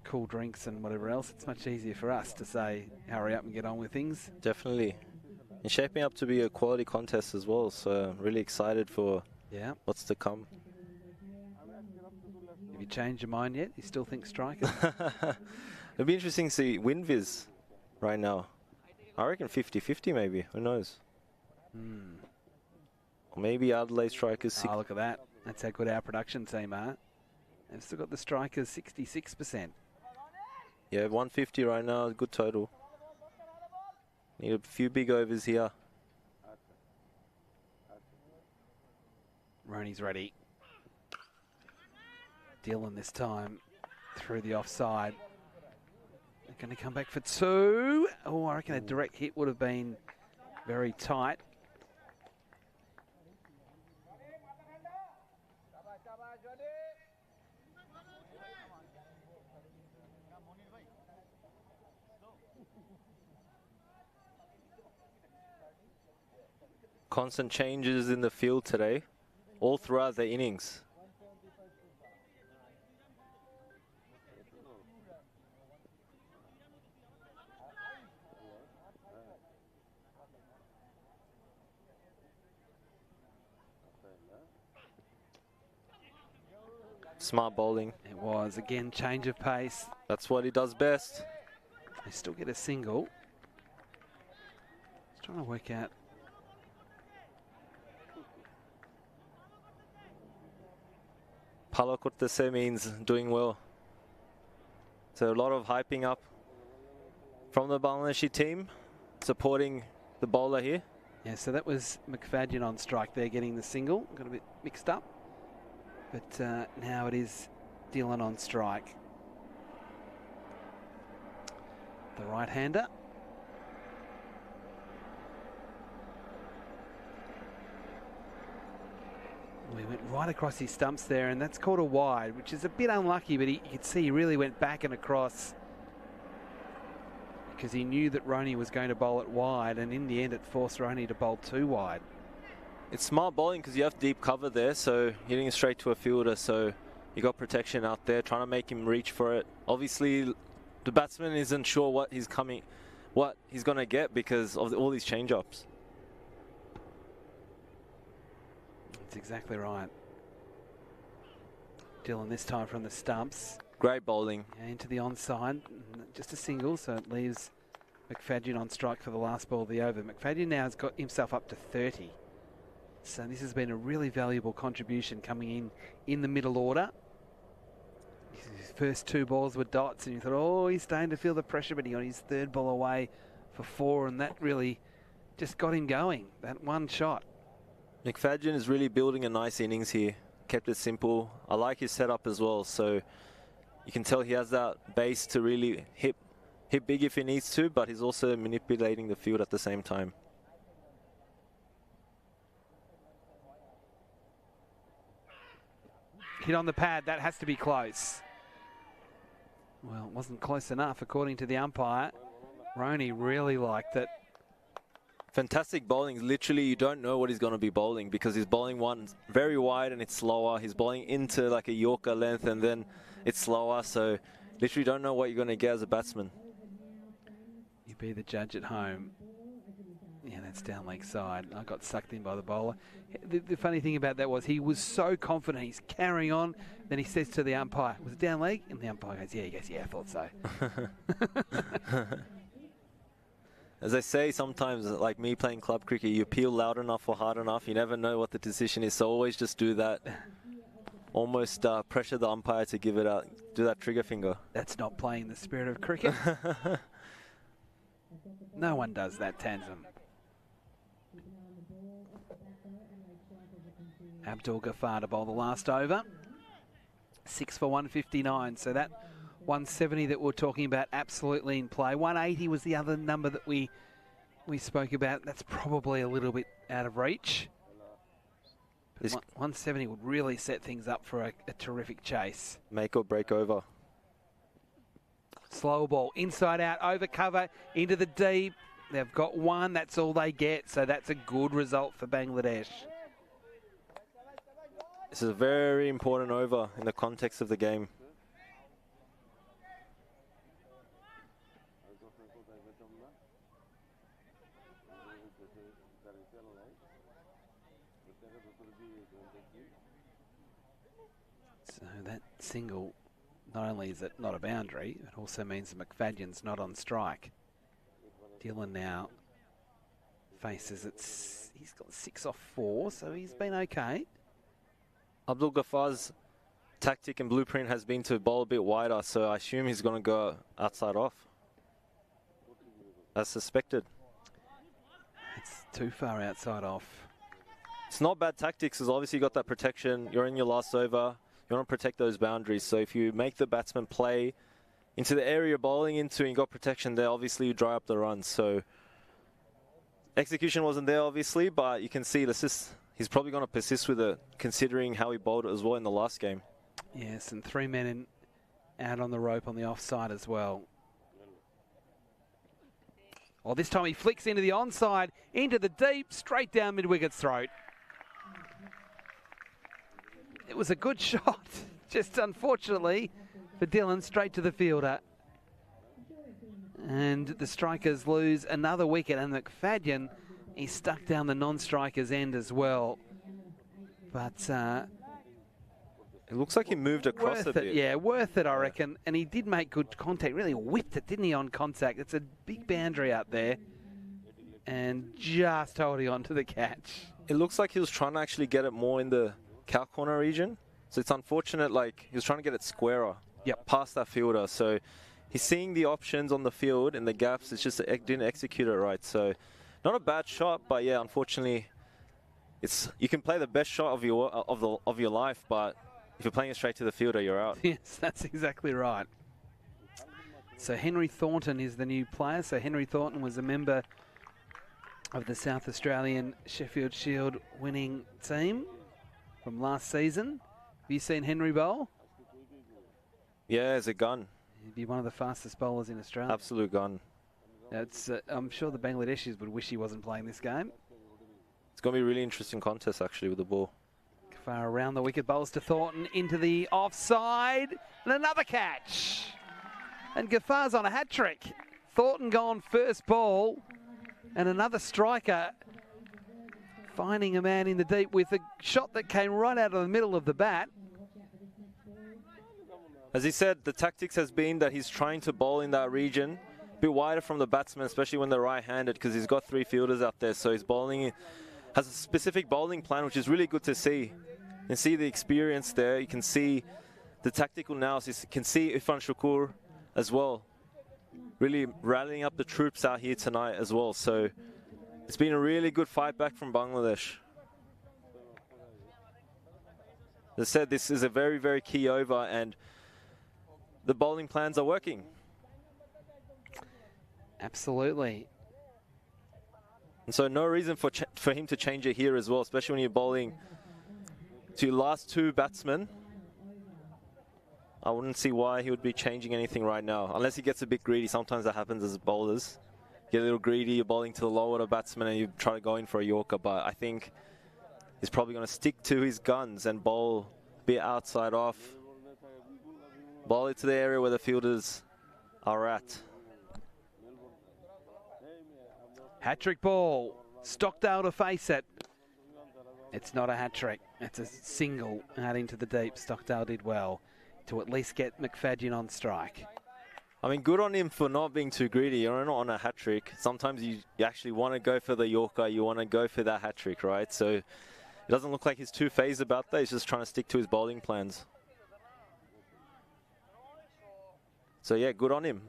cool drinks and whatever else. It's much easier for us to say, hurry up and get on with things. Definitely. And shaping up to be a quality contest as well, so really excited for what's to come. Have you changed your mind yet? You still think strikers? It'll be interesting to see WinViz right now. I reckon 50-50 maybe, who knows? Or maybe Adelaide Strikers. Oh, look at that. That's how good our production team are. They've still got the Strikers 66%. Yeah, 150 right now, good total. Need a few big overs here. Roney's ready. Dylan this time through the offside. They're going to come back for 2. Oh, I reckon a direct hit would have been very tight. Constant changes in the field today, all throughout the innings. Smart bowling. It was, again, change of pace. That's what he does best. They still get a single. Just trying to work out. Palakortese means doing well. So a lot of hyping up from the Bangladeshi team, supporting the bowler here. Yeah, so that was McFadden on strike there, getting the single. Got a bit mixed up. But now it is Dylan on strike. The right-hander. We went right across his stumps there, and that's called a wide, which is a bit unlucky, but you could see he really went back and across because he knew that Roney was going to bowl it wide, and in the end it forced Roney to bowl 2 wide. It's smart bowling because you have deep cover there, so hitting it straight to a fielder, so you got protection out there, trying to make him reach for it. Obviously, the batsman isn't sure what he's going to get because of all these change-ups. That's exactly right. Dylan this time from the stumps. Great bowling. Into the onside, just a single, so it leaves McFadden on strike for the last ball of the over. McFadden now has got himself up to 30. So this has been a really valuable contribution coming in the middle order. His first 2 balls were dots, and you thought, oh, he's starting to feel the pressure, but he got his 3rd ball away for 4, and that really just got him going, that one shot. McFadden is really building a nice innings here. Kept it simple. I like his setup as well, so you can tell he has that base to really hit big if he needs to, but he's also manipulating the field at the same time. Hit on the pad, that has to be close. Well, it wasn't close enough according to the umpire. Roney really liked it. Fantastic bowling. Literally, you don't know what he's going to be bowling because he's bowling one very wide and it's slower. He's bowling into like a Yorker length and then it's slower. So literally don't know what you're going to get as a batsman. You be the judge at home. Yeah, That's down leg side. I got sucked in by the bowler. The funny thing about that was he was so confident. He's carrying on. Then he says to the umpire, was it down leg? And the umpire goes, yeah. He goes, yeah, I thought so. As I say, sometimes, like me playing club cricket, you appeal loud enough or hard enough, you never know what the decision is, so always just do that. Almost pressure the umpire to give it out, do that trigger finger. That's not playing the spirit of cricket. No one does that, Tanzim. Abdul Ghaffar to bowl the last over. 6 for 159, so that 170 that we're talking about absolutely in play. 180 was the other number that we spoke about. That's probably a little bit out of reach. But 170 would really set things up for a terrific chase. Make or break over. Slow ball, inside out, over cover, into the deep. They've got one, that's all they get, so that's a good result for Bangladesh. This is a very important over in the context of the game. So that single, not only is it not a boundary, it also means that McFadden's not on strike. Dylan now faces it. He's got 6 off 4, so he's been okay. Abdul Ghafar's tactic and blueprint has been to bowl a bit wider, so I assume he's going to go outside off, as suspected. It's too far outside off. It's not bad tactics, because obviously you got that protection. You're in your last over. You want to protect those boundaries. So if you make the batsman play into the area you're bowling into and you got protection there, obviously you dry up the runs. So execution wasn't there, obviously, but you can see he's probably going to persist with it, considering how he bowled it as well in the last game. Yes, and 3 men out on the rope on the offside as well. Oh, this time he flicks into the onside, into the deep, straight down mid-wicket's throat. It was a good shot, just unfortunately for Dylan, straight to the fielder. And the Strikers lose another wicket, and McFadden, he's stuck down the non-strikers end as well. But it looks like he moved across a bit. Yeah, worth it, I reckon. And he did make good contact, really whipped it, didn't he, on contact? It's a big boundary out there. And just holding on to the catch. It looks like he was trying to actually get it more in the cow corner region. So it's unfortunate, like, he was trying to get it squarer. Yep. Past that fielder. So he's seeing the options on the field and the gaps. It's just didn't execute it right. So not a bad shot, but yeah, unfortunately, you can play the best shot of your life, but if you're playing it straight to the fielder, you're out. Yes, that's exactly right. So Henry Thornton is the new player. So Henry Thornton was a member of the South Australian Sheffield Shield winning team from last season. Have you seen Henry bowl? Yeah, it's a gun. He'd be one of the fastest bowlers in Australia. Absolute gun. I'm sure the Bangladeshis would wish he wasn't playing this game. It's going to be a really interesting contest, actually, with the ball. Ghaffar around the wicket, bowls to Thornton, into the offside, and another catch. And Gaffar's on a hat-trick. Thornton gone first ball, and another striker finding a man in the deep with a shot that came right out of the middle of the bat. As he said, the tactics has been that he's trying to bowl in that region, a bit wider from the batsman, especially when they're right-handed, because he's got 3 fielders out there. So he's bowling, has a specific bowling plan, which is really good to see. You can see the experience there. You can see the tactical analysis. You can see Irfan Shakur as well, really rallying up the troops out here tonight as well. So it's been a really good fight back from Bangladesh. As I said, this is a very, very key over, and the bowling plans are working. Absolutely. And so no reason for him to change it here as well, especially when you're bowling to your last 2 batsmen. I wouldn't see why he would be changing anything right now, unless he gets a bit greedy. Sometimes that happens as bowlers. Get a little greedy, you're bowling to the lower order batsman and you try to go in for a Yorker, but I think he's probably going to stick to his guns and bowl a bit outside off. Bowl it to the area where the fielders are at. Hat-trick ball Stockdale to face it. It's not a hat-trick. It's a single out into the deep. Stockdale did well to at least get McFadden on strike. I mean, good on him for not being too greedy. You're not on a hat-trick. Sometimes you actually want to go for the Yorker. You want to go for that hat-trick, right? So it doesn't look like he's too phased about that. He's just trying to stick to his bowling plans. So, yeah, good on him.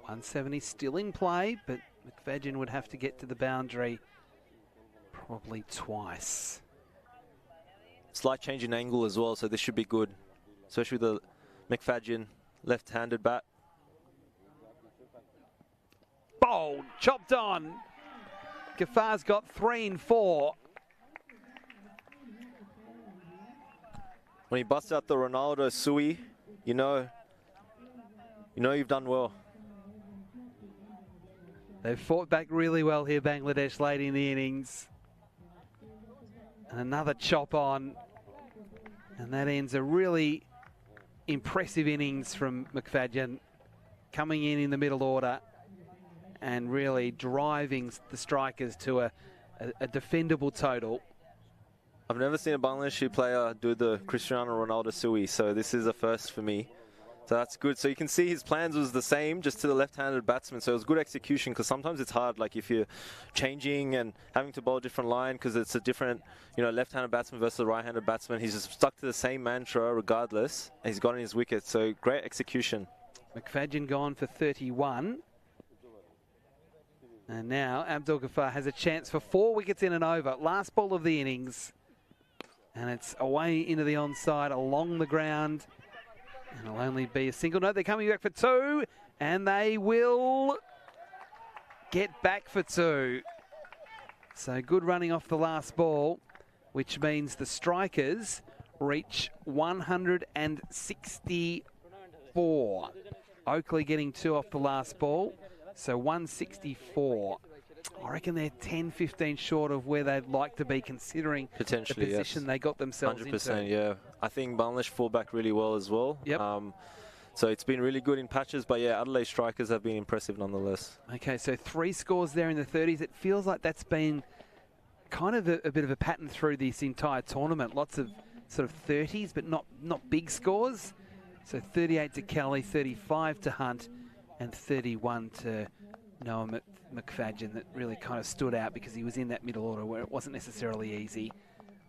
.170 still in play, but McFadden would have to get to the boundary probably twice. Slight change in angle as well, so this should be good. Especially the McFadden left-handed bat. Bowled, chopped on. Gaffar's got 3 and 4. When he busts out the Ronaldo Sui, you know you've done well. They've fought back really well here, Bangladesh, late in the innings. And another chop on. And that ends a really impressive innings from McFadden, coming in the middle order and really driving the Strikers to a defendable total. I've never seen a Bangladeshi player do the Cristiano Ronaldo Sui, so this is a first for me. So that's good. So you can see his plans was the same, just to the left-handed batsman. So it was good execution, because sometimes it's hard, like if you're changing and having to bowl a different line, because it's a different, left-handed batsman versus a right-handed batsman. He's just stuck to the same mantra regardless, and he's gotten his wicket. So great execution. McFadden gone for 31. And now Abdul Ghaffar has a chance for 4 wickets in and over. Last ball of the innings. And it's away into the onside, along the ground. And it'll only be a single. No, they're coming back for 2. And they will get back for 2. So good running off the last ball, which means the Strikers reach 164. Oakley getting 2 off the last ball. So 164. I reckon they're 10, 15 short of where they'd like to be, considering potentially the position they got themselves 100%, into. yeah. I think Bangladesh fought back really well as well. Yep. So it's been really good in patches, but yeah, Adelaide Strikers have been impressive nonetheless. Okay, so 3 scores there in the 30s. It feels like that's been kind of a bit of a pattern through this entire tournament. Lots of sort of 30s, but not big scores. So 38 to Kelly, 35 to Hunt, and 31 to Noah McFadden. That really kind of stood out because he was in that middle order where it wasn't necessarily easy.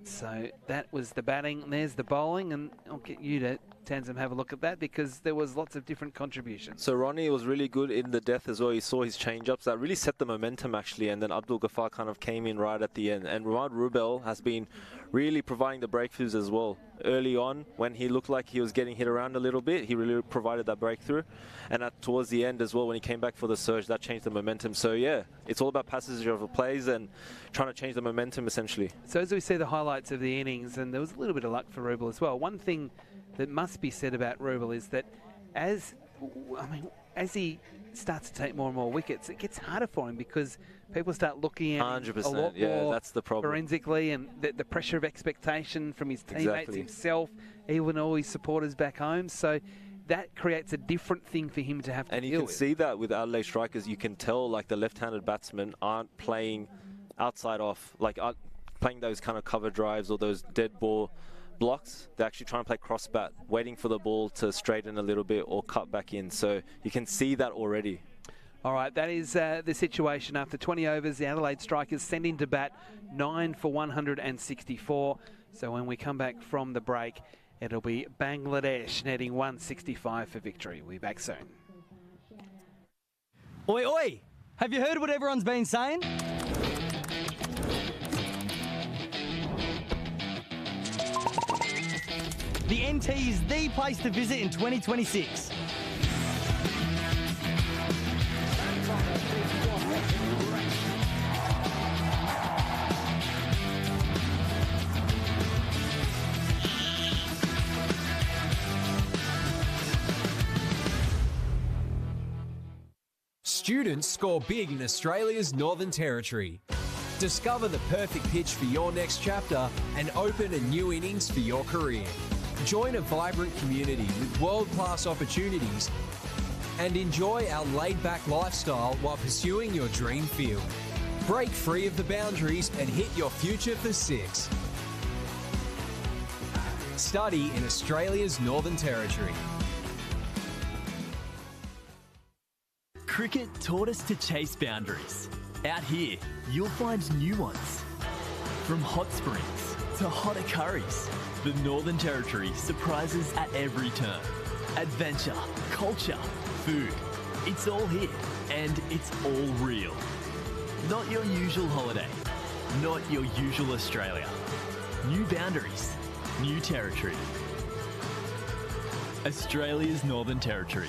So that was the batting. There's the bowling, and I'll get you to, Tanzim, have a look at that, because there was lots of different contributions. So Ronnie was really good in the death as well. You saw his change-ups. That really set the momentum, actually, and then Abdul Ghaffar kind of came in right at the end. And Ramad Rubel has been really providing the breakthroughs as well. Early on, when he looked like he was getting hit around a little bit, he really provided that breakthrough. And towards the end as well, when he came back for the surge, that changed the momentum. So yeah, it's all about passage of the plays and trying to change the momentum, essentially. So as we see the highlights of the innings, and there was a little bit of luck for Rubel as well. One thing that must be said about Rubel is that as he starts to take more and more wickets, it gets harder for him, because people start looking at 100%, a lot yeah, more that's the problem. Forensically, and the pressure of expectation from his teammates, Exactly. himself, even all his supporters back home. So that creates a different thing for him to have to And you deal can with. see that with Adelaide Strikers. You can tell, like, the left-handed batsmen aren't playing outside off, like aren't playing those kind of cover drives or those dead ball blocks. They're actually trying to play cross bat, waiting for the ball to straighten a little bit or cut back in. So you can see that already. All right, that is the situation after 20 overs. The Adelaide Strikers send into bat 9 for 164. So when we come back from the break, it'll be Bangladesh netting 165 for victory. We'll be back soon. Oi, oi! Have you heard what everyone's been saying? The NT is the place to visit in 2026. Students score big in Australia's Northern Territory. Discover the perfect pitch for your next chapter and open a new innings for your career. Join a vibrant community with world-class opportunities and enjoy our laid-back lifestyle while pursuing your dream field. Break free of the boundaries and hit your future for 6. Study in Australia's Northern Territory. Cricket taught us to chase boundaries. Out here, you'll find new ones. From hot springs to hotter curries, the Northern Territory surprises at every turn. Adventure, culture, food, it's all here and it's all real. Not your usual holiday, not your usual Australia. New boundaries, new territory. Australia's Northern Territory.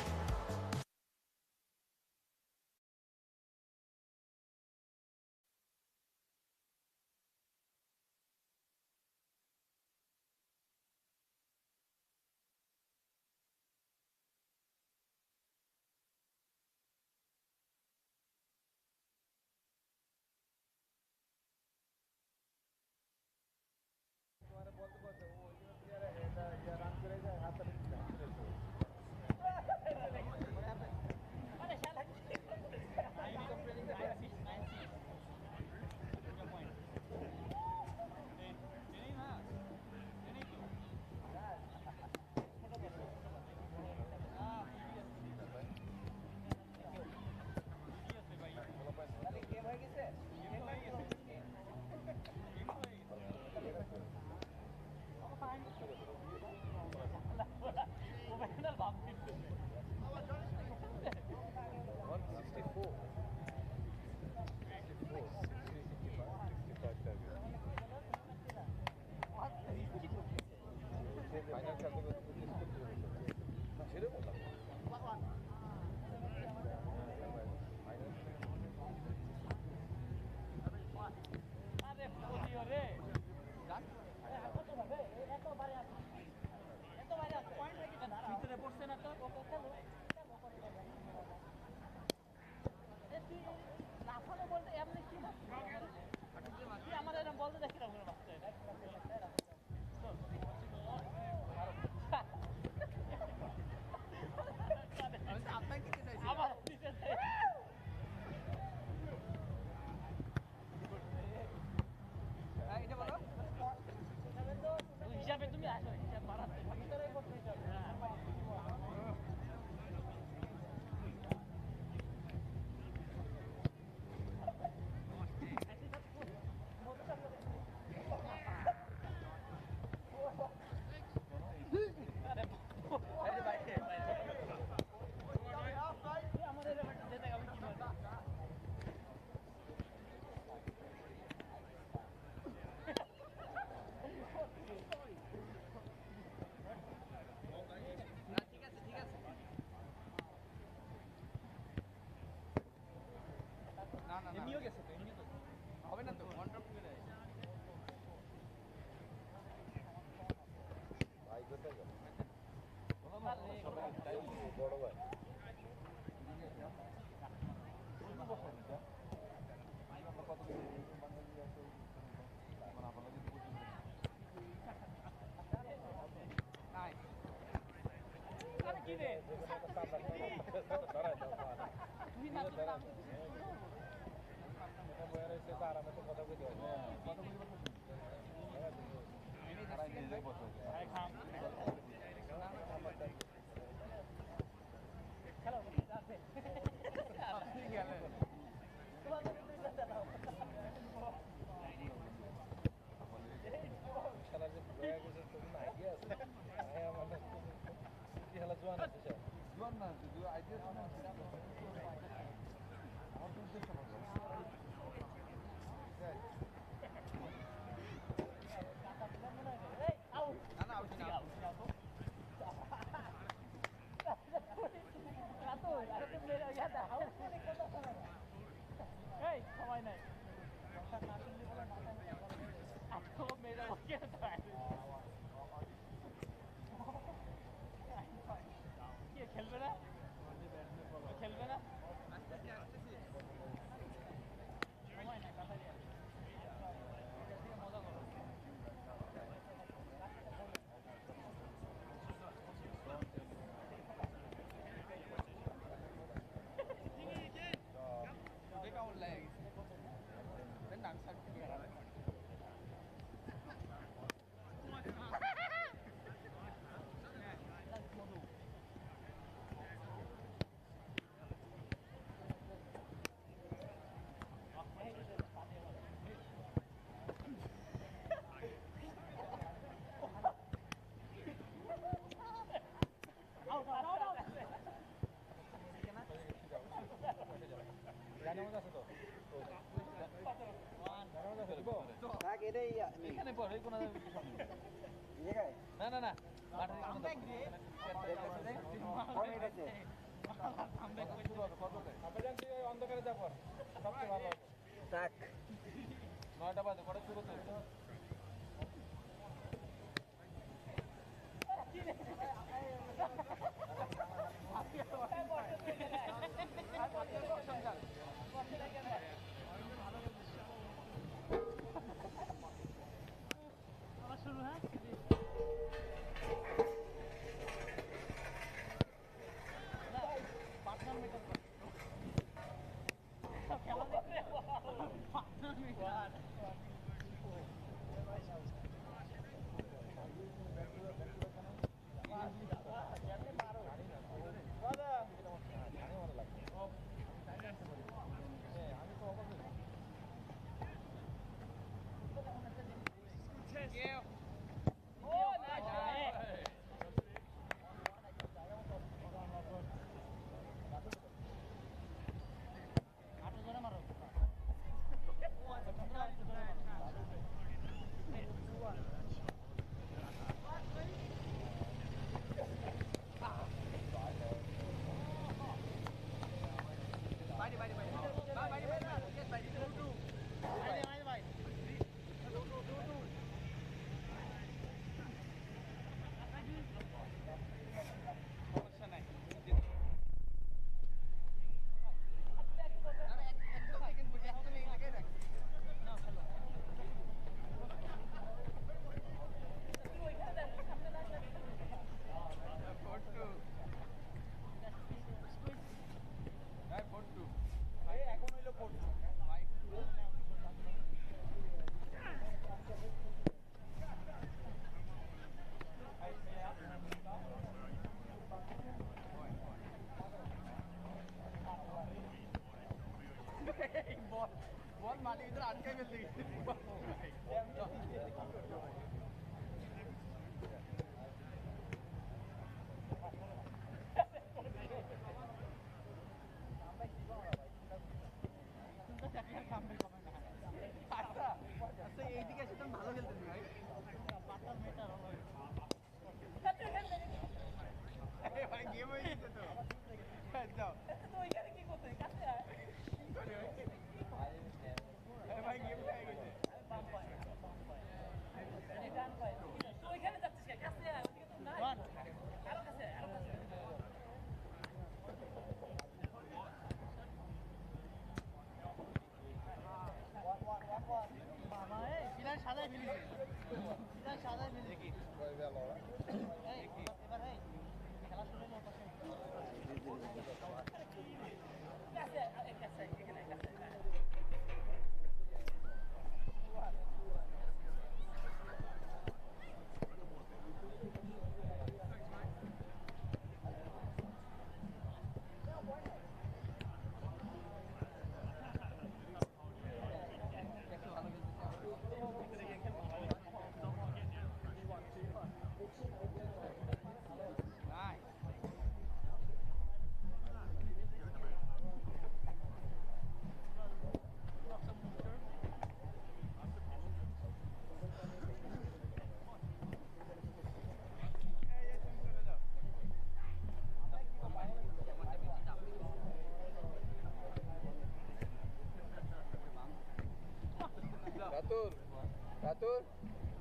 রাতুর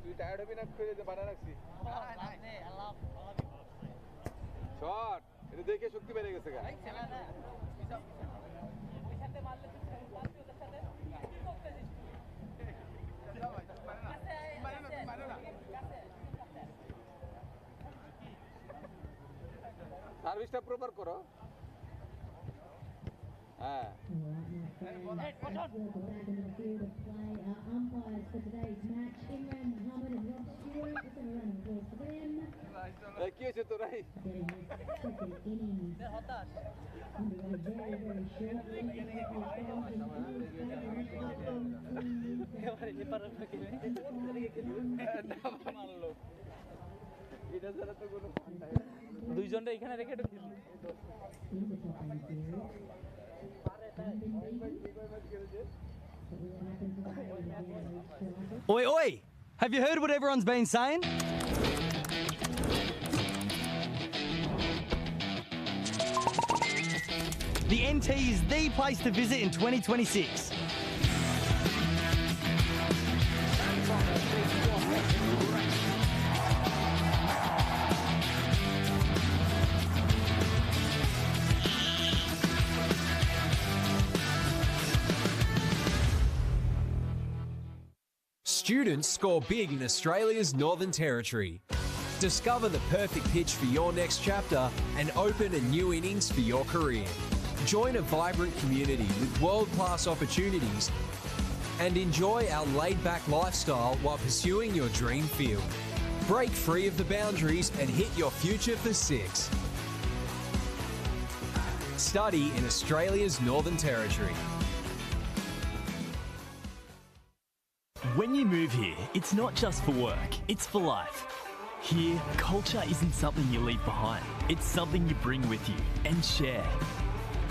তুই tired হবি না খেয়ে বানা রাখছি shot এটা দেখে শক্তি বেড়ে গেছে গা সার্ভিসটা প্রপার করো হ্যাঁ Umpires for today's match, Imran Muhammad and Rob Stewart. Let's have a round of applause for them. কি হয়েছে তোরাই Getting his second innings underway very, very shortly. দুইজনটা এখানে রেখে এটা খেলি In the top end series. Oi, oi! Have you heard what everyone's been saying? The NT is the place to visit in 2026. Students score big in Australia's Northern Territory. Discover the perfect pitch for your next chapter and open a new innings for your career. Join a vibrant community with world-class opportunities and enjoy our laid-back lifestyle while pursuing your dream field. Break free of the boundaries and hit your future for six. Study in Australia's Northern Territory. When you move here, it's not just for work, it's for life. Here, culture isn't something you leave behind. It's something you bring with you and share.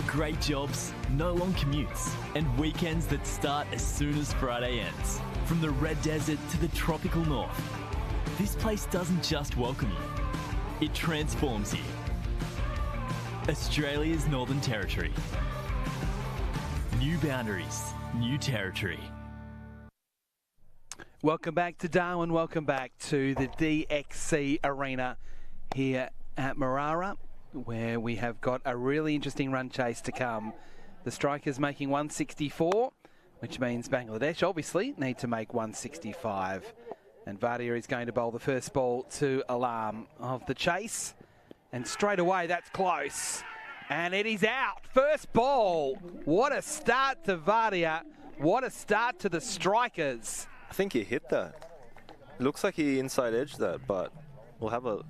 Great jobs, no long commutes, and weekends that start as soon as Friday ends. From the red desert to the tropical north, this place doesn't just welcome you, it transforms you. Australia's Northern Territory. New boundaries, new territory. Welcome back to Darwin. Welcome back to the DXC Arena here at Marara, where we have got a really interesting run chase to come. The Strikers making 164, which means Bangladesh obviously need to make 165. And Vadia is going to bowl the first ball to Alam of the chase. And straight away, that's close. And it is out. First ball. What a start to Vadia. What a start to the Strikers. I think he hit that. It looks like he inside edged that, but we'll have a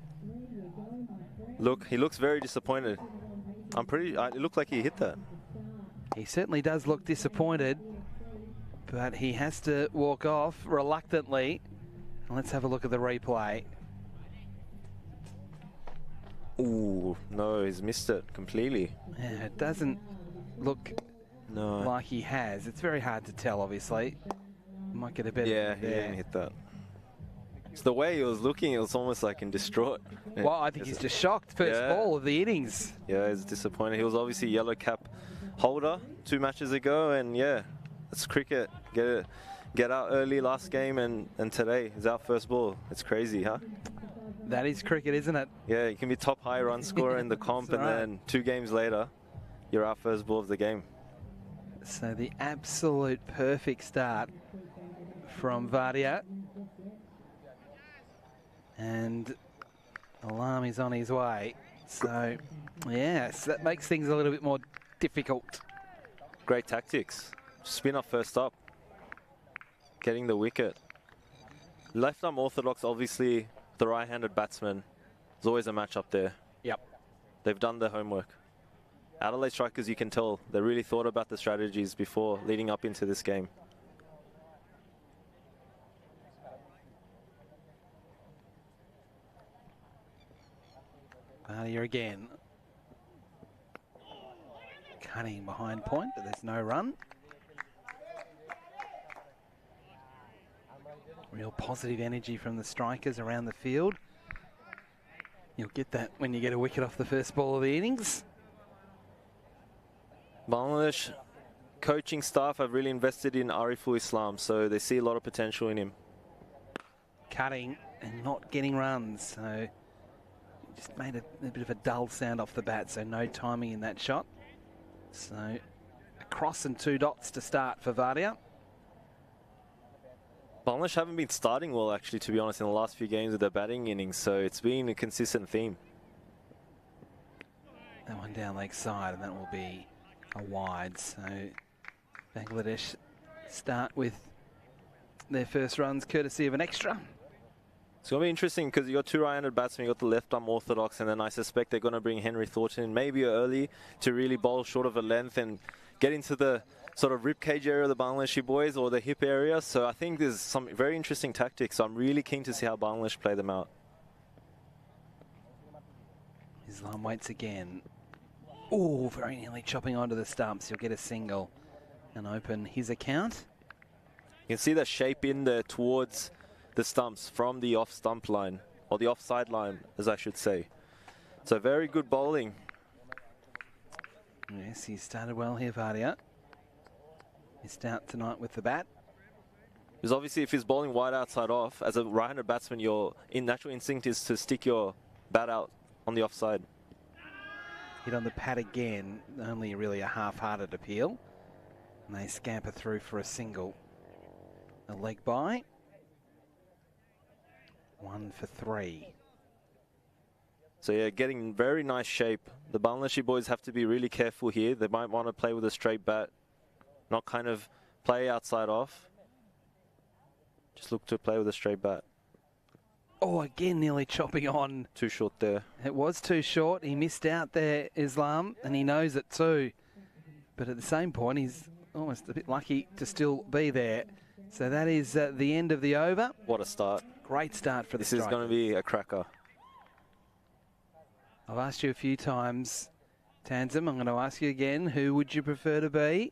look. He looks very disappointed. It looked like he hit that. He certainly does look disappointed, but he has to walk off reluctantly. Let's have a look at the replay. Ooh, no, he's missed it completely. Yeah, it doesn't look like he has. It's very hard to tell, obviously. Might get a better Yeah, he didn't hit that. It's the way he was looking, it was almost like in distraught. Well, I think he's just shocked. First ball of the innings. Yeah, he's disappointed. He was obviously yellow cap holder 2 matches ago, and yeah, it's cricket. Get out early last game, and today is our first ball. It's crazy, huh? That is cricket, isn't it? Yeah, you can be top high run scorer in the comp, and then 2 games later, you're our first ball of the game. So the absolute perfect start from Vadia. And Alam is on his way. So, yes, that makes things a little bit more difficult. Great tactics. Spin up first up. Getting the wicket. Left arm orthodox, obviously, the right-handed batsman. There's always a match up there. Yep. They've done their homework. Adelaide Strikers, you can tell, they really thought about the strategies before leading up into this game. Vadia again. Cutting behind point, but there's no run. Real positive energy from the Strikers around the field. You'll get that when you get a wicket off the first ball of the innings. Bangladesh coaching staff have really invested in Ariful Islam, so they see a lot of potential in him. Cutting and not getting runs, so just made a bit of a dull sound off the bat, so no timing in that shot. So a cross and 2 dots to start for Vadia. Bangladesh haven't been starting well, actually, to be honest, in the last few games of their batting innings, so it's been a consistent theme. That one down leg side, and that will be a wide. So Bangladesh start with their first runs courtesy of an extra. It's going to be interesting because you got 2 right-handed batsmen, you got the left arm orthodox, and then I suspect they're going to bring Henry Thornton in maybe early to really bowl short of a length and get into the sort of ribcage area of the Bangladeshi boys or the hip area. So I think there's some very interesting tactics. So I'm really keen to see how Bangladesh play them out. Islam waits again. Oh, very nearly chopping onto the stumps. You'll get a single. and open his account. You can see that shape in there towards the stumps from the off stump line, or the offside line, as I should say. So very good bowling. Yes, he started well here, Vardia. Missed out tonight with the bat. Because obviously if he's bowling wide outside off, as a right-handed batsman, your natural instinct is to stick your bat out on the offside. Hit on the pad again, only really a half-hearted appeal. And they scamper through for a single. A leg by. 1 for 3. So yeah, getting very nice shape. The Bangladeshi boys have to be really careful here. They might want to play with a straight bat, not kind of play outside off. Just look to play with a straight bat. Oh, again, nearly chopping on. Too short there. It was too short. He missed out there, Islam, and he knows it too. But at the same point, he's almost a bit lucky to still be there. So that is the end of the over. What a start. Great start for the Strikers. This is going to be a cracker. I've asked you a few times, Tanzim. I'm going to ask you again. Who would you prefer to be?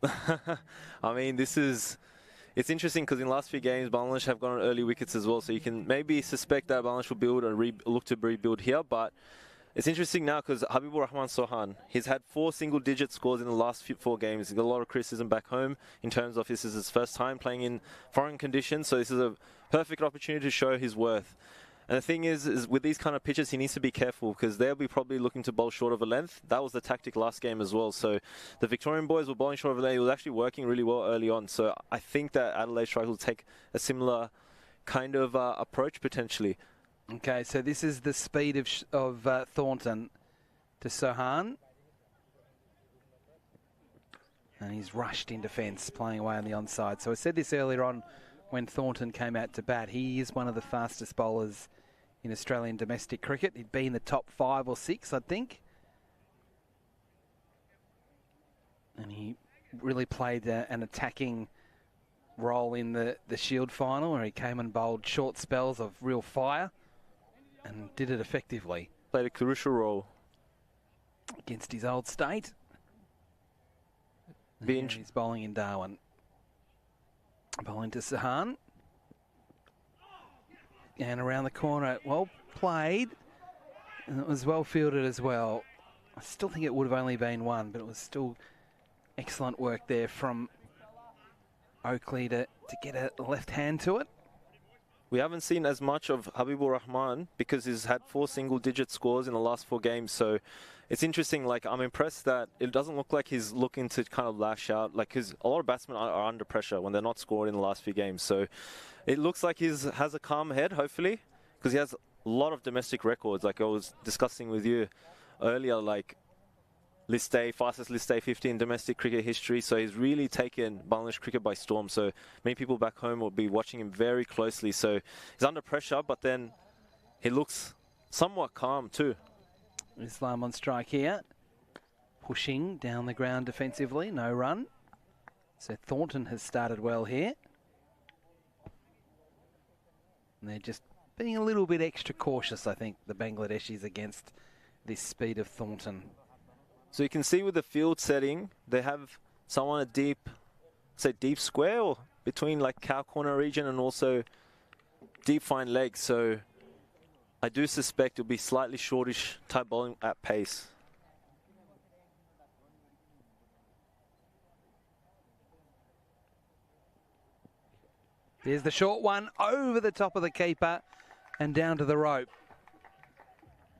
I mean, it's interesting because in the last few games, Bangladesh have gone on early wickets as well. So you can maybe suspect that Bangladesh will build and look to rebuild here. But it's interesting now because Habibur Rahman Sohan, he's had 4 single-digit scores in the last 4 games. He's got a lot of criticism back home in terms of this is his first time playing in foreign conditions. So this is a perfect opportunity to show his worth. And the thing is with these kind of pitches, he needs to be careful because they'll be probably looking to bowl short of a length. That was the tactic last game as well. So the Victorian boys were bowling short of a length. It was actually working really well early on. So I think that Adelaide Strikers will take a similar kind of approach potentially. Okay, so this is the speed of Thornton to Sohan. And he's rushed in defence, playing away on the onside. So I said this earlier on when Thornton came out to bat. He is one of the fastest bowlers in Australian domestic cricket. He'd be in the top 5 or 6, I think. And he really played an attacking role in the Shield final where he came and bowled short spells of real fire and did it effectively. Played a crucial role. Against his old state. He's bowling in Darwin. Bowling to Sohan. And around the corner, well played. And it was well fielded as well. I still think it would have only been 1, but it was still excellent work there from Oakley to get a left hand to it. We haven't seen as much of Habibur Rahman because he's had 4 single-digit scores in the last 4 games. So it's interesting. Like, I'm impressed that it doesn't look like he's looking to kind of lash out. Like, because a lot of batsmen are under pressure when they're not scored in the last few games. So it looks like he has a calm head, hopefully, because he has a lot of domestic records. Like I was discussing with you earlier, like list A, fastest list A 50 in domestic cricket history. So he's really taken Bangladesh cricket by storm. So many people back home will be watching him very closely. So he's under pressure, but then he looks somewhat calm too. Islam on strike here. Pushing down the ground defensively, no run. So Thornton has started well here. And they're just being a little bit extra cautious, I think, the Bangladeshis against this speed of Thornton. So you can see with the field setting, they have someone a deep square or between like cow corner region and also deep fine legs. So I do suspect it'll be slightly shortish type bowling at pace. There's the short one over the top of the keeper and down to the rope.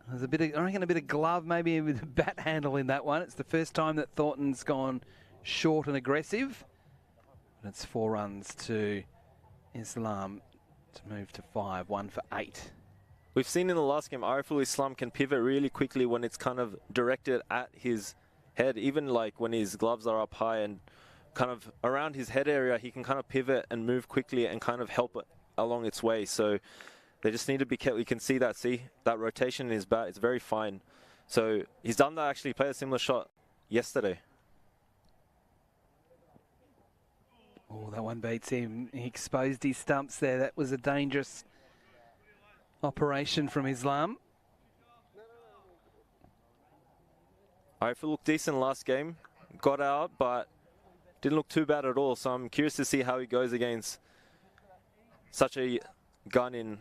There's a bit of, I reckon, a bit of glove, maybe with a bat handle in that one. It's the first time that Thornton's gone short and aggressive. But it's 4 runs to Islam to move to 5, 1 for 8. We've seen in the last game, Ariful Islam can pivot really quickly when it's kind of directed at his head. Even like when his gloves are up high and kind of around his head area, he can kind of pivot and move quickly and kind of help it along its way. So they just need to be careful. You can see that rotation in his bat. It's very fine. So he's done that, actually played a similar shot yesterday. Oh, that one beats him. He exposed his stumps there. That was a dangerous operation from Islam. Ariful looked decent last game. Got out, but didn't look too bad at all. So I'm curious to see how he goes against such a gun in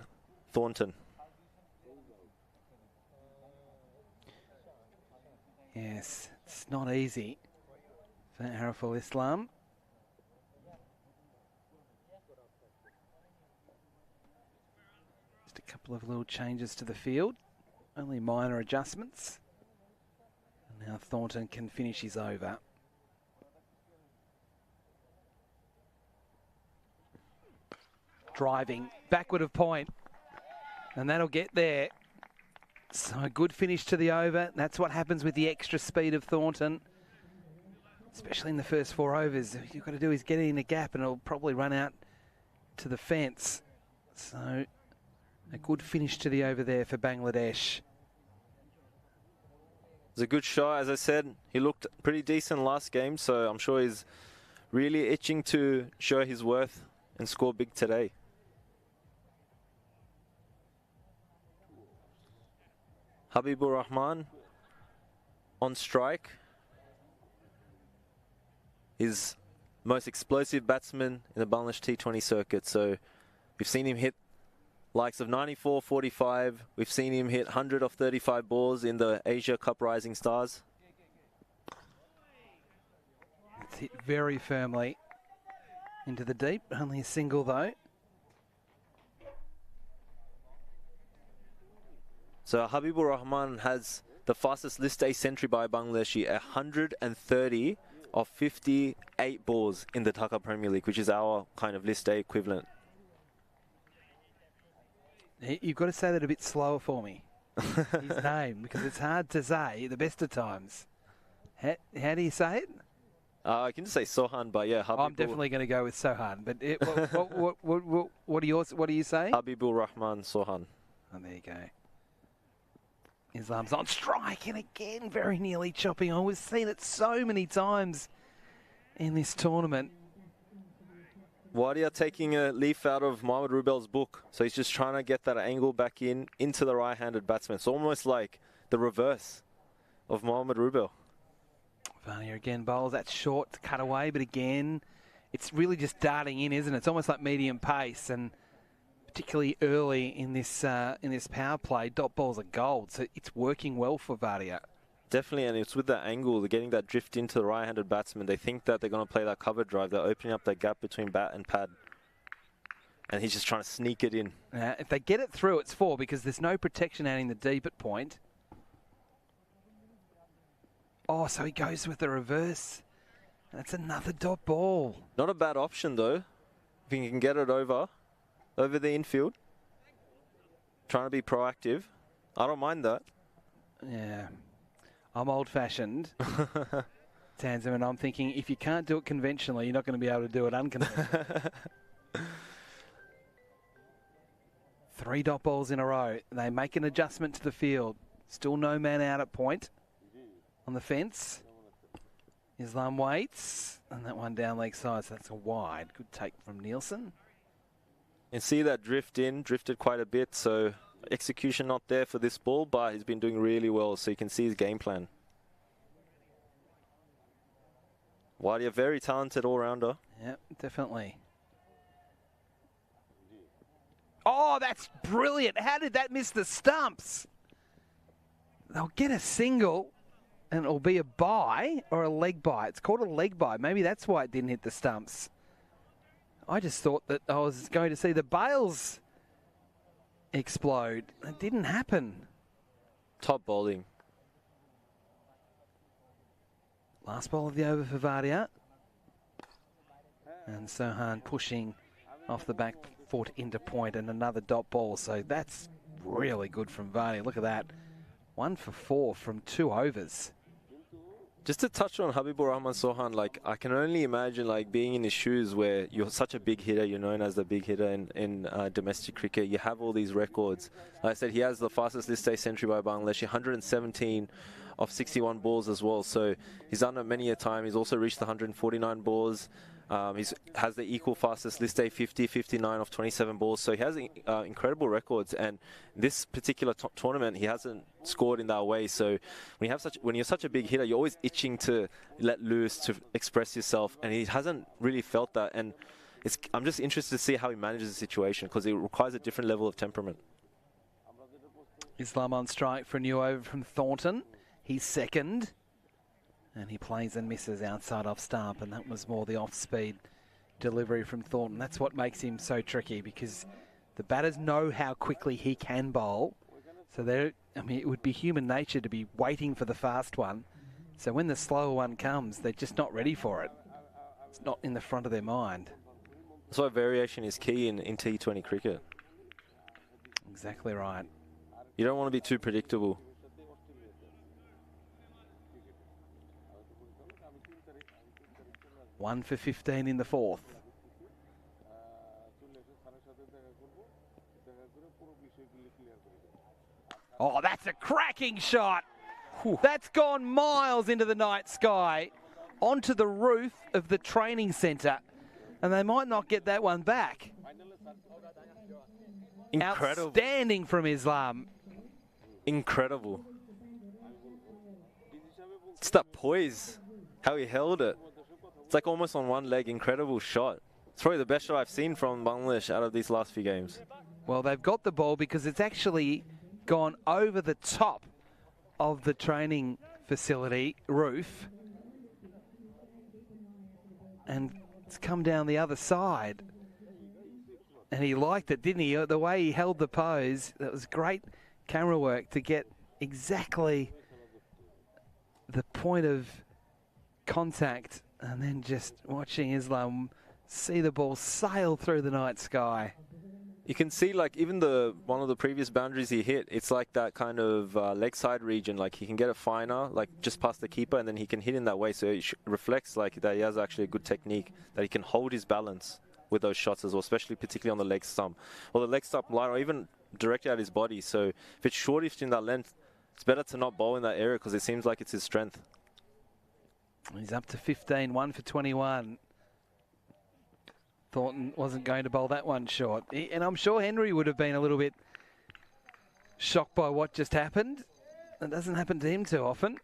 Thornton. Yes, it's not easy for Araful Islam. Just a couple of little changes to the field, only minor adjustments. And now Thornton can finish his over. Driving, backward of point, and that'll get there. So a good finish to the over. That's what happens with the extra speed of Thornton, especially in the first 4 overs. All you've got to do is get it in a gap and it'll probably run out to the fence. So a good finish to the over there for Bangladesh. It's a good shot. As I said, he looked pretty decent last game, so I'm sure he's really itching to show his worth and score big today. Habibur Rahman on strike. He's most explosive batsman in the Bangladesh T20 circuit. So we've seen him hit likes of 94, 45. We've seen him hit 100 off 35 balls in the Asia Cup Rising Stars. It's hit very firmly into the deep. Only a single though. So Habibur Rahman has the fastest List A century by Bangladeshi, 130 of 58 balls in the Dhaka Premier League, which is our kind of List A equivalent. You've got to say that a bit slower for me, his name, because it's hard to say the best of times. How do you say it? I can just say Sohan, but yeah, Habibur. I'm definitely going to go with Sohan, but what do you say? Habibur Rahman Sohan. Oh, there you go. Islam's on strike, and again, very nearly chopping on. We've seen it so many times in this tournament. Wadia taking a leaf out of Mohamed Rubel's book. So he's just trying to get that angle back into the right-handed batsman. It's almost like the reverse of Mohamed Rubel. Varnia again bowls that short cut away, but again, it's really just darting in, isn't it? It's almost like medium pace, and particularly early in this power play, dot balls are gold, so it's working well for Vardia. Definitely, and it's with that angle, they're getting that drift into the right-handed batsman. They think that they're going to play that cover drive. They're opening up that gap between bat and pad. And he's just trying to sneak it in. If they get it through, it's 4, because there's no protection out in the deep at point. Oh, so he goes with the reverse. That's another dot ball. Not a bad option, though. If he can get it over the infield. Trying to be proactive. I don't mind that. Yeah. I'm old-fashioned, Tanzim, and I'm thinking if you can't do it conventionally, you're not going to be able to do it unconventionally. 3 dot balls in a row. They make an adjustment to the field. Still no man out at point on the fence. Islam waits, and that one down leg side, so that's a wide. Good take from Nielsen. And see that drifted quite a bit, so execution not there for this ball, but he's been doing really well, so you can see his game plan. Wadia, very talented all-rounder. Yep, definitely. Oh, that's brilliant. How did that miss the stumps? They'll get a single, and it'll be a bye or a leg bye. It's called a leg bye. Maybe that's why it didn't hit the stumps. I just thought that I was going to see the bails explode. It didn't happen. Top bowling. Last ball of the over for Vardia. And Sohan pushing off the back foot into point, and another dot ball. So that's really good from Vardia. Look at that. 1 for 4 from 2 overs. Just to touch on Habibur Rahman Sohan, like I can only imagine like being in his shoes where you're such a big hitter, you're known as the big hitter in domestic cricket. You have all these records. Like I said, he has the fastest List A century by Bangladesh, 117 of 61 balls as well. So he's done it many a time. He's also reached the 149 balls. He has the equal fastest list day 50, 59 of 27 balls. So he has incredible records. And this particular tournament, he hasn't scored in that way. So when you're such a big hitter, you're always itching to let loose, to express yourself. And he hasn't really felt that. And I'm just interested to see how he manages the situation, because it requires a different level of temperament. Islam on strike for a new over from Thornton. He's second. And he plays and misses outside off stump, and that was more the off-speed delivery from Thornton. That's what makes him so tricky, because the batters know how quickly he can bowl. So it would be human nature to be waiting for the fast one. So when the slower one comes, they're just not ready for it. It's not in the front of their mind. That's why variation is key in T20 cricket. Exactly right. You don't want to be too predictable. One for 15 in the fourth. Oh, that's a cracking shot. That's gone miles into the night sky, onto the roof of the training centre, and they might not get that one back. Incredible. Outstanding from Islam. Incredible. It's that poise, how he held it. It's like almost on one leg. Incredible shot. It's probably the best shot I've seen from Bangladesh out of these last few games. Well, they've got the ball because it's actually gone over the top of the training facility roof, and it's come down the other side. And he liked it, didn't he? The way he held the pose, that was great camera work to get exactly the point of contact, and then just watching Islam see the ball sail through the night sky. You can see, like, even one of the previous boundaries he hit, it's like that kind of leg side region. Like, he can get it finer, like just past the keeper, and then he can hit in that way. So it reflects like that he has actually a good technique, that he can hold his balance with those shots as well, especially particularly on the leg stump or the leg stump line, or even directly at his body. So if it's shortish in that length, it's better to not bowl in that area, because it seems like it's his strength. He's up to 15, 1 for 21. Thornton wasn't going to bowl that one short. And I'm sure Henry would have been a little bit shocked by what just happened. It doesn't happen to him too often.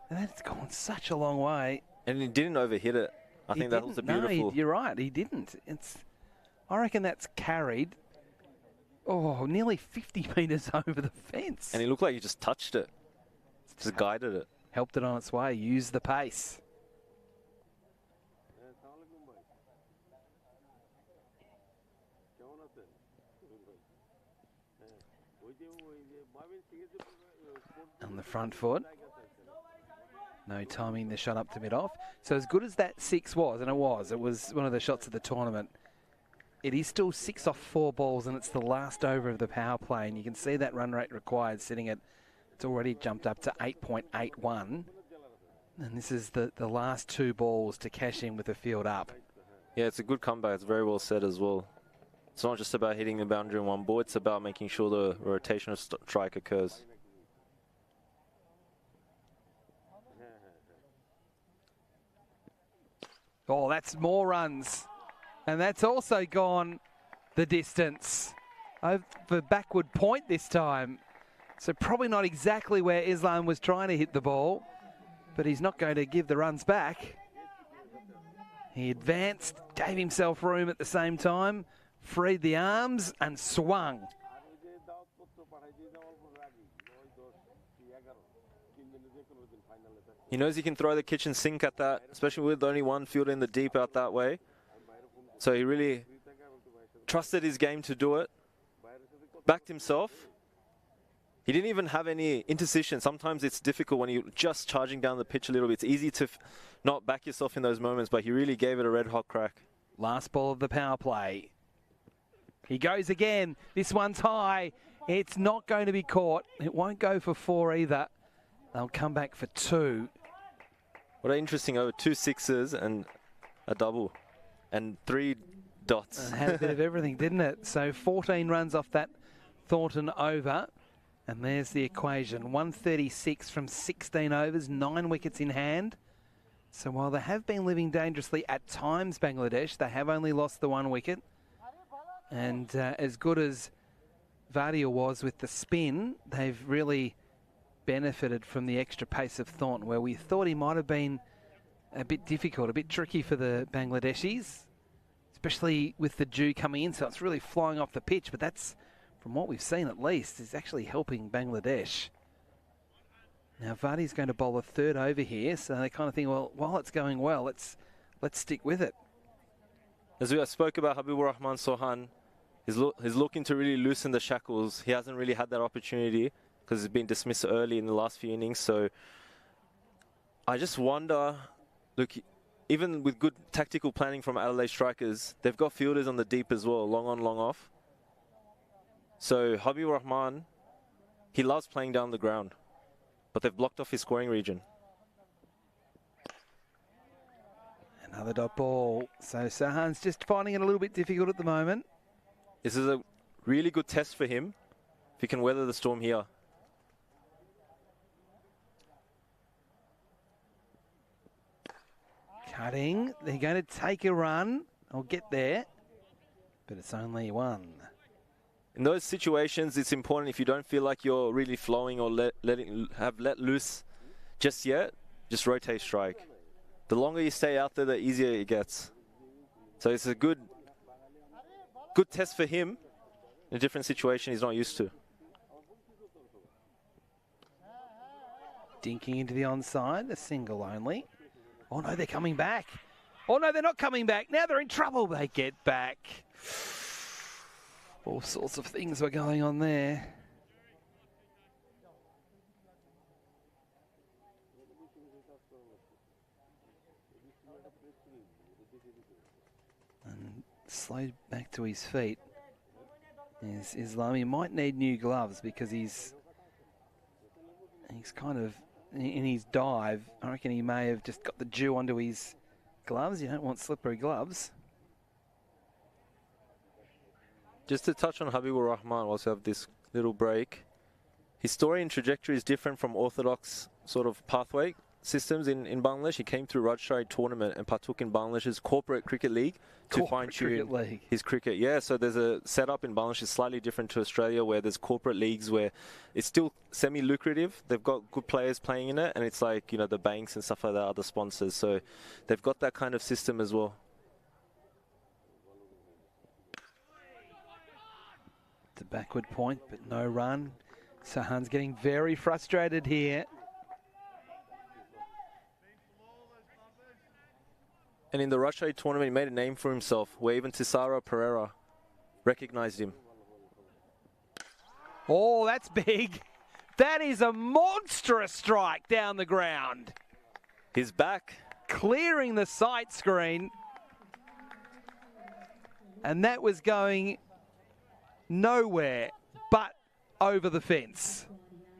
And that's gone such a long way. And he didn't overhit it. I think that was a beautiful... No, you're right, he didn't. I reckon that's carried, nearly 50 metres over the fence. And he looked like he just touched it. Just guided it. Helped it on its way, used the pace. On the front foot. No timing the shot up to mid-off. So as good as that 6 was, and it was one of the shots of the tournament, it is still 6 off 4 balls, and it's the last over of the power play. And you can see that run rate required sitting at, it's already jumped up to 8.81. And this is the last 2 balls to cash in with the field up. Yeah, it's a good comeback. It's very well said as well. It's not just about hitting the boundary in one ball. It's about making sure the rotation of strike occurs. Oh, that's more runs. And that's also gone the distance. Over backward point this time. So probably not exactly where Islam was trying to hit the ball, but he's not going to give the runs back. He advanced, gave himself room at the same time, freed the arms and swung. He knows he can throw the kitchen sink at that, especially with only one fielder in the deep out that way. So he really trusted his game to do it, backed himself. He didn't even have any indecision. Sometimes it's difficult when you're just charging down the pitch a little bit. It's easy to not back yourself in those moments, but he really gave it a red-hot crack. Last ball of the power play. He goes again. This one's high. It's not going to be caught. It won't go for 4 either. They'll come back for 2. What an interesting over. 2 sixes and a double. And 3 dots. It had a bit of everything, didn't it? So 14 runs off that Thornton over. And there's the equation. 136 from 16 overs, 9 wickets in hand. So while they have been living dangerously at times, Bangladesh, they have only lost the 1 wicket. And as good as Vardia was with the spin, they've really benefited from the extra pace of Thornton, where we thought he might have been a bit difficult, a bit tricky for the Bangladeshis, especially with the dew coming in, so it's really flying off the pitch. But that's, from what we've seen at least, is actually helping Bangladesh. Now Vardy's going to bowl a 3rd over here, so they kind of think, well, while it's going well, let's stick with it. As we spoke about Habibur Rahman Sohan, he's looking to really loosen the shackles. He hasn't really had that opportunity because he's been dismissed early in the last few innings. So I just wonder, look, even with good tactical planning from Adelaide Strikers, they've got fielders on the deep as well, long on, long off. So Habibur Rahman, he loves playing down the ground, but they've blocked off his scoring region. Another dot ball. So Sahan's just finding it a little bit difficult at the moment. This is a really good test for him, if he can weather the storm here. Cutting. They're going to take a run. I'll get there. But it's only 1. In those situations, it's important, if you don't feel like you're really flowing or let loose just yet, just rotate strike. The longer you stay out there, the easier it gets. So it's a good test for him in a different situation he's not used to. Dinking into the onside, a single only. Oh no, they're coming back. Oh no, they're not coming back. Now they're in trouble. They get back. All sorts of things were going on there. And slowed back to his feet is Islam. He might need new gloves because he's kind of, in his dive, I reckon he may have just got the dew onto his gloves. You don't want slippery gloves. Just to touch on Habibur Rahman, whilst we have this little break, his story and trajectory is different from orthodox sort of pathway systems in Bangladesh. He came through Rajshahi tournament and partook in Bangladesh's corporate cricket league to fine-tune his cricket. Yeah, so there's a setup in Bangladesh is slightly different to Australia, where there's corporate leagues where it's still semi-lucrative. They've got good players playing in it, and it's like, you know, the banks and stuff like that are the sponsors. So they've got that kind of system as well. The backward point, but no run. Sahan's getting very frustrated here. And in the Rajshahi tournament, he made a name for himself, where even Tisara Pereira recognized him. Oh, that's big. That is a monstrous strike down the ground. He's back. Clearing the sight screen. And that was going nowhere but over the fence.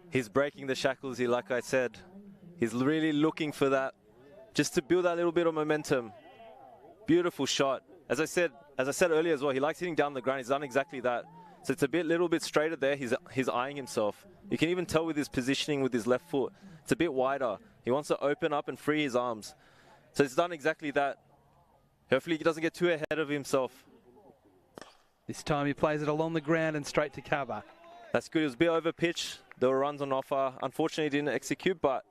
He's breaking the shackles here, like I said. He's really looking for that, just to build that little bit of momentum. Beautiful shot. As I said earlier as well, he likes hitting down the ground. He's done exactly that. So it's a little bit straighter there. He's eyeing himself. You can even tell with his positioning with his left foot. It's a bit wider. He wants to open up and free his arms. So he's done exactly that. Hopefully he doesn't get too ahead of himself. This time he plays it along the ground and straight to cover. That's good. It was a bit over pitch. There were runs on offer. Unfortunately, he didn't execute, but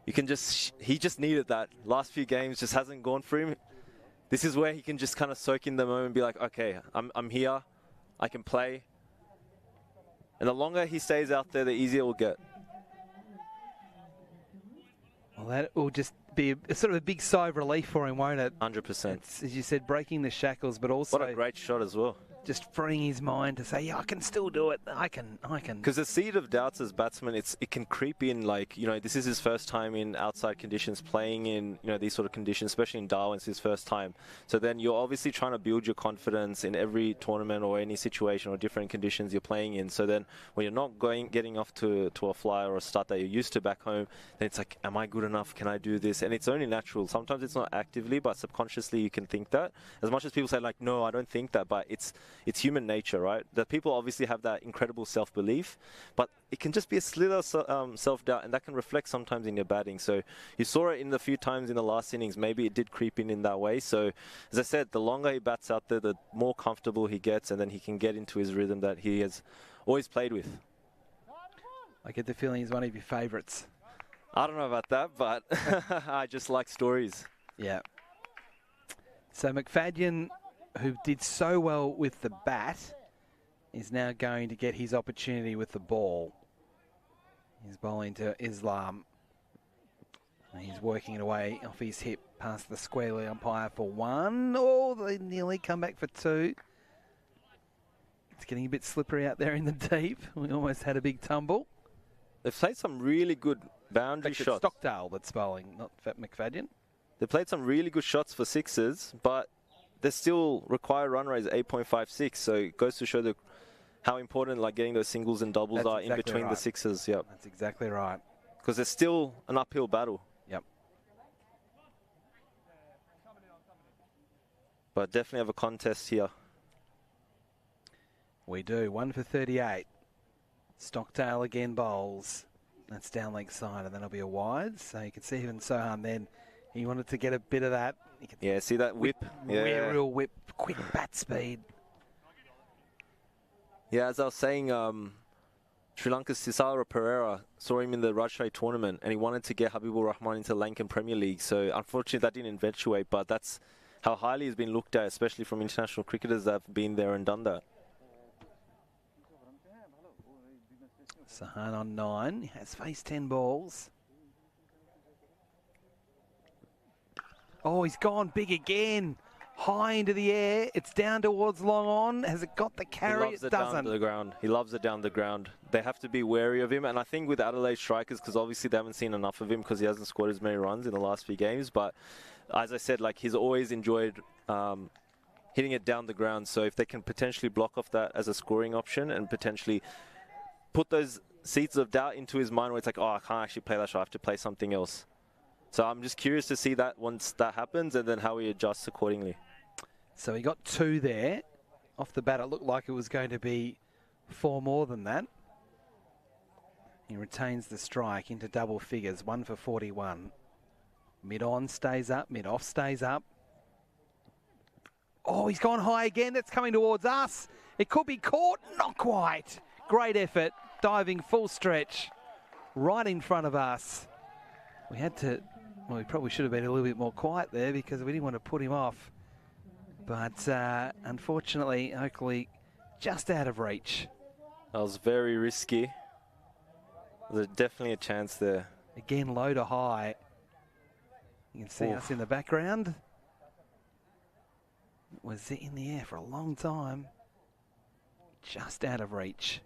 he just needed that. Last few games just hasn't gone for him. This is where he can just kind of soak in the moment and be like, okay, I'm here. I can play. And the longer he stays out there, the easier it will get. Well, that will just be a sort of a big sigh of relief for him, won't it? 100%. It's, as you said, breaking the shackles, but also... What a great shot as well. Just freeing his mind to say, yeah, I can still do it. I can. Because the seed of doubts as batsman, it can creep in, like, you know, this is his first time in outside conditions, playing in, you know, these sort of conditions, especially in Darwin, it's his first time. So then you're obviously trying to build your confidence in every tournament or any situation or different conditions you're playing in. So then when you're not getting off to a fly or a start that you're used to back home, then it's like, am I good enough? Can I do this? And it's only natural. Sometimes it's not actively, but subconsciously you can think that. As much as people say, like, no, I don't think that, but it's it's human nature, right? That people obviously have that incredible self-belief, but it can just be a slither of self-doubt, and that can reflect sometimes in your batting. So you saw it in a few times in the last innings. Maybe it did creep in that way. So as I said, the longer he bats out there, the more comfortable he gets, and then he can get into his rhythm that he has always played with. I get the feeling he's one of your favourites. I don't know about that, but I just like stories. Yeah. So McFadden, who did so well with the bat, is now going to get his opportunity with the ball. He's bowling to Islam. And he's working it away off his hip past the square leg umpire for one. Oh, they nearly come back for two. It's getting a bit slippery out there in the deep. We almost had a big tumble. They've played some really good boundary shots. Stockdale that's bowling, not McFadden. They played some really good shots for sixes, but they still require run rates 8.56. So it goes to show how important like getting those singles and doubles are in between the sixes. Yep. That's exactly right. Because it's still an uphill battle. Yep. But definitely have a contest here. We do. 1 for 38. Stockdale again bowls. That's down leg side, and then it'll be a wide. So you can see even Sohan then, he wanted to get a bit of that. Yeah, see that whip? Yeah. Real whip, quick bat speed. Yeah, as I was saying, Sri Lanka's Sisara Pereira saw him in the Rajshahi tournament, and he wanted to get Habibur Rahman into Lankan Premier League. So unfortunately that didn't eventuate, but that's how highly he's been looked at, especially from international cricketers that have been there and done that. Sohan on 9. He has faced 10 balls. Oh, he's gone big again. High into the air. It's down towards long on. Has it got the carry? He loves it down to the ground. He loves it down the ground. They have to be wary of him. And I think with Adelaide Strikers, because obviously they haven't seen enough of him because he hasn't scored as many runs in the last few games. But as I said, like he's always enjoyed hitting it down the ground. So if they can potentially block off that as a scoring option and potentially put those seeds of doubt into his mind where it's like, oh, I can't actually play that shot, I have to play something else. So I'm just curious to see that once that happens and then how he adjusts accordingly. So he got 2 there. Off the bat, it looked like it was going to be 4 more than that. He retains the strike into double figures, 1 for 41. Mid-on stays up, mid-off stays up. Oh, he's gone high again. That's coming towards us. It could be caught. Not quite. Great effort. Diving full stretch. Right in front of us. We had to... Well, we probably should have been a little bit more quiet there because we didn't want to put him off. But unfortunately, Oakley just out of reach. That was very risky. There's definitely a chance there. Again, low to high. You can see us in the background. It was in the air for a long time. Just out of reach.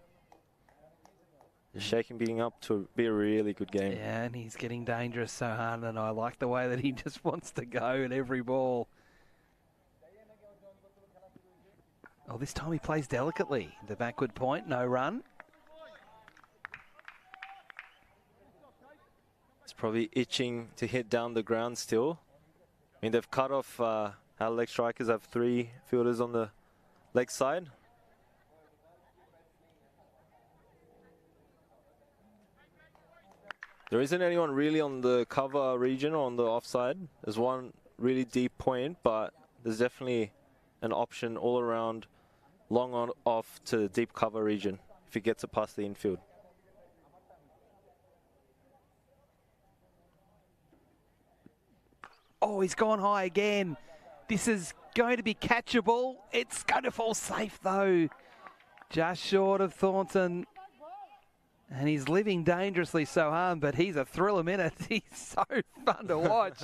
The shaking beating up to be a really good game. Yeah, and he's getting dangerous so hard, and I like the way that he just wants to go at every ball. Oh, this time he plays delicately. The backward point, no run. It's probably itching to hit down the ground still. I mean, they've cut off, Adelaide Strikers have 3 fielders on the leg side. There isn't anyone really on the cover region or on the offside. There's one really deep point, but there's definitely an option all around, long on off to the deep cover region if he gets it past the infield. Oh, he's gone high again. This is going to be catchable. It's going to fall safe though. Just short of Thornton. And he's living dangerously so hard, but he's a thrill a minute. He's so fun to watch.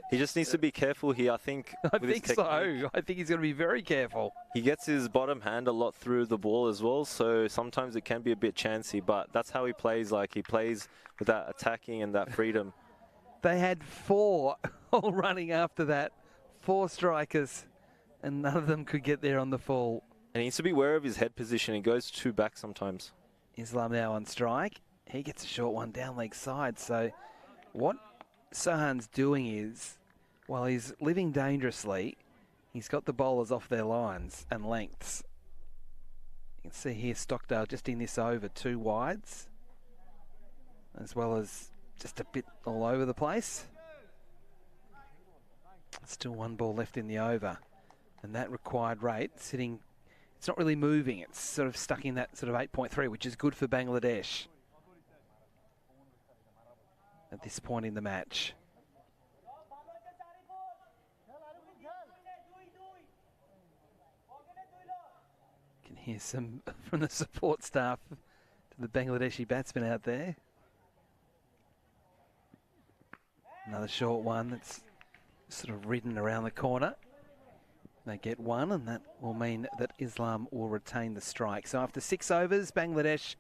He just needs to be careful here, I think. I think so. I think he's going to be very careful. He gets his bottom hand a lot through the ball as well, so sometimes it can be a bit chancy, but that's how he plays. Like, he plays with that attacking and that freedom. They had 4 all running after that. 4 strikers, and none of them could get there on the full. And he needs to be aware of his head position. He goes too back sometimes. Islam now on strike. He gets a short one down leg side. So what Sohan's doing is, while he's living dangerously, He's got the bowlers off their lines and lengths. You can see here Stockdale just in this over 2 wides, as well as just a bit all over the place. Still 1 ball left in the over, and that required rate sitting, it's not really moving, it's sort of stuck in that sort of 8.3, which is good for Bangladesh at this point in the match. You can hear some from the support staff to the Bangladeshi batsmen out there. Another short one that's sort of ridden around the corner. They get 1, and that will mean that Islam will retain the strike. So after 6 overs, Bangladesh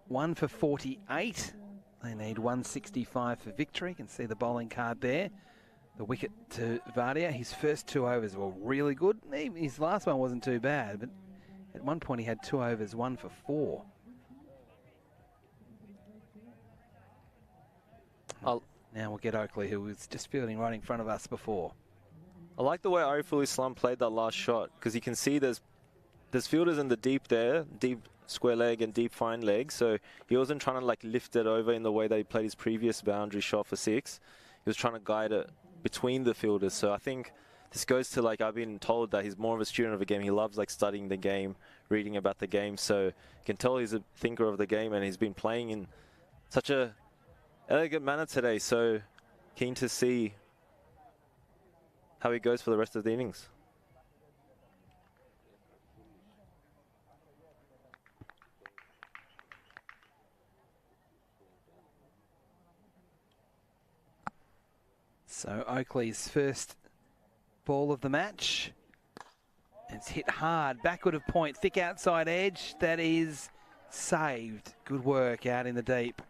1 for 48. They need 165 for victory. You can see the bowling card there. The wicket to Vardia. His first 2 overs were really good. His last one wasn't too bad, but at one point he had 2 overs, 1 for 4. Now we'll get Oakley, who was just fielding right in front of us before. I like the way Ariful Islam played that last shot, because you can see there's fielders in the deep there, deep square leg and deep fine leg, so he wasn't trying to like lift it over in the way that he played his previous boundary shot for 6. He was trying to guide it between the fielders. So I think this goes to, like, I've been told that he's more of a student of the game. He loves like studying the game, reading about the game, so you can tell he's a thinker of the game, and he's been playing in such a elegant manner today. So keen to see how he goes for the rest of the innings. So Oakley's first ball of the match. It's hit hard, backward of point, thick outside edge. That is saved. Good work out in the deep.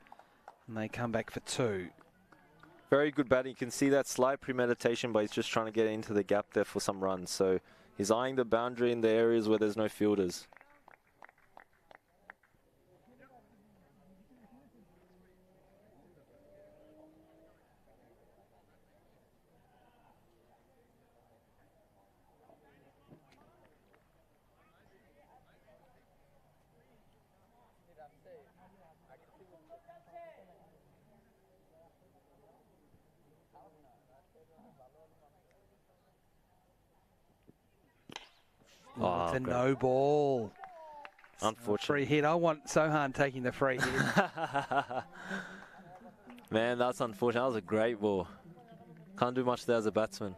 And they come back for 2. Very good batting. You can see that slight premeditation, but he's just trying to get into the gap there for some runs. So he's eyeing the boundary in the areas where there's no fielders. Oh, it's a no ball. Unfortunate. Free hit. I want Sohan taking the free hit. Man, that's unfortunate. That was a great ball. Can't do much there as a batsman.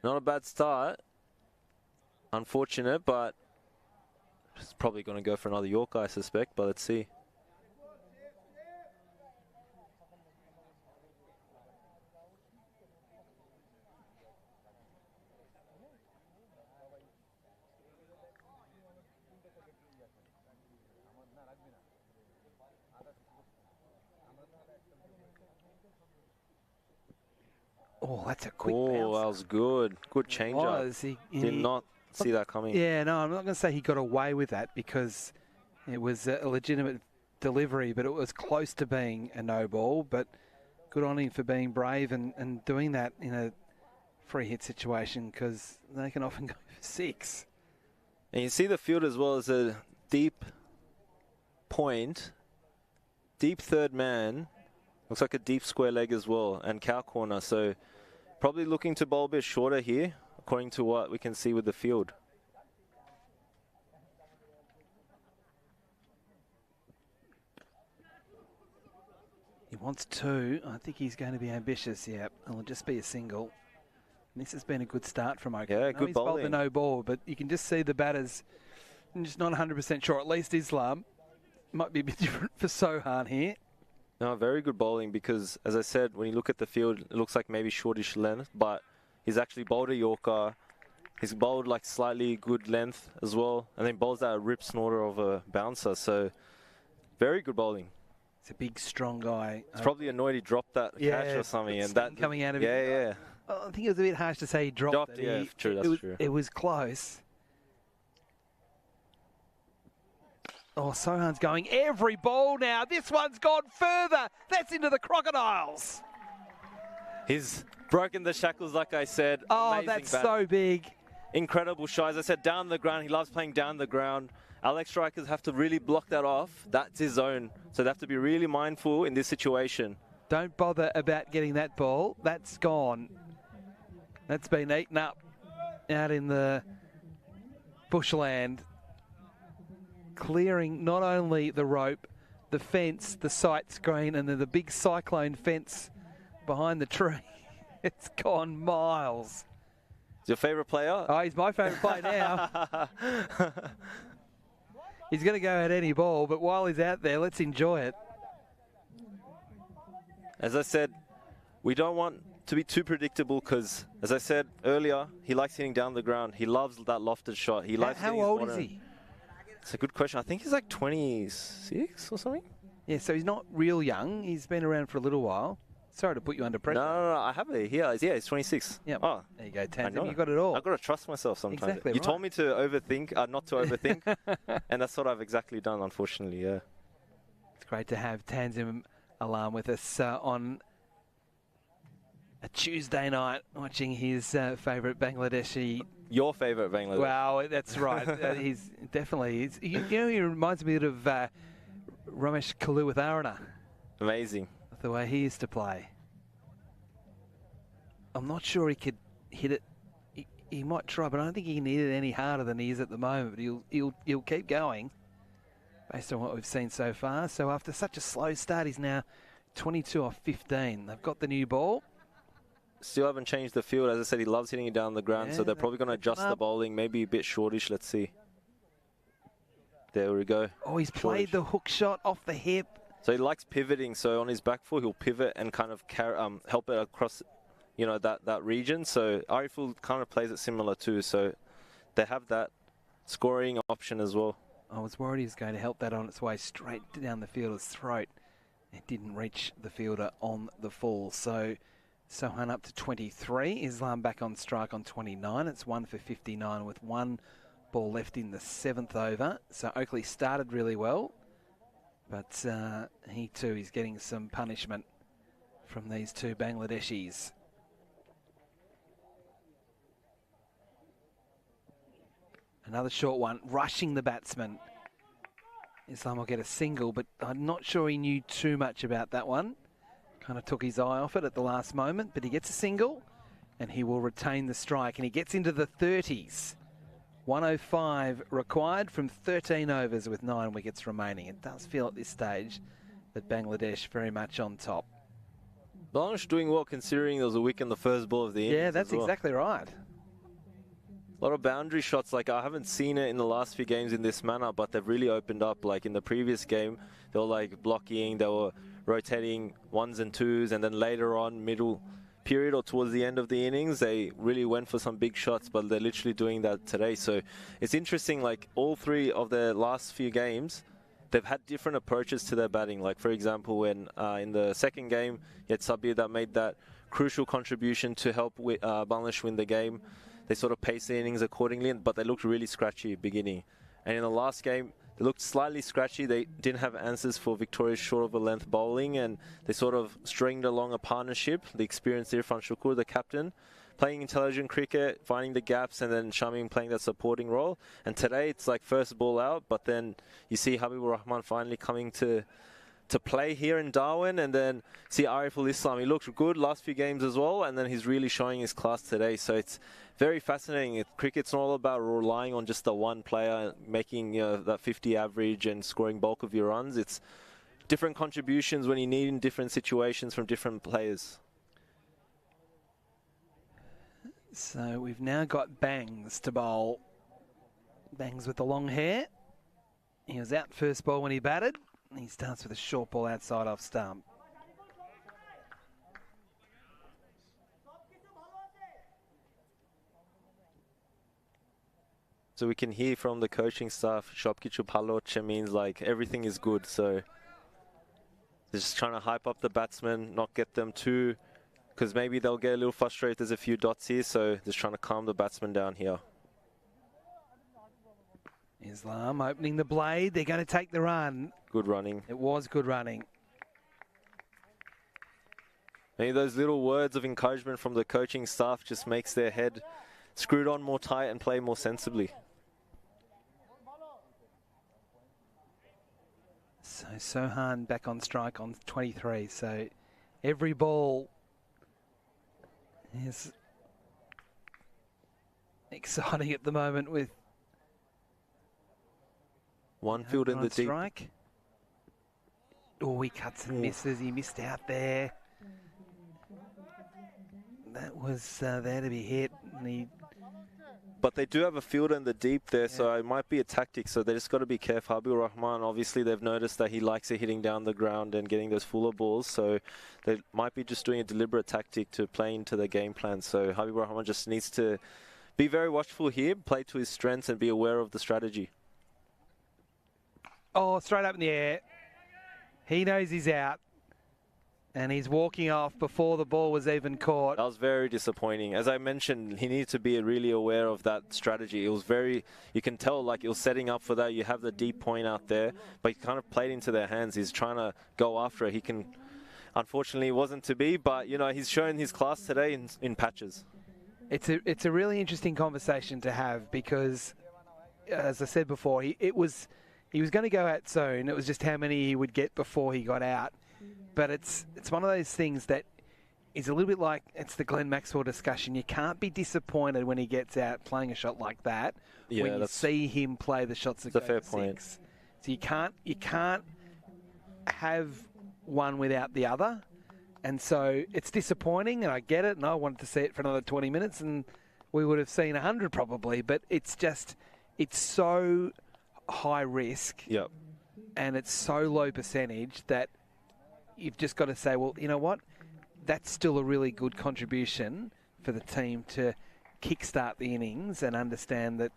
Not a bad start. Unfortunate, but it's probably going to go for another Yorker, I suspect, but let's see. Oh, that's a quick bounce. bounce. That was good. Good change up. Did not see that coming. Yeah, no, I'm not going to say he got away with that, because it was a legitimate delivery, but it was close to being a no ball. But good on him for being brave and doing that in a free hit situation, because they can often go for 6. And you see the field as well as a deep point, deep third man. Looks like a deep square leg as well, and cow corner. So probably looking to bowl a bit shorter here, according to what we can see with the field. He wants 2. I think he's going to be ambitious. Yeah, it'll just be a single. And this has been a good start from Oakley. Yeah, good he's bowled bowling. the no ball, but you can just see the batters just not 100% sure. At least Islam might be a bit different for Sohan here. No, very good bowling, because, as I said, when you look at the field, it looks like maybe shortish length, but he's actually bowled a Yorker. He's bowled like slightly good length as well, and then bowls that rip snorter of a bouncer. So very good bowling. It's a big, strong guy. He's probably annoyed he dropped that catch or something, and that coming out of yeah, it. yeah. I think it was a bit harsh to say he dropped it. Yeah, true. That's true. It was close. Oh, Sohan's going every ball now. This one's gone further. That's into the crocodiles. He's broken the shackles, like I said. Oh, Amazing that's bat. so big. Incredible shot. As I said, down the ground. He loves playing down the ground. Alex Strikers have to really block that off. That's his zone. So they have to be really mindful in this situation. Don't bother about getting that ball. That's gone. That's been eaten up out in the bushland. Clearing not only the rope, the fence, the sight screen, and then the big cyclone fence behind the tree. It's gone miles. Is your favourite player? Oh, he's my favourite player now. He's going to go at any ball, but while he's out there, let's enjoy it. As I said, we don't want to be too predictable because, as I said earlier, he likes hitting down the ground. He loves that lofted shot. He likes How old is he? It's a good question. I think he's like 26 or something. Yeah, so he's not real young. He's been around for a little while. Sorry to put you under pressure. No, I have it here. Yeah, he's 26. Yeah. Oh, there you go, Tanzim. You got it all. I've got to trust myself sometimes. Exactly You right. told me to overthink, not to overthink, and that's what I've exactly done, unfortunately, yeah. It's great to have Tanzim Alam with us on a Tuesday night watching his favourite Bangladeshi. Your favourite Bangladeshi. Well, that's right. He's definitely... you know, he reminds me a bit of Ramesh Kalu with Aruna. Amazing. The way he used to play. I'm not sure he could hit it. He might try, but I don't think he can hit it any harder than he is at the moment. But he'll keep going based on what we've seen so far. So after such a slow start, he's now 22 off 15. They've got the new ball. Still haven't changed the field. As I said, he loves hitting it down the ground, Yeah, so they're probably going to adjust the bowling, maybe a bit shortish. Let's see. There we go. Oh, he's played the hook shot off the hip. So he likes pivoting. So on his back foot, he'll pivot and kind of help it across, you know, that region. So Ariful kind of plays it similar too. So they have that scoring option as well. I was worried he was going to help that on its way straight down the fielder's throat. It didn't reach the fielder on the full. So Sohan up to 23. Islam back on strike on 29. It's 1 for 59 with one ball left in the 7th over. So Oakley started really well. But he too is getting some punishment from these two Bangladeshis. Another short one, rushing the batsman. Islam will get a single, but I'm not sure he knew too much about that one. Kind of took his eye off it at the last moment, but he gets a single and he will retain the strike. And he gets into the 30s. 105 required from 13 overs with 9 wickets remaining. It does feel at this stage that Bangladesh very much on top. Bangladesh doing well considering there was a wicket in the first ball of the innings. Yeah, that's exactly right. A lot of boundary shots. Like, I haven't seen it in the last few games in this manner, but they've really opened up. Like in the previous game, they were like blocking, they were rotating 1s and 2s, and then later on, middle period or towards the end of the innings, they really went for some big shots, but they're literally doing that today. So it's interesting, like all three of their last few games, they've had different approaches to their batting. Like, for example, when in the second game, you had Sabir that made that crucial contribution to help Bangladesh win the game. They sort of paced the innings accordingly, but they looked really scratchy at the beginning. And in the last game, they looked slightly scratchy. They didn't have answers for Victoria's short of a length bowling, and they sort of stringed along a partnership. The experienced Irfan Shukur, the captain, playing intelligent cricket, finding the gaps, and then Shamim playing that supporting role. And today it's like first ball out, but then you see Habibur Rahman finally coming to play here in Darwin, and then see Ariful Islam. He looked good last few games as well, and then he's really showing his class today. So it's very fascinating. Cricket's not all about relying on just the one player making that 50 average and scoring bulk of your runs. It's different contributions when you need in different situations from different players. So we've now got Bangs to bowl. Bangs with the long hair. He was out first ball when he batted. He starts with a short ball outside off stump. So we can hear from the coaching staff, Shopkichu Paloche means like everything is good. So they're just trying to hype up the batsmen, not get them too, because maybe they'll get a little frustrated. There's a few dots here, so just trying to calm the batsmen down here. Islam opening the blade. They're going to take the run. Good running. It was good running. Maybe those little words of encouragement from the coaching staff just makes their head screwed on more tight and play more sensibly. So Sohan back on strike on 23. So every ball is exciting at the moment with one field in the deep. Strike. Oh, he cuts and misses. He missed out there. That was there to be hit. And but they do have a fielder in the deep there, so it might be a tactic. So they just got to be careful. Habibur Rahman, obviously, they've noticed that he likes it hitting down the ground and getting those fuller balls. So they might be just doing a deliberate tactic to play into the game plan. So Habibur Rahman just needs to be very watchful here, play to his strengths, and be aware of the strategy. Oh, straight up in the air. He knows he's out. And he's walking off before the ball was even caught. That was very disappointing. As I mentioned, he needs to be really aware of that strategy. It was very, you can tell like it was setting up for that. You have the deep point out there, but he kind of played into their hands. He's trying to go after it. He can, unfortunately, it wasn't to be, but you know, he's shown his class today in patches. It's a really interesting conversation to have because, as I said before, he was going to go out soon. It was just how many he would get before he got out. But it's one of those things that is a little bit like it's the Glenn Maxwell discussion. You can't be disappointed when he gets out playing a shot like that when you see him play the shots that go for six. So you can't have one without the other. And so it's disappointing, and I get it, and I wanted to see it for another 20 minutes, and we would have seen 100 probably. But it's so high risk, and it's so low percentage that you've just got to say, well, you know what? That's still a really good contribution for the team to kickstart the innings and understand that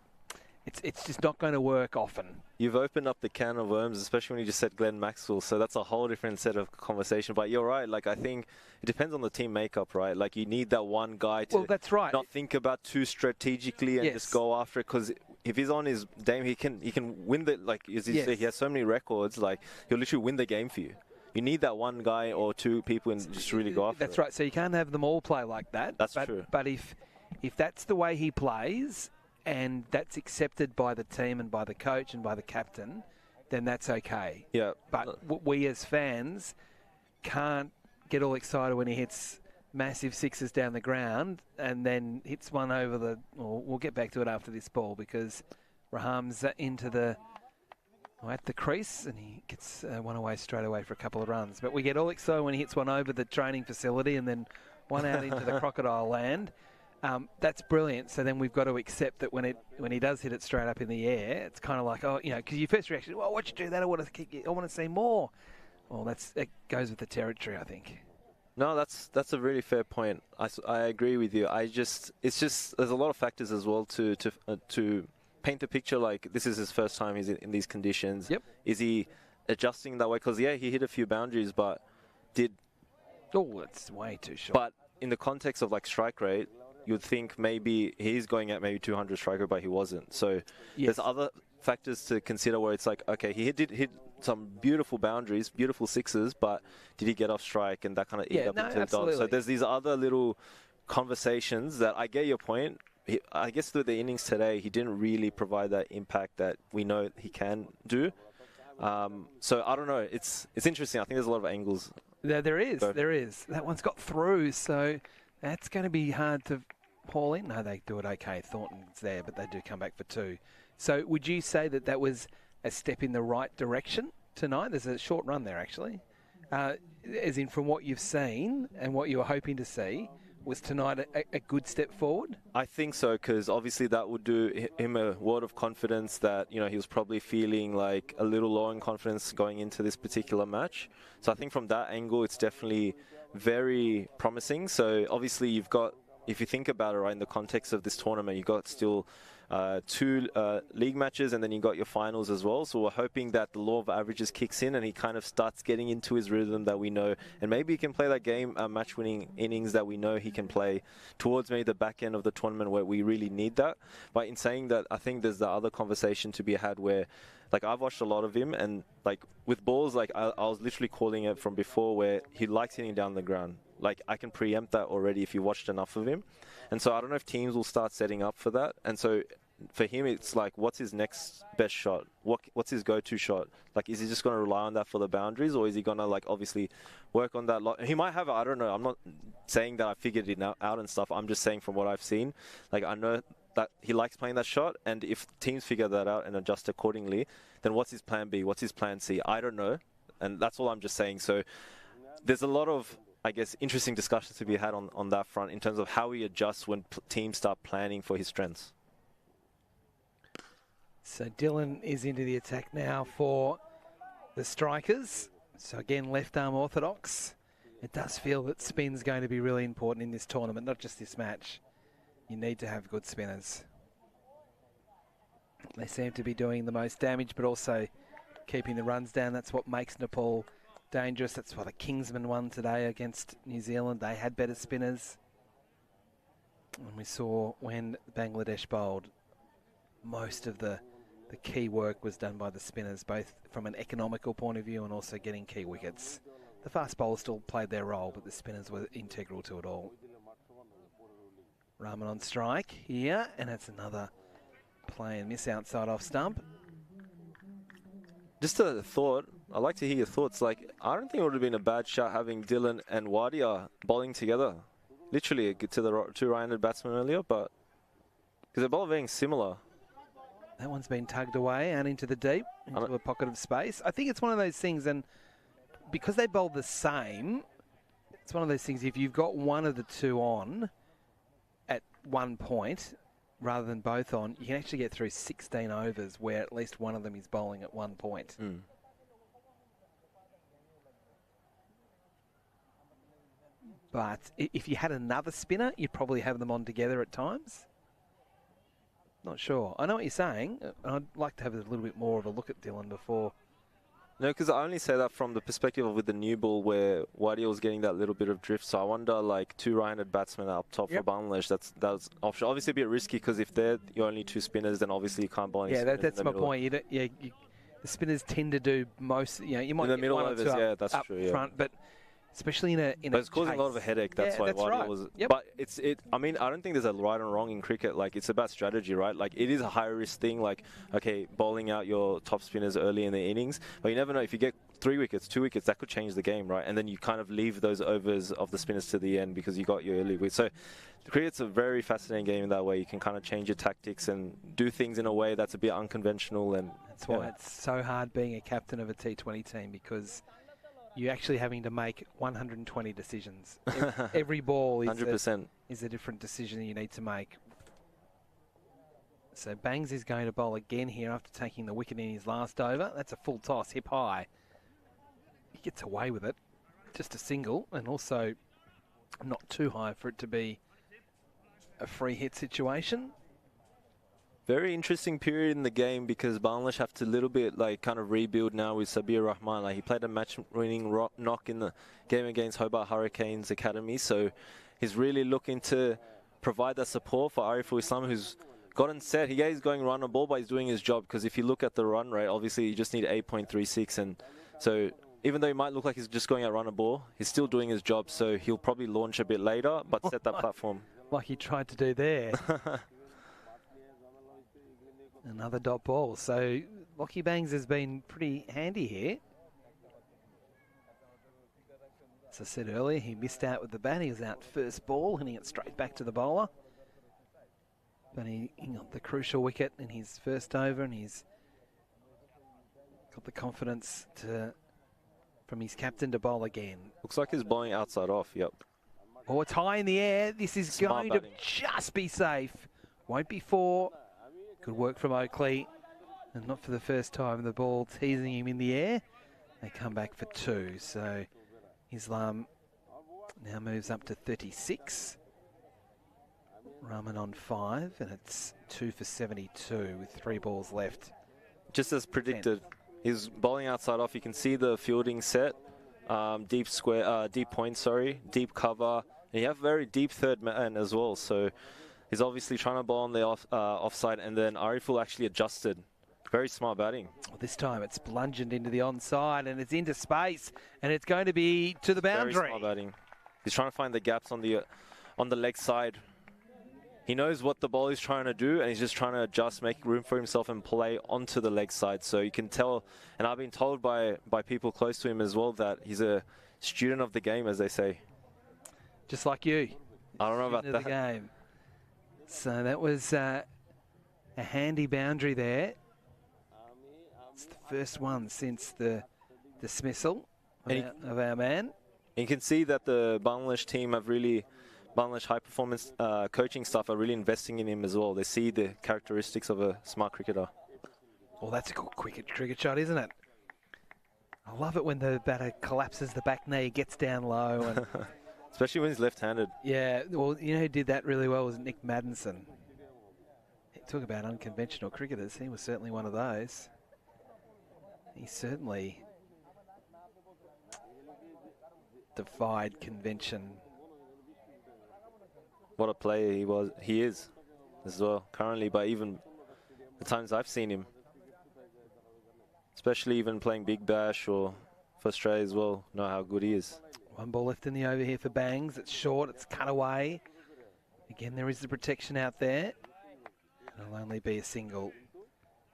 it's just not going to work often. You've opened up the can of worms, especially when you just said Glenn Maxwell, so that's a whole different set of conversation. But you're right, like I think it depends on the team makeup, right? Like you need that one guy to that's right. not think about too strategically and just go after it, because if he's on his game, he can win the, like as you say, he has so many records, like he'll literally win the game for you. You need that one guy or two people and just really go after it. That's right. So you can't have them all play like that. That's true. But if that's the way he plays and that's accepted by the team and by the coach and by the captain, then that's okay. Yeah. But we as fans can't get all excited when he hits massive sixes down the ground and then hits one over the... Well, we'll get back to it after this ball because Raham's into the... at the crease, and he gets one away straight away for a couple of runs. But we get all excited when he hits one over the training facility and then one out into the crocodile land. That's brilliant. So then we've got to accept that when he does hit it straight up in the air, it's kind of like, oh, you know, because your first reaction, well, why'd you do that? I want to see more. Well, it goes with the territory, I think. No, that's a really fair point. I agree with you. It's just there's a lot of factors as well to paint the picture. Like this is his first time he's in these conditions. Yep. Is he adjusting that way? Because he hit a few boundaries, but it's way too short. But in the context of like strike rate, you'd think maybe he's going at maybe 200 strike rate, but he wasn't. So there's other factors to consider where it's like, okay, he did hit some beautiful boundaries, beautiful sixes, but did he get off strike and that kind of eat up into the dots? So there's these other little conversations that I get your point. I guess through the innings today, he didn't really provide that impact that we know he can do. So I don't know. It's interesting. I think there's a lot of angles. There is. That one's got through, so that's going to be hard to haul in. No, they do it okay. Thornton's there, but they do come back for two. So would you say that was a step in the right direction tonight? There's a short run there, actually. As in from what you've seen and what you were hoping to see, was tonight a good step forward? I think so, because obviously that would do him a word of confidence that, you know, he was probably feeling like a little low in confidence going into this particular match. So I think from that angle, it's definitely very promising. So obviously you've got, if you think about it, right, in the context of this tournament, you've got still two league matches and then you got your finals as well. So we're hoping that the law of averages kicks in and he kind of starts getting into his rhythm that we know, and maybe he can play that game match-winning innings that we know he can play towards maybe the back end of the tournament where we really need that. But in saying that, I think there's the other conversation to be had where, like, I've watched a lot of him, and like with balls, like I was literally calling it from before, where he likes hitting down the ground. Like, I can preempt that already if you watched enough of him. And so I don't know if teams will start setting up for that. And so for him, it's like, what's his next best shot? What's his go-to shot? Like, is he just going to rely on that for the boundaries, or is he going to, like, obviously work on that? He might have it. I don't know. I'm not saying that I figured it out and stuff. I'm just saying from what I've seen. Like, I know that he likes playing that shot, and if teams figure that out and adjust accordingly, then what's his plan B? What's his plan C? I don't know. And that's all I'm just saying. So there's a lot of, I guess, interesting discussions to be had on that front in terms of how he adjusts when teams start planning for his strengths. So Dylan is into the attack now for the Strikers. So again, left arm orthodox. It does feel that spin's going to be really important in this tournament, not just this match. You need to have good spinners. They seem to be doing the most damage, but also keeping the runs down. That's what makes Nepal dangerous. That's why the Kingsmen won today against New Zealand. They had better spinners. And we saw when Bangladesh bowled, most of the key work was done by the spinners, both from an economical point of view and also getting key wickets. The fast bowlers still played their role, but the spinners were integral to it all. Rahman on strike here, and it's another play and miss outside off stump. Just a thought, I'd like to hear your thoughts. Like, I don't think it would have been a bad shot having Dylan and Wadia bowling together. Literally to the two right-handed batsmen earlier, but because they're both being similar. That one's been tugged away and into the deep, into a pocket of space. I think it's one of those things, and because they bowled the same, it's one of those things, if you've got one of the two on at one point, rather than both on, you can actually get through 16 overs where at least one of them is bowling at one point. Mm. But if you had another spinner, you'd probably have them on together at times. Not sure. I know what you're saying. I'd like to have a little bit more of a look at Dylan before. No, because I only say that from the perspective of with the new ball where Wadia was getting that little bit of drift. So I wonder, like, two right-handed batsmen up top for Bangladesh. That's option. Obviously a bit risky because if they're your only two spinners, then obviously you can't bowl any spinners. That's my point. The spinners tend to do most. You might in the get middle one overs, or two that's up true. front, but especially in a but it's causing a lot of a headache. That's why Wadia was. Yep. But I mean, I don't think there's a right and wrong in cricket. Like, it's about strategy, right? Like, it is a high risk thing. Like, okay, bowling out your top spinners early in the innings, but you never know if you get 3 wickets, 2 wickets, that could change the game, right? And then you kind of leave those overs of the spinners to the end because you got your early wickets. So cricket's a very fascinating game in that way. You can kind of change your tactics and do things in a way that's a bit unconventional. And that's why it's so hard being a captain of a T20 team, because you're actually having to make 120 decisions. Every ball is 100%. Is a different decision you need to make. So Bangs is going to bowl again here after taking the wicket in his last over. That's a full toss, hip high. He gets away with it. Just a single, and also not too high for it to be a free hit situation. Very interesting period in the game because Bangladesh have to a little bit like kind of rebuild now with Sabir Rahman. Like, he played a match-winning knock in the game against Hobart Hurricanes Academy, so he's really looking to provide that support for Ariful Islam, who's gotten set. He's going run a ball, but he's doing his job, because if you look at the run rate, obviously you just need 8.36, and so even though he might look like he's just going out run a ball, he's still doing his job, so he'll probably launch a bit later, but set that platform. Like he tried to do there. Another dot ball. So Lockie Bangs has been pretty handy here. As I said earlier, he missed out with the bat. He was out first ball, hitting it straight back to the bowler. But he got the crucial wicket in his first over, and he's got the confidence from his captain to bowl again. Looks like he's bowling outside off, yep. Oh, it's high in the air. This is going to just be safe. Won't be 4. Good work from Oakley. And not for the first time, the ball teasing him in the air. They come back for 2. So Islam now moves up to 36. Rahman on 5, and it's 2 for 72 with 3 balls left. Just as predicted, he's bowling outside off. You can see the fielding set, deep point, deep cover. And you have very deep third man as well. So he's obviously trying to bowl on the offside, and then Ariful actually adjusted. Very smart batting. Well, this time it's bludgeoned into the onside, and it's into space, and it's going to be to the boundary. Very smart batting. He's trying to find the gaps on the leg side. He knows what the ball is trying to do, and he's just trying to adjust, make room for himself and play onto the leg side. So you can tell, and I've been told by people close to him as well, that he's a student of the game, as they say. Just like you. I don't know about that. The game. So that was a handy boundary there. It's the first one since the dismissal of our man. You can see that the Bangladesh team have really, Bangladesh high performance coaching staff are really investing in him as well. They see the characteristics of a smart cricketer. Well, that's a good cricket shot, isn't it? I love it when the batter collapses the back knee, gets down low. And especially when he's left-handed. Yeah, well, you know who did that really well was Nick Maddinson. Talk about unconventional cricketers. He was certainly one of those. He certainly defied convention. What a player he is as well currently, but even the times I've seen him, especially even playing Big Bash or for Australia as well, know how good he is. One ball left in the over here for Bangs. It's short, it's cut away. Again, there is the protection out there. It'll only be a single.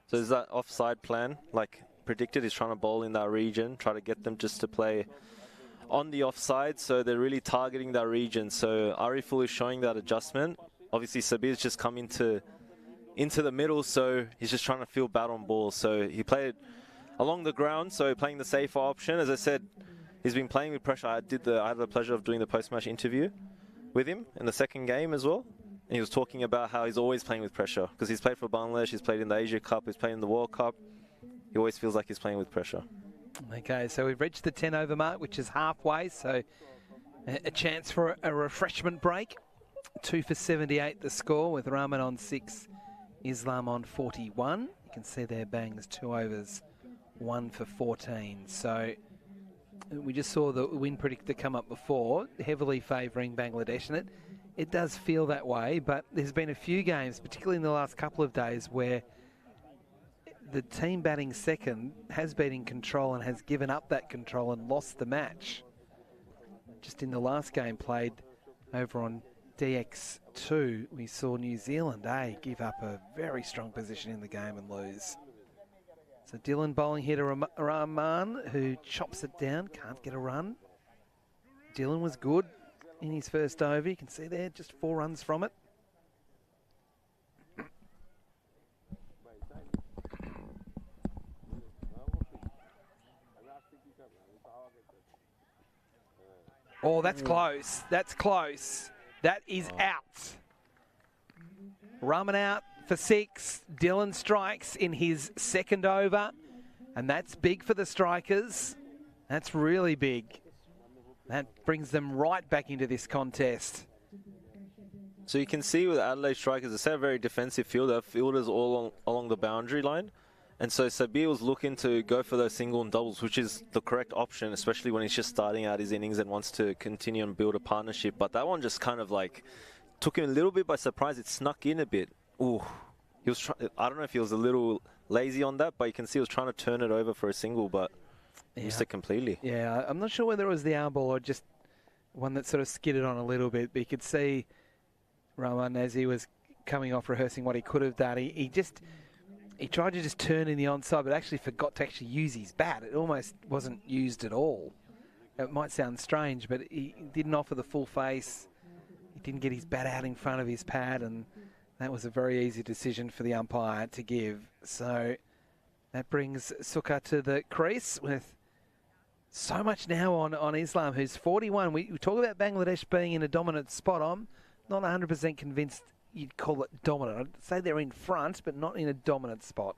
So is that offside plan, like predicted? He's trying to bowl in that region, try to get them just to play on the offside, so they're really targeting that region. So Ariful is showing that adjustment. Obviously, Sabir's just come into the middle, so he's just trying to feel bat on ball. So he played along the ground, so playing the safer option. As I said, he's been playing with pressure. I had the pleasure of doing the post-match interview with him in the second game as well. And he was talking about how he's always playing with pressure because he's played for Bangladesh, he's played in the Asia Cup, he's played in the World Cup. He always feels like he's playing with pressure. Okay, so we've reached the 10 over mark, which is halfway, so a chance for a refreshment break. 2 for 78 the score, with Rahman on 6, Islam on 41. You can see there Bangs 2 overs, 1 for 14. So we just saw the win predictor come up before, heavily favouring Bangladesh, and it does feel that way, but there's been a few games, particularly in the last couple of days, where the team batting second has been in control and has given up that control and lost the match. Just in the last game played over on DX2, we saw New Zealand give up a very strong position in the game and lose. So Dylan bowling here to Rahman, who chops it down, can't get a run. Dylan was good in his first over. You can see there, just 4 runs from it. Oh, that's close. That's close. That is out. Rahman out for 6. Dylan strikes in his second over. And that's big for the Strikers. That's really big. That brings them right back into this contest. So you can see with Adelaide Strikers, it's a very defensive field. They have fielders all along the boundary line. And so Sabir was looking to go for those single and doubles, which is the correct option, especially when he's just starting out his innings and wants to continue and build a partnership. But that one just kind of like took him a little bit by surprise. It snuck in a bit. Ooh, he was. I don't know if he was a little lazy on that, but you can see he was trying to turn it over for a single, but missed it completely. Yeah, I'm not sure whether it was the arm ball or just one that sort of skidded on a little bit. But you could see Rahman as he was coming off rehearsing what he could have done. He tried to just turn in the onside, but actually forgot to actually use his bat. It almost wasn't used at all. It might sound strange, but he didn't offer the full face. He didn't get his bat out in front of his pad, and that was a very easy decision for the umpire to give. So that brings Sukha to the crease with so much now on Islam, who's 41. We talk about Bangladesh being in a dominant spot. I'm not 100% convinced you'd call it dominant. I'd say they're in front, but not in a dominant spot.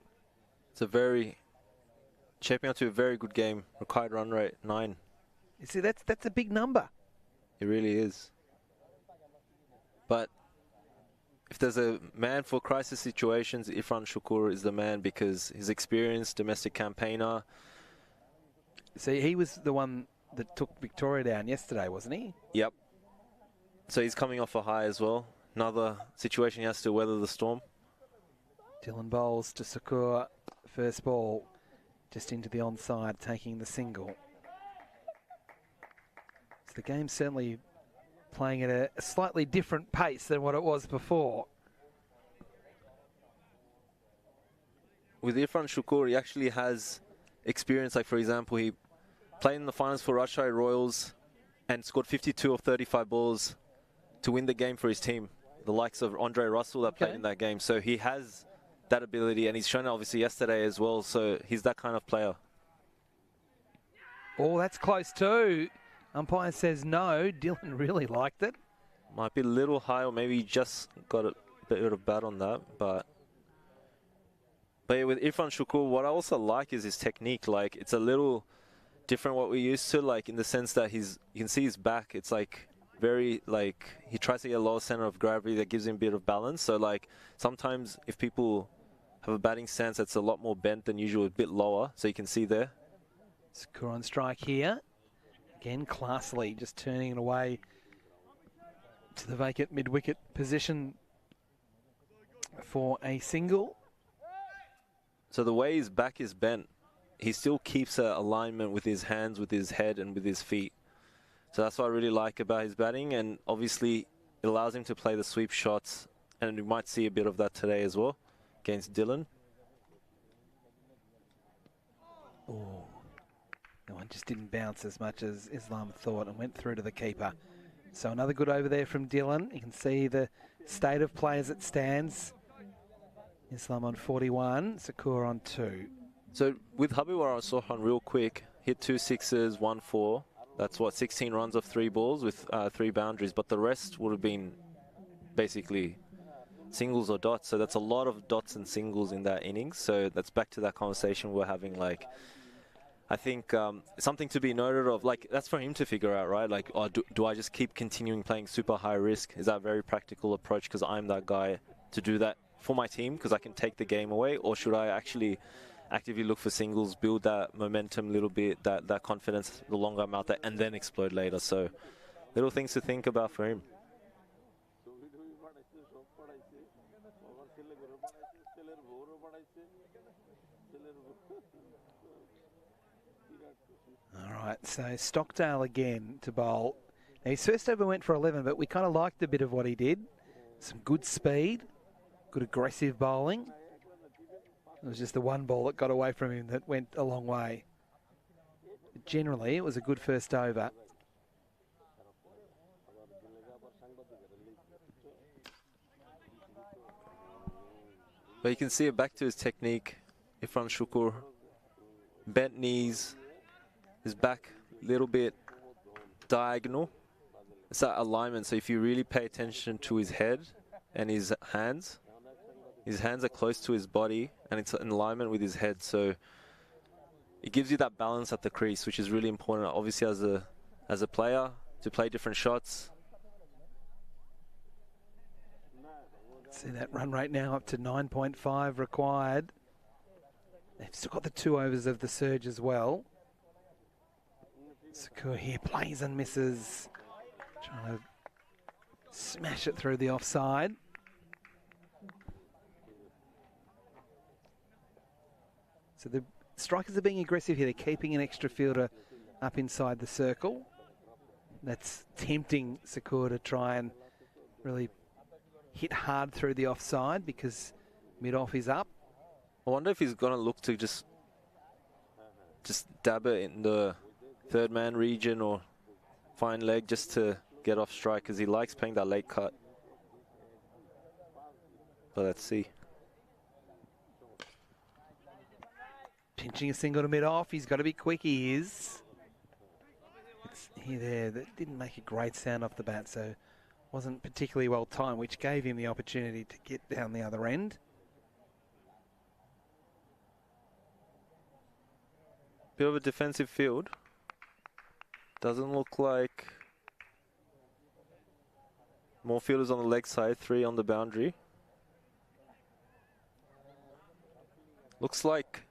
It's shaping up to a very good game. Required run rate, 9. You see, that's a big number. It really is. But if there's a man for crisis situations, Irfan Shukur is the man because his experience, domestic campaigner. See, he was the one that took Victoria down yesterday, wasn't he? Yep. So he's coming off a high as well. Another situation he has to weather the storm. Dylan bowls to Sukur. First ball just into the onside, taking the single. So the game's certainly playing at a slightly different pace than what it was before. With Irfan Shukur, he actually has experience. Like, for example, he played in the finals for Rajshahi Royals and scored 52 of 35 balls to win the game for his team. The likes of Andre Russell that played in that game. So he has that ability, and he's shown it obviously yesterday as well. So he's that kind of player. Oh, that's close too. Umpire says no. Dylan really liked it. Might be a little high, or maybe he just got a bit of bat on that. But yeah, with Irfan Shukur, what I also like is his technique. Like, it's a little different what we're used to, like in the sense that you can see his back. It's like very, like, he tries to get a lower center of gravity that gives him a bit of balance. So like sometimes if people have a batting stance that's a lot more bent than usual, a bit lower, so you can see there. Score on strike here. Again, classily, just turning it away to the vacant mid-wicket position for a single. So the way his back is bent, he still keeps an alignment with his hands, with his head, and with his feet. So that's what I really like about his batting, and obviously it allows him to play the sweep shots, and we might see a bit of that today as well against Dylan. Oh, that one just didn't bounce as much as Islam thought and went through to the keeper. So another good over there from Dylan. You can see the state of play as it stands. Islam on 41, Shukur on 2. So with Habibur Sohan real quick, hit 2 sixes, 1 4. That's what, 16 runs off 3 balls with 3 boundaries, but the rest would have been basically singles or dots. So that's a lot of dots and singles in that innings. So that's back to that conversation we're having. Like, I think something to be noted of, like, that's for him to figure out, right? Like, do I just keep continuing playing super high risk? Is that a very practical approach because I'm that guy to do that for my team because I can take the game away? Or should I actually actively look for singles, build that momentum a little bit, that confidence the longer I'm out there, and then explode later? So little things to think about for him. All right, so Stockdale again to bowl. Now, his first over went for 11, but we kind of liked a bit of what he did. Some good speed, good aggressive bowling. It was just the one ball that got away from him that went a long way. But generally, it was a good first over. But you can see it back to his technique. Irfan Shukur, bent knees, his back a little bit diagonal. It's that alignment. So if you really pay attention to his head and his hands are close to his body and it's in alignment with his head. So it gives you that balance at the crease, which is really important, obviously, as a player, to play different shots. See that run rate now up to 9.5 required. They've still got the 2 overs of the surge as well. Shukur here plays and misses. Trying to smash it through the offside. So the strikers are being aggressive here. They're keeping an extra fielder up inside the circle. That's tempting Shukur to try and really hit hard through the offside because mid-off is up. I wonder if he's going to look to just dab it in the third man region or fine leg just to get off strike because he likes playing that late cut. But let's see. Pinching a single to mid-off. He's got to be quick, he is. It's here, there. That didn't make a great sound off the bat, so wasn't particularly well timed, which gave him the opportunity to get down the other end. Bit of a defensive field. Doesn't look like more fielders on the leg side, 3 on the boundary. Looks like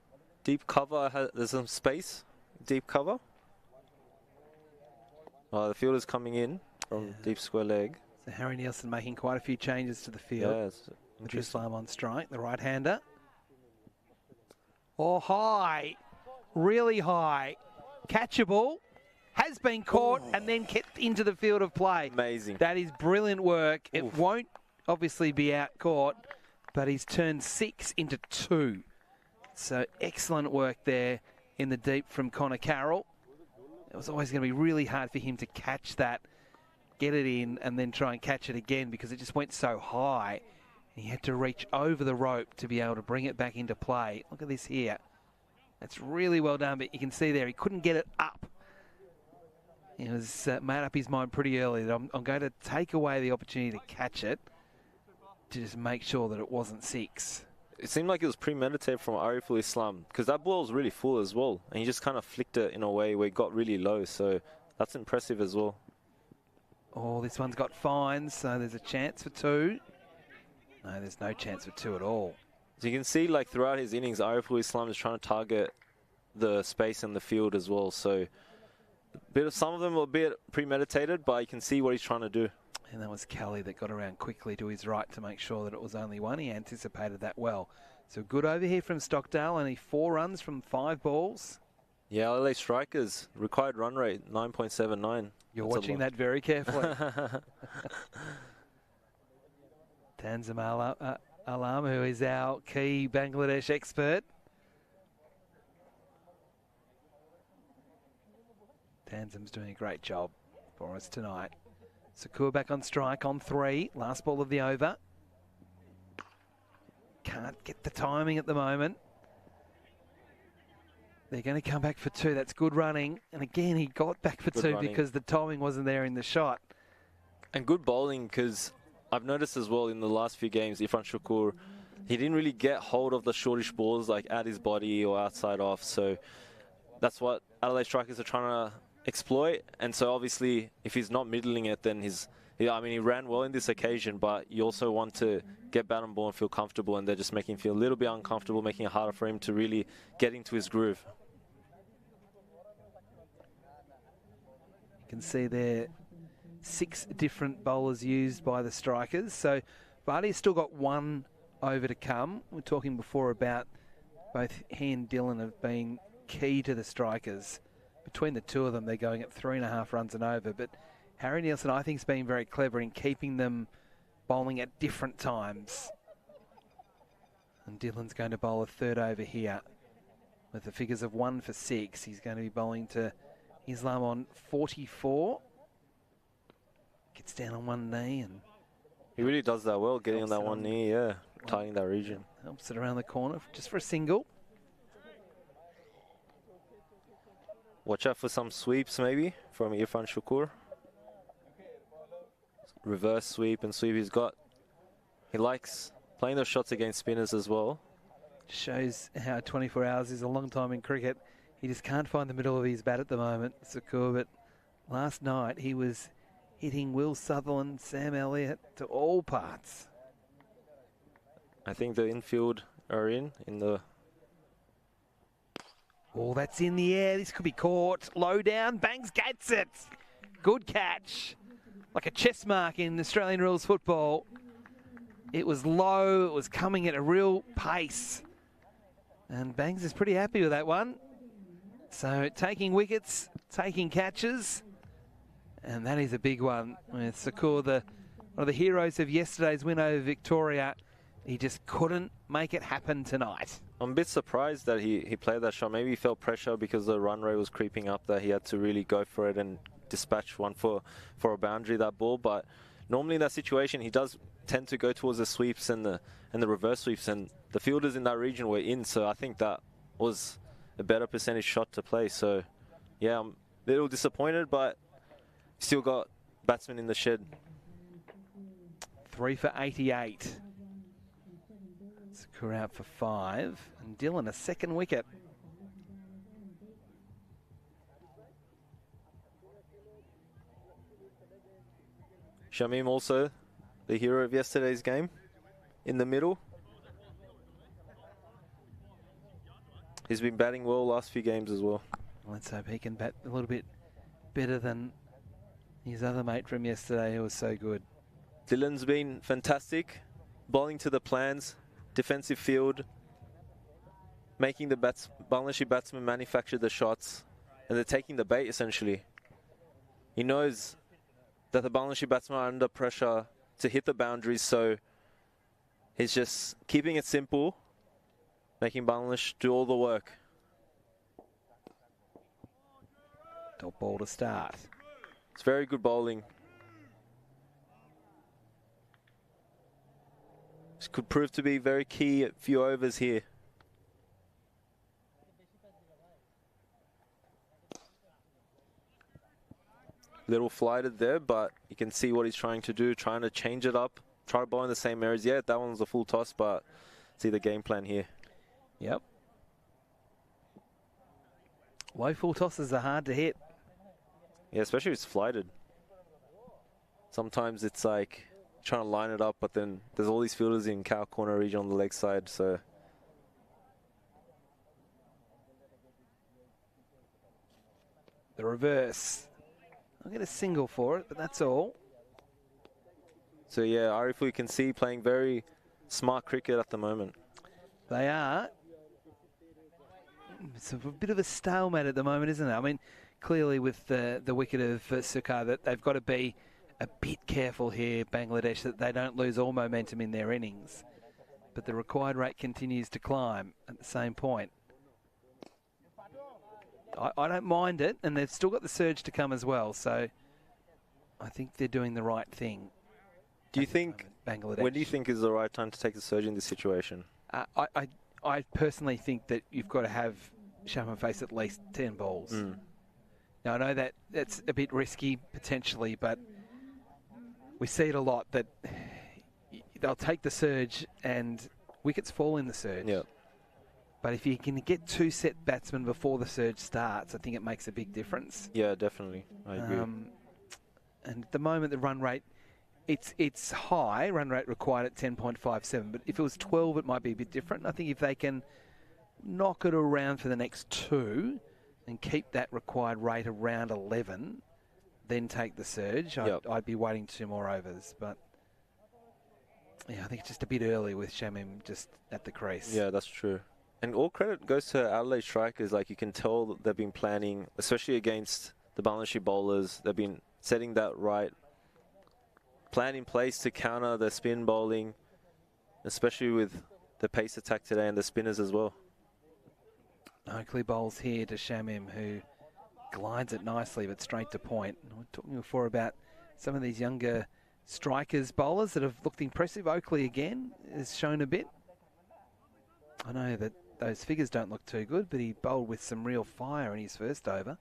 deep cover, there's some space, deep cover. The fielder's coming in from deep square leg. So Harry Nielsen making quite a few changes to the field. Yeah, with Islam on strike, the right-hander. Oh, high. Really high. Catchable. has been caught and then kept into the field of play. Amazing. That is brilliant work. It won't obviously be out caught, but he's turned 6 into 2. So excellent work there in the deep from Connor Carroll. It was always going to be really hard for him to catch that, get it in, and then try and catch it again because it just went so high. He had to reach over the rope to be able to bring it back into play. Look at this here. That's really well done, but you can see there he couldn't get it up. He was made up his mind pretty early that I'm going to take away the opportunity to catch it to just make sure that it wasn't 6. It seemed like it was premeditated from Ariful Islam because that ball was really full as well. And he just kind of flicked it in a way where it got really low. So that's impressive as well. Oh, this one's got fines, so there's a chance for 2. No, there's no chance for 2 at all. So you can see, like, throughout his innings, Ariful Islam is trying to target the space in the field as well. So some of them were a bit premeditated, but you can see what he's trying to do. And that was Kelly that got around quickly to his right to make sure that it was only 1. He anticipated that well. So good over here from Stockdale. Only 4 runs from 5 balls. Yeah, Adelaide Strikers, required run rate, 9.79. You're watching that very carefully. Tanzim Alam, who is our key Bangladesh expert. Tanzim's doing a great job for us tonight. Sakur back on strike on 3. Last ball of the over. Can't get the timing at the moment. They're going to come back for 2. That's good running. And again, he got back for 2 because the timing wasn't there in the shot. And good bowling because I've noticed as well in the last few games, Irfan Shukur, he didn't really get hold of the shortish balls like at his body or outside off. So that's what Adelaide Strikers are trying to exploit. And so obviously if he's not middling it, then he ran well in this occasion, but you also want to get bat and ball and feel comfortable, and they're just making him feel a little bit uncomfortable, making it harder for him to really get into his groove. You can see there 6 different bowlers used by the Strikers. So Vardy's still got 1 over to come. We're talking before about both he and Dylan have been key to the Strikers. Between the 2 of them, they're going at 3.5 runs and over. But Harry Nielsen, I think, has been very clever in keeping them bowling at different times. And Dylan's going to bowl a 3rd over here with the figures of 1 for 6. He's going to be bowling to Islam on 44. Gets down on 1 knee and he really does that well, getting on that 1 knee, yeah, tying that region. Helps it around the corner just for a single. Watch out for some sweeps maybe from Irfan Shukur. Reverse sweep and sweep he's got. He likes playing those shots against spinners as well. Shows how 24 hours is a long time in cricket. He just can't find the middle of his bat at the moment, Sakur. But last night he was hitting Will Sutherland, Sam Elliott to all parts. I think the infield are in the... Oh, that's in the air. This could be caught. Low down. Banks gets it. Good catch. Like a chess mark in Australian rules football. It was low. It was coming at a real pace. And Banks is pretty happy with that one. So taking wickets, taking catches. And that is a big one. With Sakur, one of the heroes of yesterday's win over Victoria. He just couldn't make it happen tonight. I'm a bit surprised that he played that shot. Maybe he felt pressure because the run rate was creeping up, that he had to really go for it and dispatch one for a boundary, that ball. But normally in that situation, he does tend to go towards the sweeps and the reverse sweeps, and the fielders in that region were in. So I think that was a better percentage shot to play. So yeah, I'm a little disappointed, but still got batsmen in the shed. 3 for 88. Sakur out for 5, and Dylan a 2nd wicket. Shamim also the hero of yesterday's game in the middle. He's been batting well last few games as well. Let's hope he can bat a little bit better than his other mate from yesterday who was so good. Dylan's been fantastic, bowling to the plans, defensive field, making the Bangladeshi batsmen manufacture the shots, and they're taking the bait essentially. He knows that the Bangladeshi batsmen are under pressure to hit the boundaries, so he's just keeping it simple, making Bangladesh do all the work. Top ball to start. It's very good bowling. This could prove to be very key at few overs here. Little flighted there, but you can see what he's trying to do, trying to change it up, try to bowl in the same areas. Yeah, that one's a full toss, but see the game plan here. Yep. Low full tosses are hard to hit. Yeah, especially if it's flighted. Sometimes it's like trying to line it up, but then there's all these fielders in cow corner region on the leg side, so. The reverse. I'll get a single for it, but that's all. So yeah, Arif, we can see playing very smart cricket at the moment. They are. It's a bit of a stalemate at the moment, isn't it? I mean, clearly with the wicket of Sukkar, that they've got to be a bit careful here, Bangladesh, that they don't lose all momentum in their innings. But the required rate continues to climb at the same point. I don't mind it, and they've still got the surge to come as well, so I think they're doing the right thing. Do you think, Bangladesh. when do you think is the right time to take the surge in this situation? I personally think that you've got to have Shamim face at least 10 balls. Now, I know that that's a bit risky, potentially, but we see it a lot that they'll take the surge and wickets fall in the surge. Yeah. But if you can get 2 set batsmen before the surge starts, I think it makes a big difference. Yeah, definitely. I agree. And at the moment, the run rate, it's high, run rate required at 10.57. But if it was 12, it might be a bit different. I think if they can knock it around for the next 2 and keep that required rate around 11, then take the surge, I'd be waiting 2 more overs. But yeah, I think it's just a bit early with Shamim just at the crease. Yeah, that's true. And all credit goes to Adelaide Strikers. Like, you can tell that they've been planning, especially against the Bangladeshi bowlers. They've been setting that right plan in place to counter the spin bowling, especially with the pace attack today and the spinners as well. Oakley bowls here to Shamim, who glides it nicely but straight to point. We were talking before about some of these younger Strikers bowlers that have looked impressive. Oakley again has shown a bit. I know that those figures don't look too good, but he bowled with some real fire in his first over.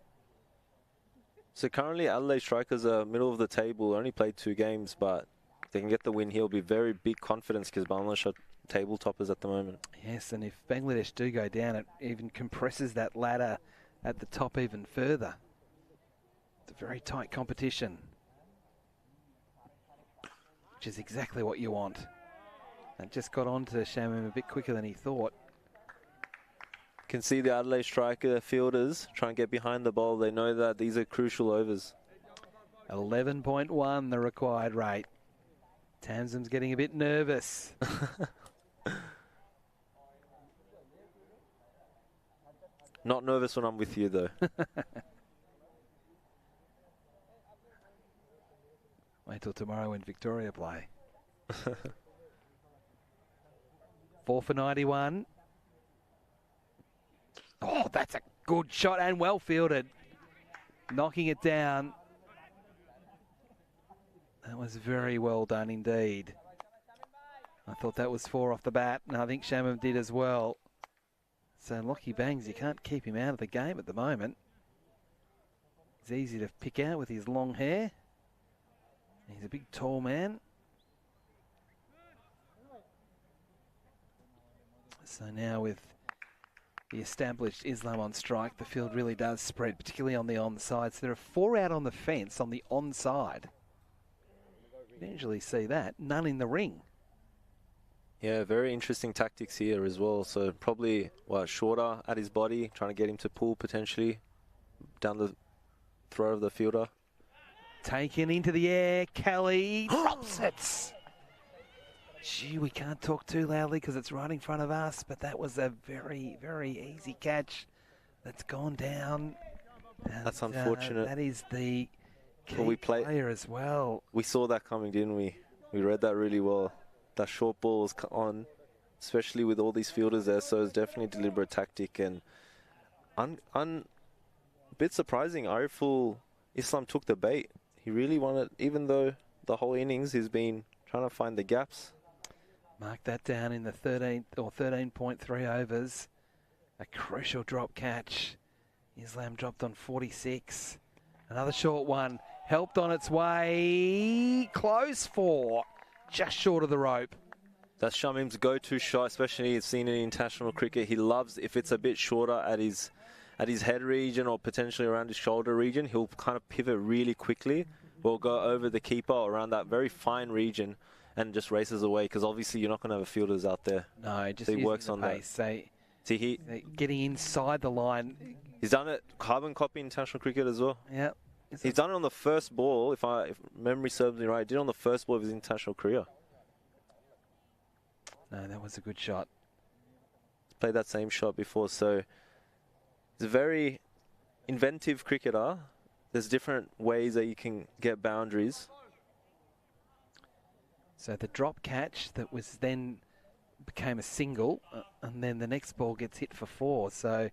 So currently Adelaide Strikers are middle of the table, only played 2 games, but if they can get the win here, it'll be very big confidence because Bangladesh are table toppers at the moment. Yes, and if Bangladesh do go down, it even compresses that ladder at the top even further. It's a very tight competition, which is exactly what you want. And just got on to Shamim a bit quicker than he thought. Can see the Adelaide Striker fielders try and get behind the ball. They know that these are crucial overs. 11.1 the required rate. Tamsin's getting a bit nervous. Not nervous when I'm with you, though. Wait till tomorrow when Victoria play. 4 for 91. Oh, that's a good shot and well fielded. Knocking it down. That was very well done indeed. I thought that was 4 off the bat, and I think Shamim did as well. So Lockie Bangs, you can't keep him out of the game at the moment. He's easy to pick out with his long hair. He's a big, tall man. So now with the established Islam on strike, the field really does spread, particularly on the onside. So there are 4 out on the fence on the onside. You don't usually see that. None in the ring. Yeah, very interesting tactics here as well. So probably, shorter at his body, trying to get him to pull potentially down the throat of the fielder. Taken into the air, Kelly drops it. Gee, we can't talk too loudly because it's right in front of us, but that was a very, very easy catch that's gone down. That's unfortunate. That is the Key player as well. We saw that coming, didn't we? We read that really well. That short ball was on, especially with all these fielders there, so it's definitely a deliberate tactic and a bit surprising. Ariful Islam took the bait. He really wanted, even though the whole innings he's been trying to find the gaps. Mark that down in the 13th or 13.3 overs. A crucial drop catch. Islam dropped on 46. Another short one. Helped on its way. Close for. Just short of the rope. That's Shamim's go-to shot, especially seen in international cricket. He loves, if it's a bit shorter at his head region or potentially around his shoulder region, he'll kind of pivot really quickly. Or go over the keeper around that very fine region and just races away, because obviously you're not going to have fielders out there. No, just so he works on pace. that. See, getting inside the line. He's done it carbon copy in international cricket as well. Yeah. He's done it on the first ball, if memory serves me right. He did it on the first ball of his international career. No, that was a good shot. He's played that same shot before, so he's a very inventive cricketer. There's different ways that you can get boundaries. So the drop catch that was then became a single, and then the next ball gets hit for 4. So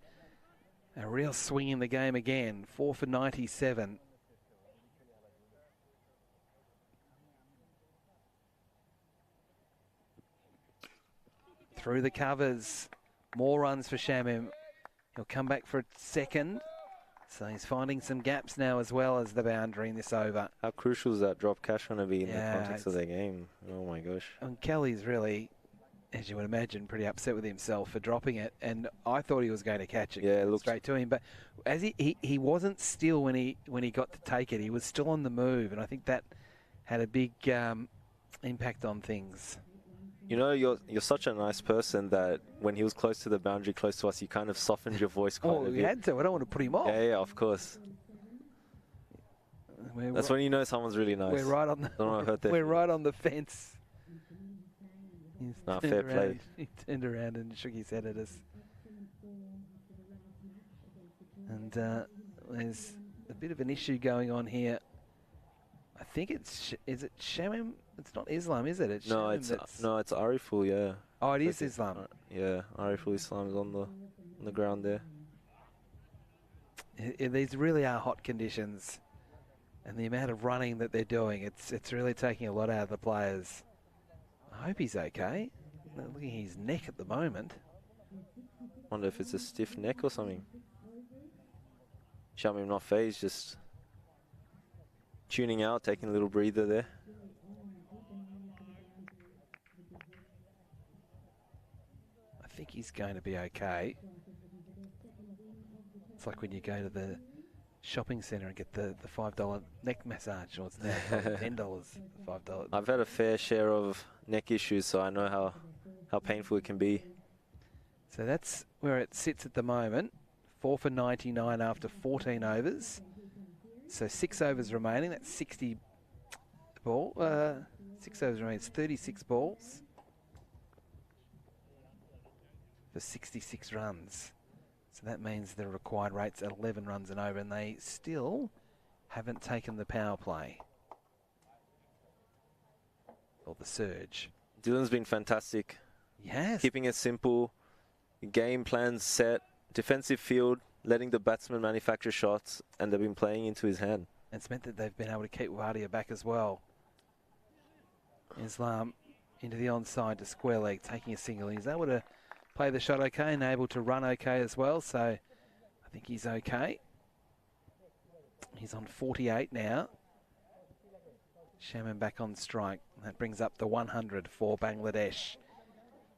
a real swing in the game again. 4 for 97. Through the covers. More runs for Shamim. He'll come back for a second. So he's finding some gaps now as well as the boundary in this over. How crucial is that drop catch going to be in the context of their game? Oh my gosh. And Kelly's really, as you would imagine, pretty upset with himself for dropping it. And I thought he was going to catch it. Yeah, it looked straight to him. But as he wasn't still when he got to take it. He was still on the move, and I think that had a big impact on things. You know, you're such a nice person that when he was close to the boundary, close to us, you kind of softened your voice quite a bit. You had to. I don't want to put him off. Yeah, of course. That's when you know someone's really nice. We're right on the fence. Fair play. He turned around and shook his head at us. And there's a bit of an issue going on here. I think is it Shamim? It's not Islam, is it? It's no, it's Ariful, yeah. Oh, it is Islam. Yeah, Ariful Islam is on the ground there. These really are hot conditions, and the amount of running that they're doing, it's really taking a lot out of the players. I hope he's okay. Looking at his neck at the moment. Wonder if it's a stiff neck or something. Shamim not phased, just tuning out, taking a little breather there. I think he's going to be okay. It's like when you go to the shopping centre and get the $5 neck massage, or it's now $10, $5. I've had a fair share of neck issues, so I know how painful it can be. So that's where it sits at the moment. 4 for 99 after 14 overs. So 6 overs remaining. That's 60 ball. 6 overs remaining. It's 36 balls for 66 runs. So that means the required rate's at 11 runs and over, and they still haven't taken the power play or the surge. Dylan's been fantastic. Yes. Keeping it simple. Game plans set. Defensive field. Letting the batsman manufacture shots, and they've been playing into his hand. It's meant that they've been able to keep Wadia back as well. Islam into the onside to square leg, taking a single. He's able to play the shot okay and able to run okay as well, so I think he's okay. He's on 48 now. Shaman back on strike. That brings up the 100 for Bangladesh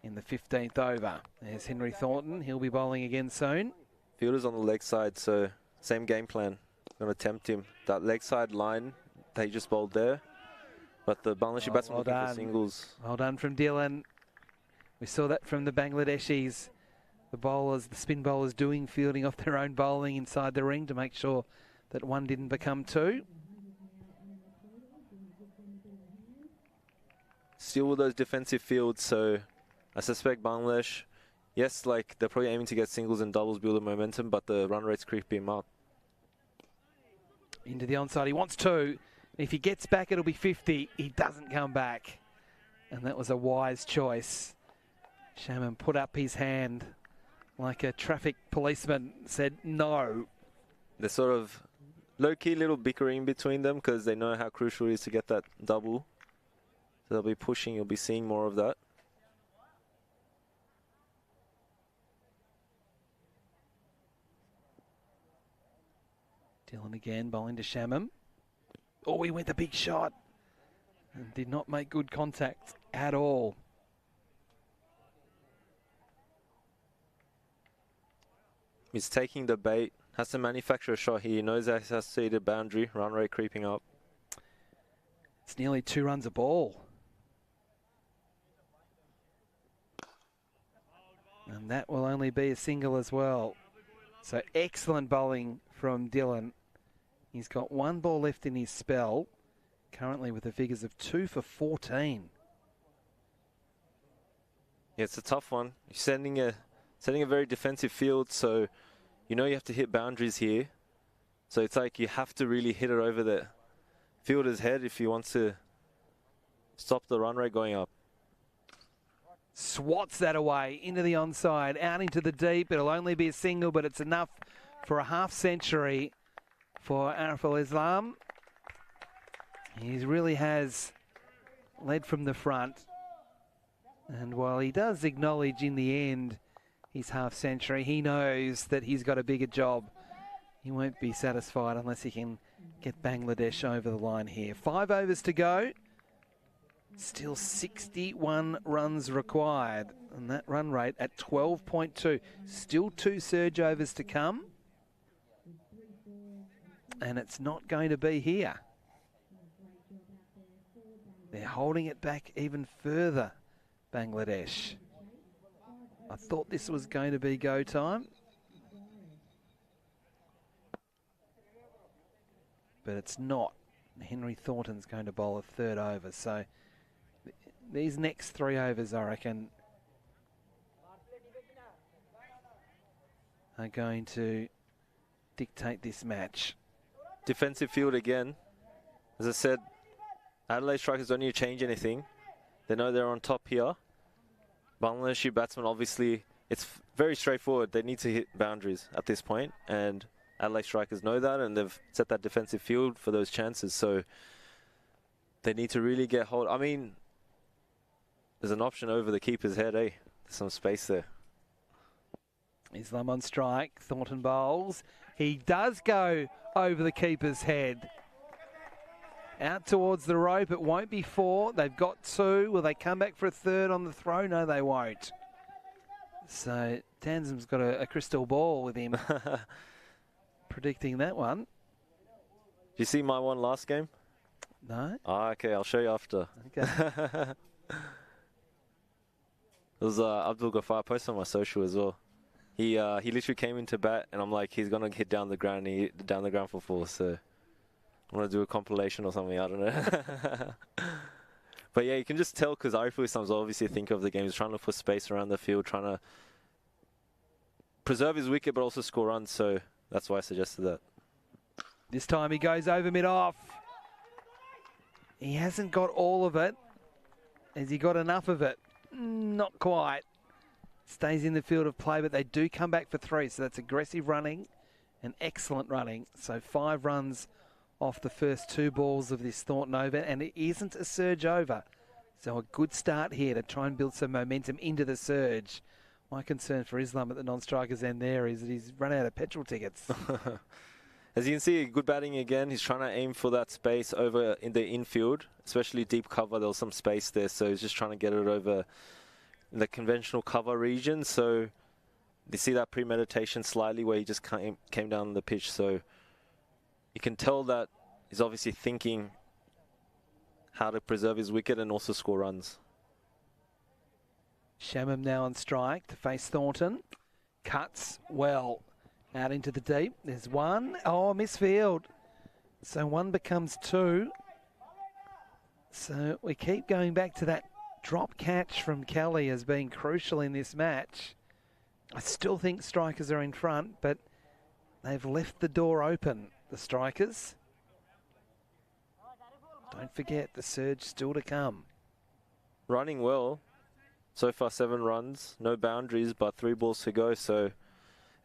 in the 15th over. There's Henry Thornton. He'll be bowling again soon. Fielder's on the leg side, so same game plan. Going to tempt him. That leg side line they just bowled there. But the Bangladeshi batsman looking for singles. Well done from Dylan. We saw that from the Bangladeshis. The bowlers, the spin bowlers doing fielding off their own bowling inside the ring to make sure that one didn't become 2. Still with those defensive fields, so I suspect Bangladesh, yes, like they're probably aiming to get singles and doubles, build the momentum, but the run rate's creeping up. Into the onside. He wants 2. If he gets back, it'll be 50. He doesn't come back. And that was a wise choice. Shaman put up his hand like a traffic policeman, said no. They're sort of low-key little bickering between them because they know how crucial it is to get that double. So they'll be pushing. You'll be seeing more of that. Dylan again, bowling to Shaman. Oh, he went the big shot and did not make good contact at all. He's taking the bait, has to manufacture a shot here. He knows that he has to see the boundary, run rate creeping up. It's nearly 2 runs a ball. And that will only be a single as well. So excellent bowling from Dylan. He's got 1 ball left in his spell, currently with the figures of 2 for 14. Yeah, it's a tough one. You're sending a very defensive field, so you know you have to hit boundaries here. So it's like you have to really hit it over the fielder's head if you want to stop the run rate going up. Swats that away into the onside, out into the deep. It'll only be a single, but it's enough for a half century for Arif Al-Islam. He really has led from the front. And while he does acknowledge in the end his half century, he knows that he's got a bigger job. He won't be satisfied unless he can get Bangladesh over the line here. 5 overs to go. Still 61 runs required. And that run rate at 12.2. Still 2 surge overs to come. And it's not going to be here. They're holding it back even further, Bangladesh. I thought this was going to be go time. But it's not. Henry Thornton's going to bowl a 3rd over. So these next 3 overs, I reckon, are going to dictate this match. Defensive field again. As I said, Adelaide Strikers don't need to change anything. They know they're on top here. Bangladeshi batsmen, obviously, it's very straightforward. They need to hit boundaries at this point, and Adelaide Strikers know that, and they've set that defensive field for those chances. So they need to really get hold. I mean, there's an option over the keeper's head, eh? There's some space there. Islam on strike. Thornton bowls. He does go over the keeper's head. Out towards the rope. It won't be 4. They've got 2. Will they come back for a 3rd on the throw? No, they won't. So Tanzim's got a crystal ball with him predicting that one. Did you see my one last game? No. Ah, okay, I'll show you after. Okay. It was Abdul Ghaffar. I posted on my social as well. He literally came into bat, and I'm like, he's gonna hit down the ground. And he hit down the ground for 4. So I'm gonna do a compilation or something. I don't know. But yeah, you can just tell because Arif Islam's obviously thinking of the game. He's trying to put space around the field, trying to preserve his wicket, but also score runs. So that's why I suggested that. This time he goes over mid-off. He hasn't got all of it. Has he got enough of it? Not quite. Stays in the field of play, but they do come back for 3. So that's aggressive running and excellent running. So 5 runs off the first 2 balls of this Thornton over, and it isn't a surge over. So a good start here to try and build some momentum into the surge. My concern for Islam at the non-strikers end there is that he's run out of petrol tickets. As you can see, good batting again. He's trying to aim for that space over in the infield, especially deep cover. There was some space there, so he's just trying to get it over in the conventional cover region. So you see that premeditation slightly where he just came down the pitch. So you can tell that he's obviously thinking how to preserve his wicket and also score runs. Shamim now on strike to face Thornton. Cuts well out into the deep. There's 1. Oh, misfield. So 1 becomes 2. So we keep going back to that drop catch from Kelly as being crucial in this match. I still think Strikers are in front, but they've left the door open, the Strikers. don't forget the surge still to come. Running well. So far 7 runs, no boundaries, but 3 balls to go. So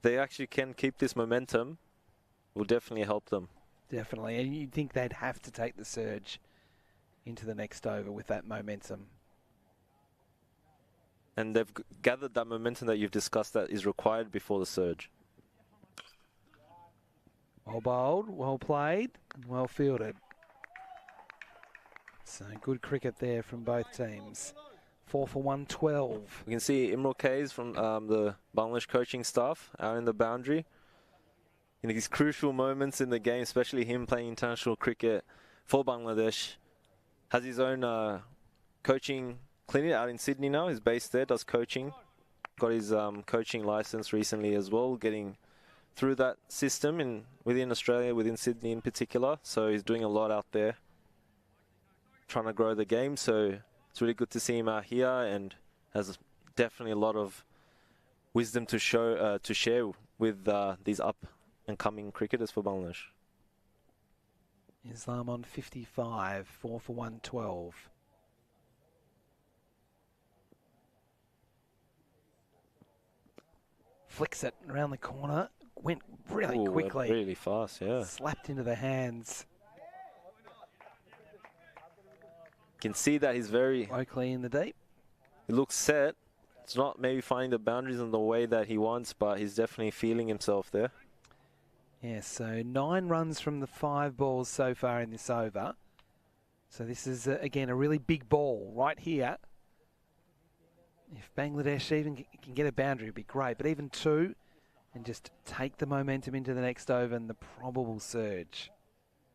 they actually can keep this momentum. Will definitely help them. Definitely. And you'd think they'd have to take the surge into the next over with that momentum. And they've gathered that momentum that you've discussed that is required before the surge. Well bowled, well played, and well fielded. So good cricket there from both teams. 4 for 112. We can see Imran Kays from the Bangladesh coaching staff out in the boundary. In these crucial moments in the game, especially him playing international cricket for Bangladesh, has his own coaching clinic out in Sydney now. He's based there, does coaching. Got his coaching license recently as well, getting through that system within Australia, within Sydney in particular. So he's doing a lot out there, trying to grow the game. So it's really good to see him out here, and has definitely a lot of wisdom to share with these up and coming cricketers for Bangladesh. Islam on 55, 4 for 112. Flicks it around the corner, went really quickly. Really fast, yeah. Slapped into the hands. You can see that he's very... Oakley in the deep. He looks set. It's not maybe finding the boundaries in the way that he wants, but he's definitely feeling himself there. Yeah, so 9 runs from the 5 balls so far in this over. So this is, again, a really big ball right here. If Bangladesh even can get a boundary, it'd be great. But even 2, and just take the momentum into the next over and the probable surge.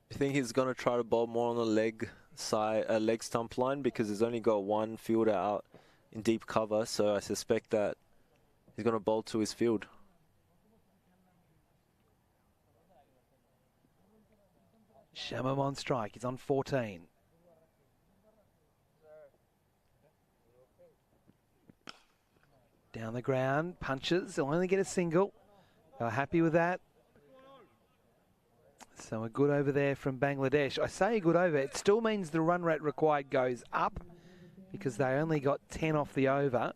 I think he's going to try to bowl more on the leg stump line, because he's only got 1 fielder out in deep cover. So I suspect that he's going to bowl to his field. Shamam on strike. He's on 14. Down the ground, punches. He'll only get a single. They're happy with that. So a good over there from Bangladesh. I say a good over. It still means the run rate required goes up, because they only got 10 off the over.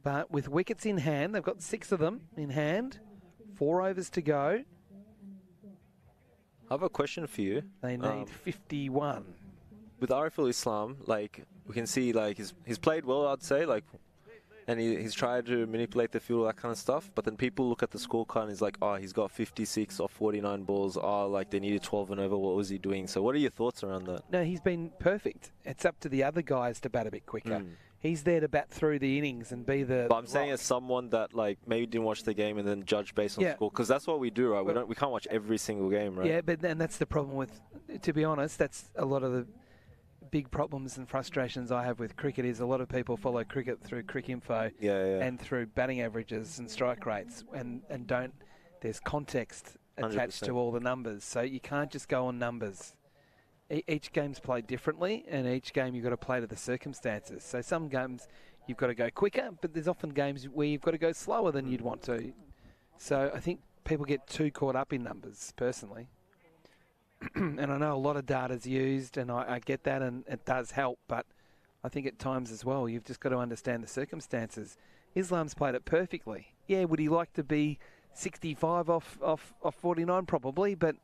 But with wickets in hand, they've got 6 of them in hand. 4 overs to go. I have a question for you. They need 51. With Ariful Islam, like, we can see, like, he's played well, I'd say, like, and he's tried to manipulate the field, that kind of stuff. But then people look at the scorecard and he's like, oh, he's got 56 off 49 balls. Oh, like, they needed 12 and over. What was he doing? So what are your thoughts around that? No, he's been perfect. It's up to the other guys to bat a bit quicker. He's there to bat through the innings and be the... But I'm saying as someone that, like, maybe didn't watch the game and then judge based on score, because that's what we do, right? We can't watch every single game, right? Yeah, but then that's the problem with, to be honest, that's a lot of the big problems and frustrations I have with cricket. Is a lot of people follow cricket through Cricinfo and through batting averages and strike rates, and don't, there's context attached 100%. to all the numbers, so you can't just go on numbers. Each game's played differently, and each game you've got to play to the circumstances. So some games you've got to go quicker, but there's often games where you've got to go slower than you'd want to. So I think people get too caught up in numbers, personally. And I know a lot of data's used, and I get that, and it does help, but I think at times as well, you've just got to understand the circumstances. Islam's played it perfectly. Yeah, would he like to be 65 off 49? Probably, but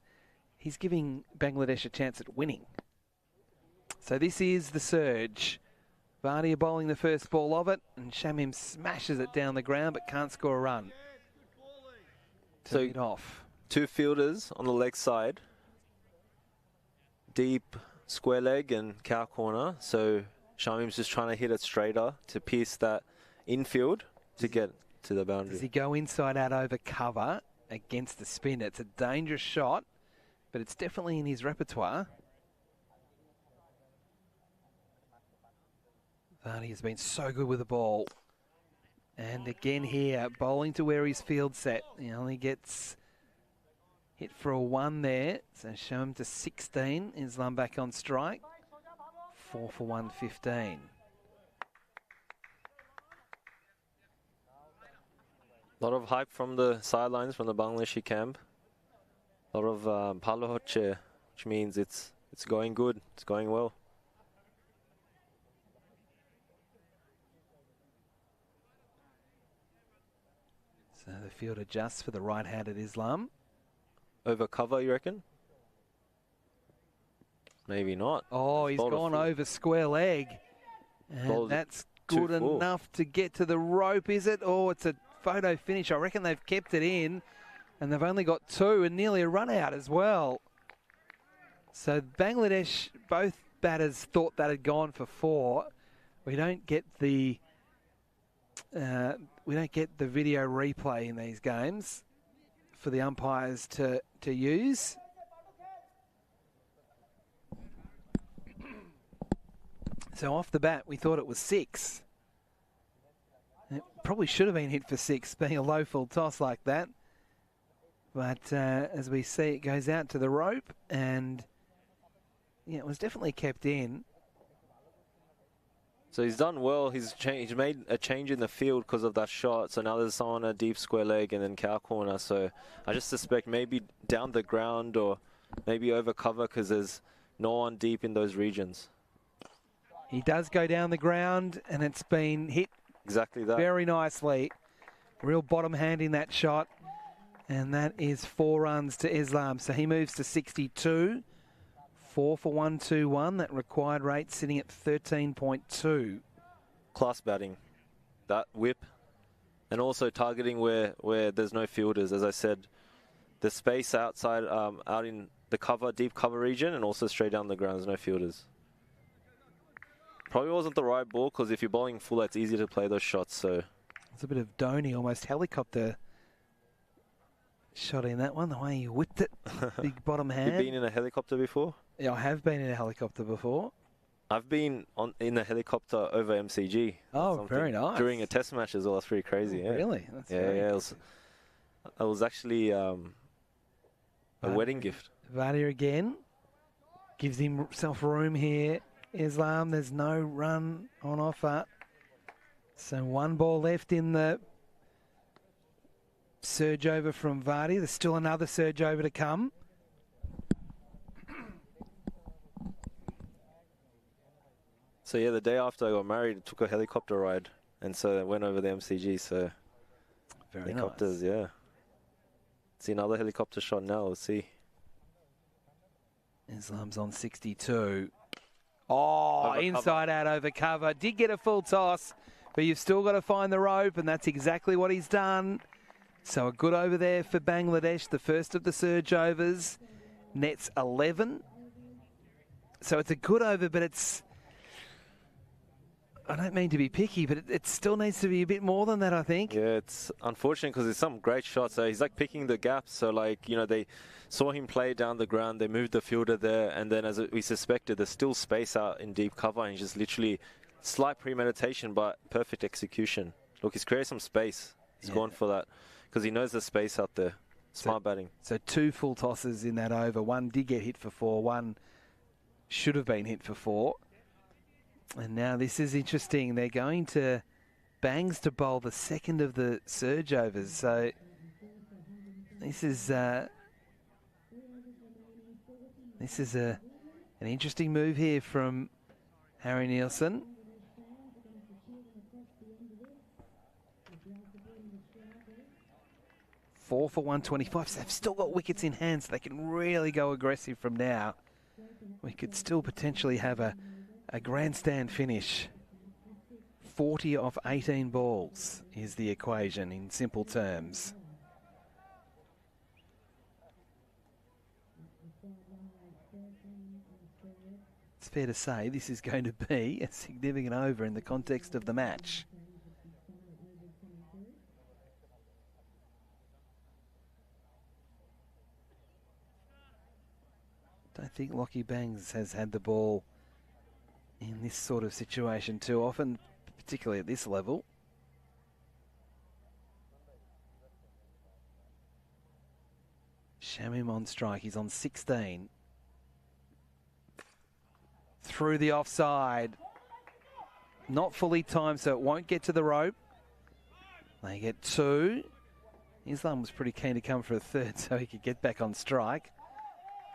he's giving Bangladesh a chance at winning. So this is the surge. Vardy bowling the first ball of it, and Shamim smashes it down the ground but can't score a run. To lead off. 2 fielders on the leg side. Deep square leg and cow corner. So Shamim's just trying to hit it straighter to pierce that infield to get to the boundary. Does he go inside out over cover against the spin? It's a dangerous shot, but it's definitely in his repertoire. Vardy has been so good with the ball. And again here, bowling to where his field set. He only gets hit for a 1 there. So show him to 16. Islam back on strike. 4 for 115. A lot of hype from the sidelines, from the Bangladeshi camp. A lot of Palo Hoche, which means it's It's going good. It's going well. So the field adjusts for the right-handed Islam. Over cover, you reckon? Maybe not. Oh, he's gone over square leg. And that's good enough to get to the rope, is it? Oh, it's a photo finish. I reckon they've kept it in, and they've only got 2 and nearly a run out as well. So Bangladesh, both batters thought that had gone for 4. We don't get the video replay in these games for the umpires to use. So off the bat, we thought it was 6. It probably should have been hit for 6, being a low full toss like that. But as we see, it goes out to the rope, and yeah, it was definitely kept in. So he's done well. He's made a change in the field because of that shot. So now there's someone a deep square leg and then cow corner. So I just suspect maybe down the ground or maybe over cover because there's no one deep in those regions. He does go down the ground, and it's been hit exactly that very nicely. Real bottom hand in that shot, and that is 4 runs to Islam. So he moves to 62. 4 for 121. That required rate sitting at 13.2. Class batting, that whip, and also targeting where there's no fielders. As I said, the space outside, out in the cover, deep cover region, and also straight down the ground. There's no fielders. Probably wasn't the right ball because if you're bowling full, it's easy to play those shots. So it's a bit of Dhoni, almost helicopter shot in that one. The way he whipped it, big bottom hand. You've been in a helicopter before? Yeah, I have been in a helicopter before. I've been in a helicopter over MCG. Oh, very nice. During a test match as well. It's pretty crazy. Oh, yeah. Really? That's It was actually a wedding gift. Vardy again gives himself room here. Islam, there's no run on offer. So 1 ball left in the surge over from Vardy. There's still another surge over to come. So yeah, the day after I got married, I took a helicopter ride, and so I went over the MCG. So very helicopters, nice. Yeah. See another helicopter shot now. We'll see. Islam's on 62. Oh, inside out over cover. Did get a full toss, but you've still got to find the rope, and that's exactly what he's done. So a good over there for Bangladesh, the first of the surge overs. Nets 11. So it's a good over, but it's... I don't mean to be picky, but it still needs to be a bit more than that, I think. Yeah, it's unfortunate because it's some great shots. So he's like picking the gaps. So like, you know, they saw him play down the ground. They moved the fielder there. And then as we suspected, there's still space out in deep cover. And just literally slight premeditation, but perfect execution. Look, he's created some space. He's gone for that because he knows there's space out there. Smart batting. So 2 full tosses in that over. 1 did get hit for 4. 1 should have been hit for 4. And now this is interesting. They're going to Bangs to bowl the second of the surge overs. So this is an interesting move here from Harry Nielsen. 4 for 125. So they've still got wickets in hand, so they can really go aggressive from now. We could still potentially have a grandstand finish. 40 off 18 balls is the equation in simple terms. It's fair to say this is going to be a significant over in the context of the match. Don't think Lockie Bangs has had the ball in this sort of situation too often, particularly at this level. Shamim on strike. He's on 16. Through the offside. Not fully timed, so it won't get to the rope. They get 2. Islam was pretty keen to come for a third so he could get back on strike.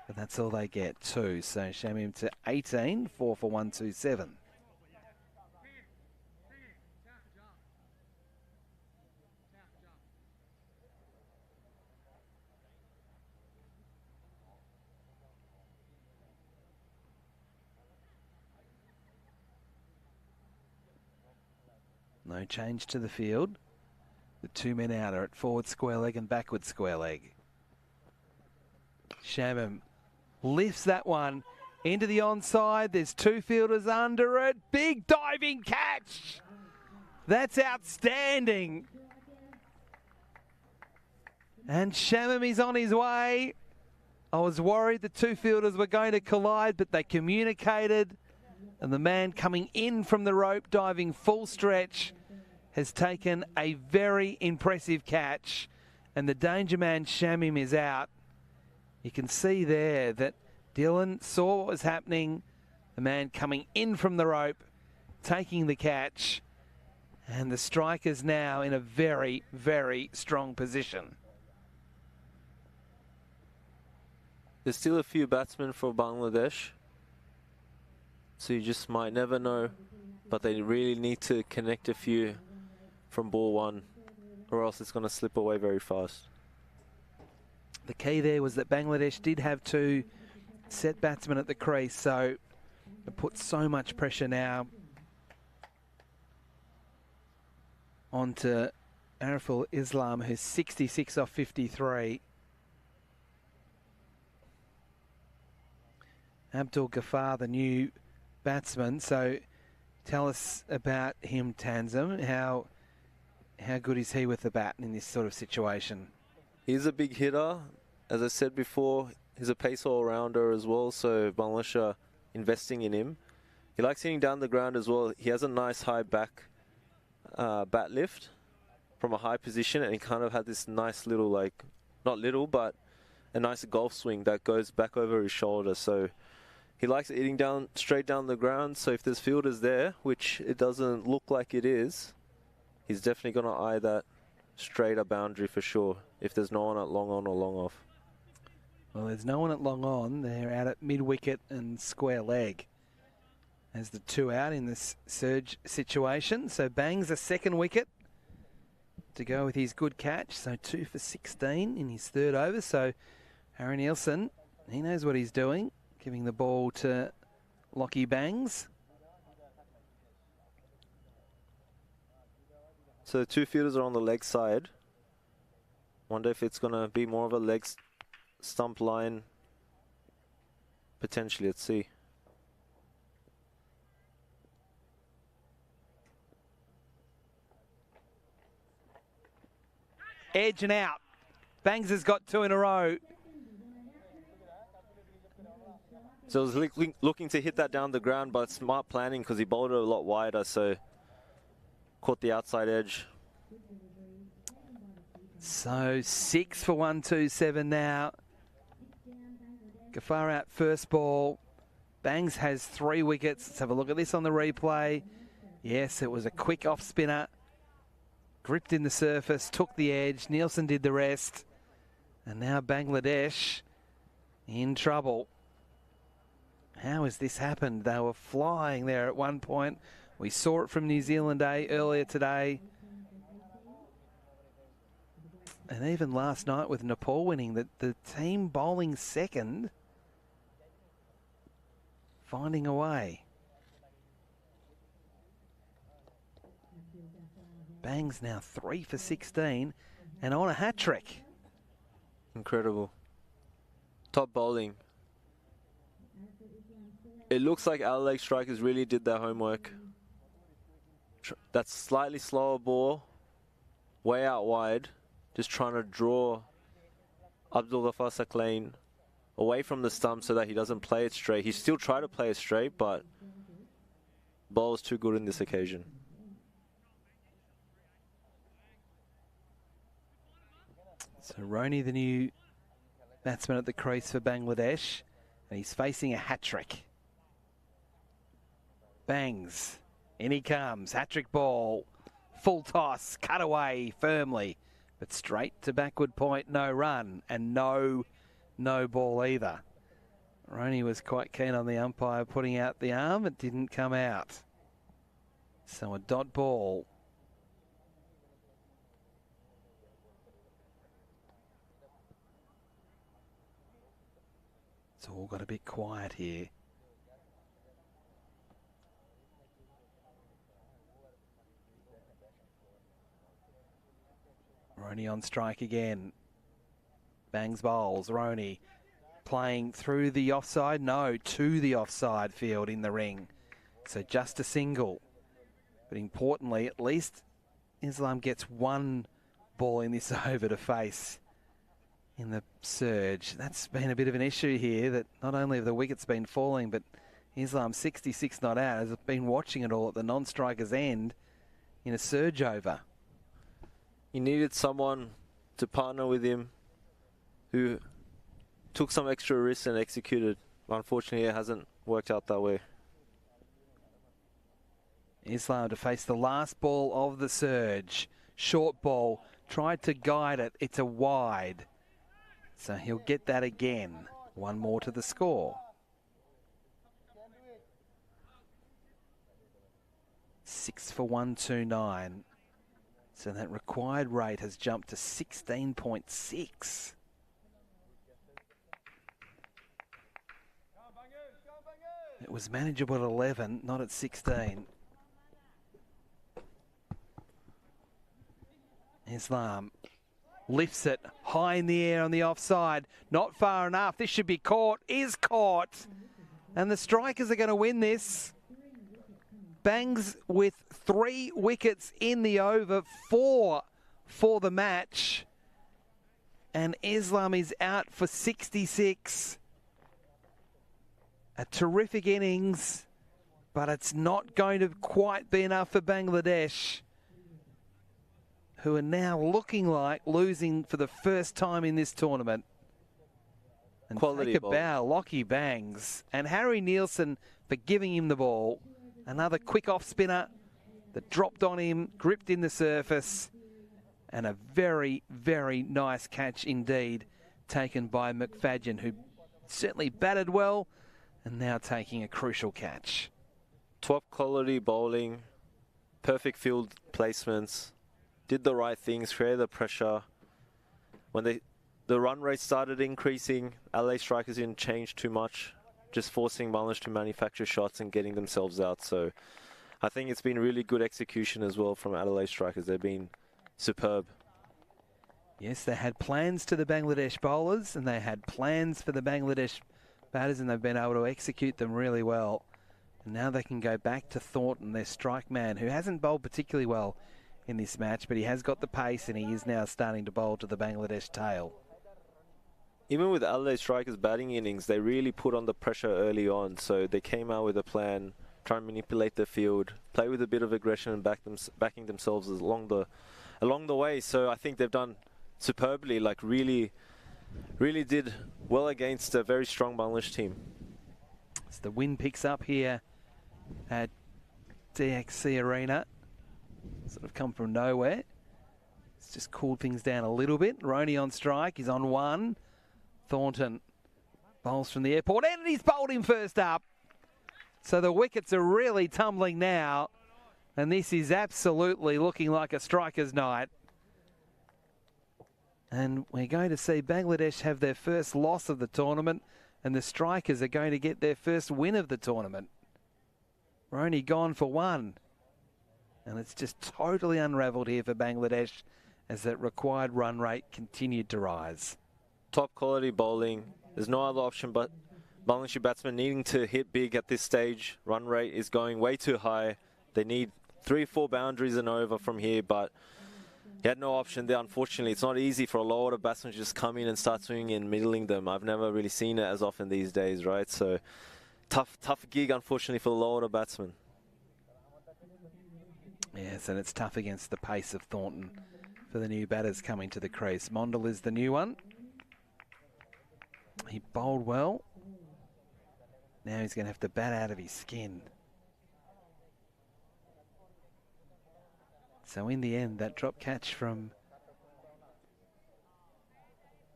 But that's all they get, 2. So Shamim to 18, 4 for 127. No change to the field. The 2 men out are at forward square leg and backward square leg. Shamim lifts that one into the onside. There's 2 fielders under it. Big diving catch. That's outstanding. And Shamim is on his way. I was worried the 2 fielders were going to collide, but they communicated. And the man coming in from the rope, diving full stretch, has taken a very impressive catch. And the danger man, Shamim, is out. You can see there that Dylan saw what was happening. The man coming in from the rope, taking the catch. And the Strikers now in a very, very strong position. There's still a few batsmen for Bangladesh. So you just might never know. But they really need to connect a few from ball 1, or else it's going to slip away very fast. The key there was that Bangladesh did have 2 set batsmen at the crease, so it puts so much pressure now onto Ariful Islam, who's 66 off 53. Abdul Ghaffar, the new batsman. So tell us about him, Tanzim. How good is he with the bat in this sort of situation? He's a big hitter. As I said before, he's a pace all-rounder as well, so Bangladesh are investing in him. He likes hitting down the ground as well. He has a nice high back bat lift from a high position, and he kind of had this nice little, like, not little, but a nice golf swing that goes back over his shoulder. So he likes hitting down straight down the ground. So if there's fielders there, which it doesn't look like it is, he's definitely going to eye that straighter boundary for sure, if there's no one at long on or long off. Well, there's no one at long on. They're out at mid-wicket and square leg as the 2 out in this surge situation. So bangs a 2nd wicket to go with his good catch. So 2 for 16 in his 3rd over. So Harry Nielsen, he knows what he's doing, giving the ball to Lockie Bangs. So the 2 fielders are on the leg side. Wonder if it's going to be more of a leg stump line. Potentially, let's see. Edge and out. Bangs has got 2 in a row. So I was looking to hit that down the ground, but smart planning because he bowled it a lot wider, so caught the outside edge. So 6 for 127 now. Ghaffar out first ball. Bangs has 3 wickets. Let's have a look at this on the replay. Yes, it was a quick off spinner. Gripped in the surface, took the edge. Nielsen did the rest. And now Bangladesh in trouble. How has this happened? They were flying there at one point. We saw it from New Zealand Day earlier today. And even last night with Nepal winning, the team bowling second, finding a way. Bangs now 3 for 16 and on a hat-trick. Incredible. Top bowling. It looks like Adelaide Strikers really did their homework. That slightly slower ball, way out wide, just trying to draw Abdul Ghaffar Saqlain away from the stump so that he doesn't play it straight. He still tried to play it straight, but bowl's too good in this occasion. So Roni, the new batsman at the crease for Bangladesh, and he's facing a hat-trick. Bangs, in he comes, hat-trick ball, full toss, cut away firmly, but straight to backward point, no run, and no ball either. Roney was quite keen on the umpire putting out the arm. It didn't come out. So a dot ball. It's all got a bit quiet here. Roney on strike again. Bangs bowls. Roney playing through the offside. No, to the offside field in the ring. So just a single. But importantly, at least Islam gets one ball in this over to face in the surge. That's been a bit of an issue here, that not only have the wickets been falling, but Islam 66 not out has been watching it all at the non-striker's end in a surge over. He needed someone to partner with him who took some extra risks and executed. Unfortunately, it hasn't worked out that way. Islam to face the last ball of the surge. Short ball, tried to guide it. It's a wide. So he'll get that again. One more to the score. 6 for 129. So that required rate has jumped to 16.6. It was manageable at 11, not at 16. Islam lifts it high in the air on the offside. Not far enough. This should be caught. Is caught. And the Strikers are going to win this. Bangs with 3 wickets in the over, 4 for the match. And Islam is out for 66. A terrific innings, but it's not going to quite be enough for Bangladesh, who are now looking like losing for the first time in this tournament. And quality take a ball. bow, Lockie Bangs. And Harry Nielsen for giving him the ball. Another quick off spinner that dropped on him, gripped in the surface. And a very, very nice catch indeed taken by McFadden, who certainly batted well and now taking a crucial catch. Top quality bowling, perfect field placements, did the right things, created the pressure. When the run rate started increasing, Adelaide Strikers didn't change too much, just forcing Bangladesh to manufacture shots and getting themselves out. So I think it's been really good execution as well from Adelaide Strikers. They've been superb. Yes, they had plans to the Bangladesh bowlers and they had plans for the Bangladesh batters, and they've been able to execute them really well. And now they can go back to Thornton, their strike man, who hasn't bowled particularly well in this match, but he has got the pace and he is now starting to bowl to the Bangladesh tail. Even with Adelaide Strikers' batting innings, they really put on the pressure early on. So they came out with a plan, try and manipulate the field, play with a bit of aggression and backing themselves along the way. So I think they've done superbly, like really did well against a very strong Bangladesh team. So the wind picks up here at DXC Arena. Sort of come from nowhere. It's just cooled things down a little bit. Roney on strike. He's on 1. Thornton bowls from the airport, and he's bowled him first up. So the wickets are really tumbling now, and this is absolutely looking like a striker's night. And we're going to see Bangladesh have their first loss of the tournament, and the Strikers are going to get their first win of the tournament. Roney gone for 1. And it's just totally unravelled here for Bangladesh as that required run rate continued to rise. Top quality bowling. There's no other option but Bangladeshi batsmen needing to hit big at this stage. Run rate is going way too high. They need 3-4 boundaries and over from here, but he had no option there. Unfortunately, it's not easy for a low order batsman to just come in and start swinging and middling them. I've never really seen it as often these days, right? So tough gig, unfortunately, for the low order batsman. Yes, and it's tough against the pace of Thornton for the new batters coming to the crease. Mondal is the new one. He bowled well. Now he's going to have to bat out of his skin. So in the end, that drop catch from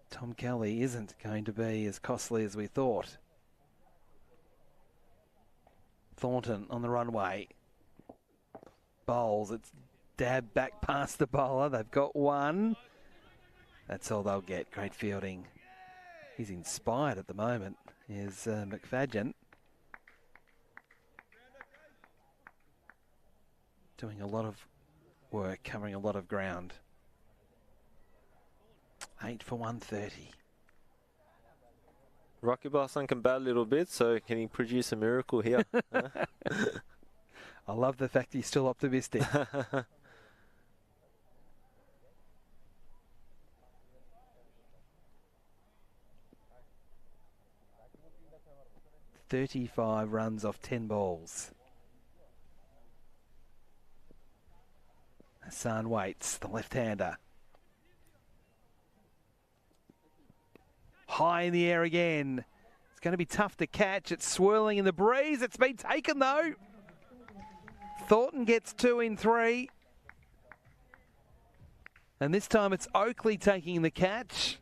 Tom Kelly isn't going to be as costly as we thought. Thornton on the runway. Bowls. It's dab back past the bowler. They've got one. That's all they'll get. Great fielding. He's inspired at the moment. Here's McFadden. Doing a lot of work, covering a lot of ground. 8 for 130. Rocky Barson can bat a little bit, so can he produce a miracle here? I love the fact he's still optimistic. "35 runs off 10 balls. Hassan waits, the left-hander. High in the air again. It's going to be tough to catch. It's swirling in the breeze. It's been taken, though. Thornton gets 2 in 3. And this time it's Oakley taking the catch.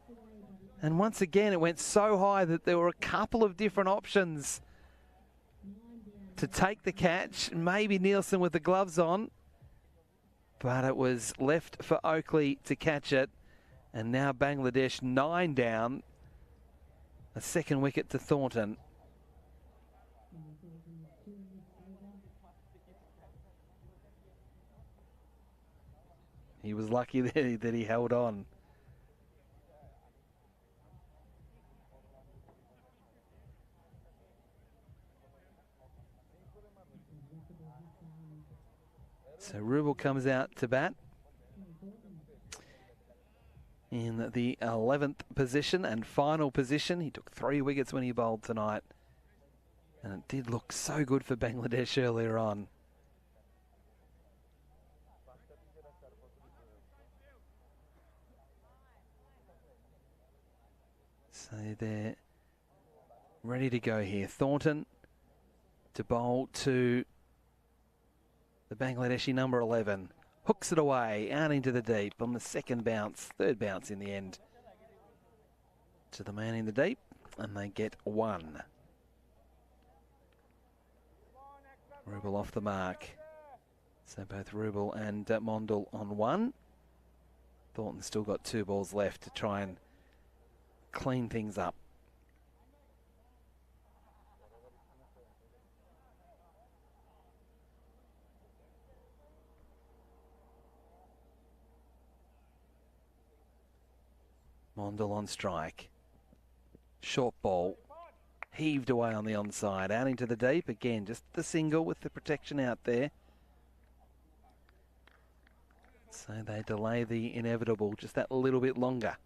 And once again, it went so high that there were a couple of different options to take the catch. Maybe Nielsen with the gloves on. But it was left for Oakley to catch it. And now Bangladesh 9 down. A second wicket to Thornton. He was lucky that he held on. So Rubel comes out to bat in the 11th position and final position. He took 3 wickets when he bowled tonight. And it did look so good for Bangladesh earlier on. So they're ready to go here. Thornton to bowl to the Bangladeshi number 11. Hooks it away, out into the deep on the second bounce, third bounce in the end. To the man in the deep, and they get 1. Rubel off the mark. So both Rubel and Mondal on 1. Thornton's still got 2 balls left to try and clean things up. Mondal on strike. Short ball. Heaved away on the onside. Out into the deep. Again, just the single with the protection out there. So they delay the inevitable just that little bit longer.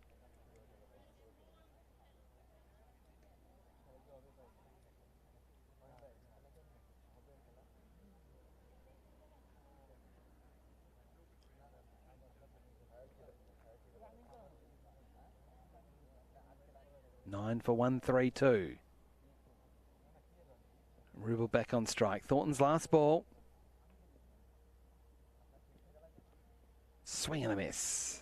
Nine for 132. Rubel back on strike. Thornton's last ball. Swing and a miss.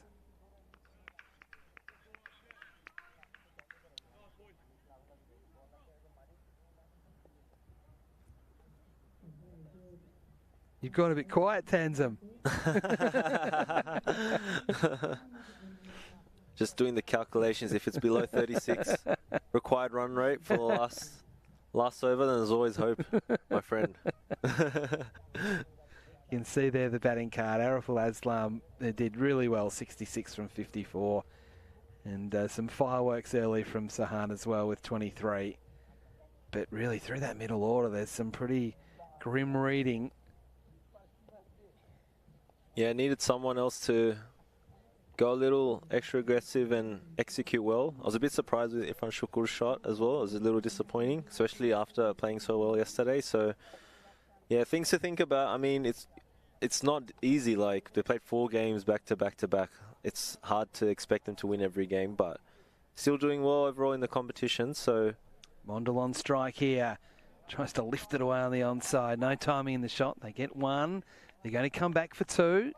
You've got a bit quiet, Tanzim. Just doing the calculations. If it's below 36 required run rate for the last over, then there's always hope, my friend. You can see there the batting card. Araful Aslam did really well, 66 from 54. And some fireworks early from Sahan as well with 23. But really through that middle order, there's some pretty grim reading. Yeah, needed someone else to go a little extra aggressive and execute well. I was a bit surprised with Irfan Shukur's shot as well. It was a little disappointing, especially after playing so well yesterday. So, yeah, things to think about. I mean, it's not easy. Like, they played 4 games back to back to back. It's hard to expect them to win every game, but still doing well overall in the competition. So, Mondal on strike here. Tries to lift it away on the onside. No timing in the shot. They get 1. They're going to come back for 2,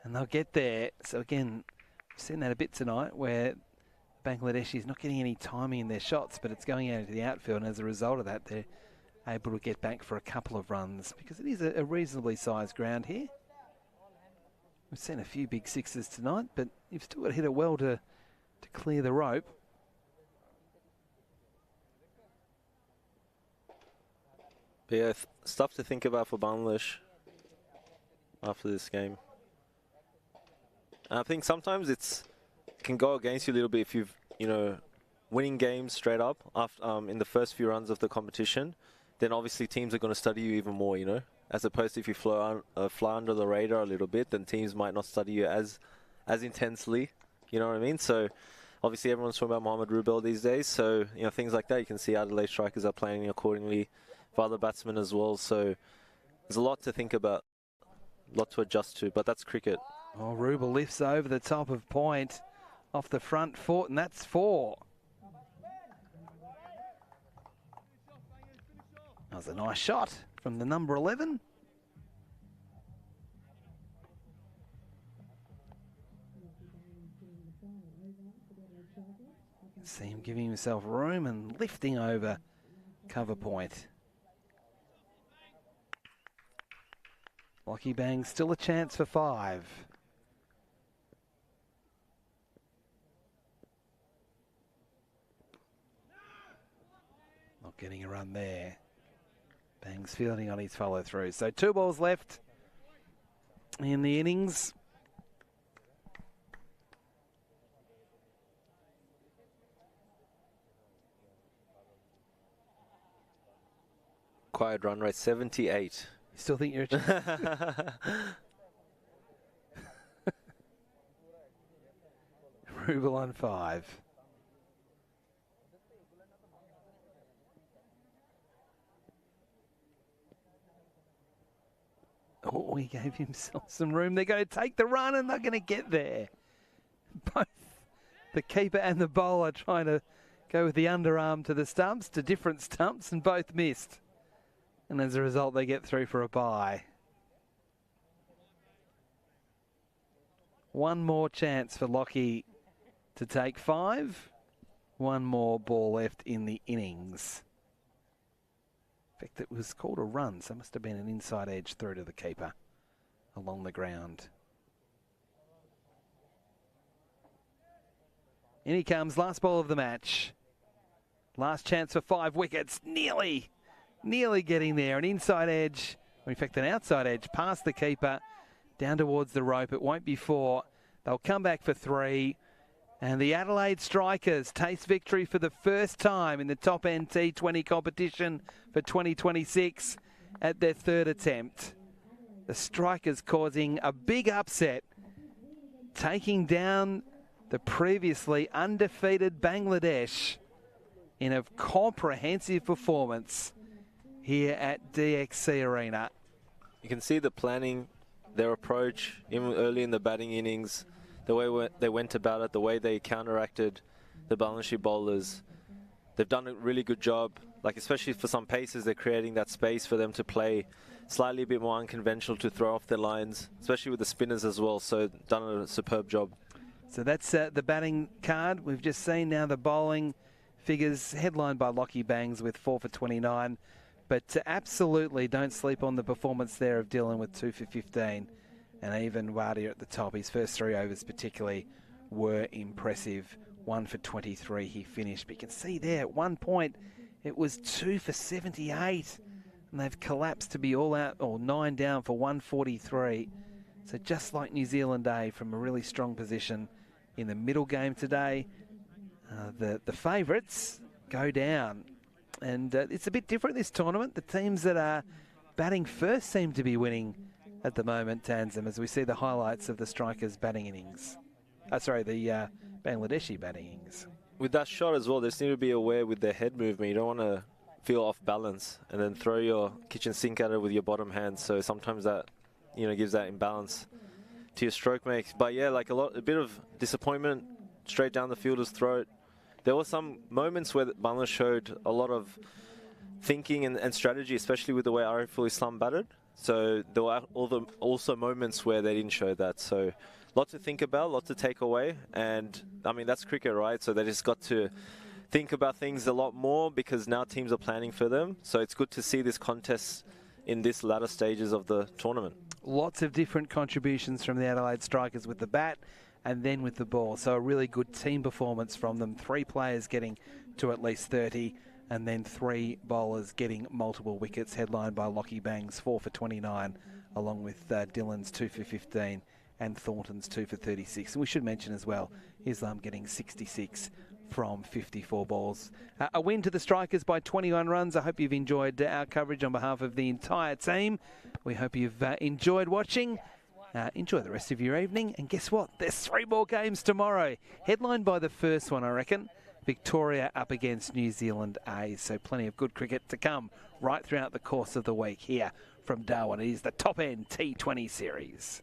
and they'll get there. So, again, we've seen that a bit tonight where Bangladesh is not getting any timing in their shots, but it's going out into the outfield, and as a result of that, they're able to get back for a couple of runs because it is a reasonably sized ground here. We've seen a few big sixes tonight, but you've still got to hit it well to clear the rope. But yeah, stuff to think about for Bangladesh after this game. And I think sometimes it can go against you a little bit if you've, winning games straight up after, in the first few runs of the competition. Then obviously teams are going to study you even more, as opposed to if you fly under the radar a little bit, then teams might not study you as intensely, you know what I mean? So obviously everyone's talking about Mohamed Rubel these days, so things like that. You can see Adelaide Strikers are playing accordingly for other batsmen as well, so there's a lot to think about, a lot to adjust to, but that's cricket. Oh, Rubel lifts over the top of point off the front foot, and that's 4. That was a nice shot from the number 11. You can see him giving himself room and lifting over cover point. Lockie Bang still a chance for 5. Not getting a run there. Bang's fielding on his follow through. So 2 balls left in the innings. Quiet run rate, 78. You still think you're a chance? Rubel on 5. Oh, he gave himself some room. They're going to take the run and they're going to get there. Both the keeper and the bowler trying to go with the underarm to the stumps, to different stumps, and both missed. And as a result, they get through for a bye. One more chance for Lockie to take 5. One more ball left in the innings. In fact, it was called a run, so it must have been an inside edge through to the keeper along the ground. In he comes, last ball of the match. Last chance for 5 wickets, nearly getting there. An inside edge, or in fact an outside edge, past the keeper, down towards the rope. It won't be 4. They'll come back for 3. And the Adelaide Strikers taste victory for the first time in the top End T20 competition for 2026 at their 3rd attempt. The Strikers causing a big upset, taking down the previously undefeated Bangladesh in a comprehensive performance here at DXC Arena. You can see the planning, their approach, even early in the batting innings, the way they went about it, the way they counteracted the Bangladeshi bowlers. They've done a really good job, like especially for some paces, they're creating that space for them to play slightly a bit more unconventional, to throw off their lines, especially with the spinners as well, so done a superb job. So that's the batting card. We've just seen now the bowling figures headlined by Lockie Bangs with 4 for 29, but absolutely don't sleep on the performance there of Dylan with 2 for 15. And even Wadia at the top, his first 3 overs particularly were impressive. 1 for 23 he finished. But you can see there at one point it was 2 for 78. And they've collapsed to be all out, or 9 down for 143. So just like New Zealand Day, from a really strong position in the middle game today, the favourites go down. And it's a bit different this tournament. The teams that are batting first seem to be winning at the moment, Tanzim, as we see the highlights of the Strikers' batting innings. The Bangladeshi batting innings. With that shot as well, they just need to be aware with their head movement. You don't want to feel off balance and then throw your kitchen sink at it with your bottom hand. So sometimes that, gives that imbalance to your stroke mix. But yeah, like a bit of disappointment straight down the fielder's throat. There were some moments where Bangladesh showed a lot of thinking and strategy, especially with the way Ariful Islam batted. So there were also moments where they didn't show that. So a lot to think about, a lot to take away. And I mean, that's cricket, right? So they just got to think about things a lot more because now teams are planning for them. So it's good to see this contest in this latter stages of the tournament. Lots of different contributions from the Adelaide Strikers with the bat and then with the ball. So a really good team performance from them. 3 players getting to at least 30 and then 3 bowlers getting multiple wickets, headlined by Lockie Bang's 4 for 29, along with Dillon's 2 for 15 and Thornton's 2 for 36. And we should mention as well, Islam getting 66 from 54 balls. A win to the Strikers by 21 runs. I hope you've enjoyed our coverage on behalf of the entire team. We hope you've enjoyed watching. Enjoy the rest of your evening. And guess what? There's 3 more games tomorrow. Headlined by the first one, I reckon. Victoria up against New Zealand A. So plenty of good cricket to come right throughout the course of the week here from Darwin. It is the top end T20 series.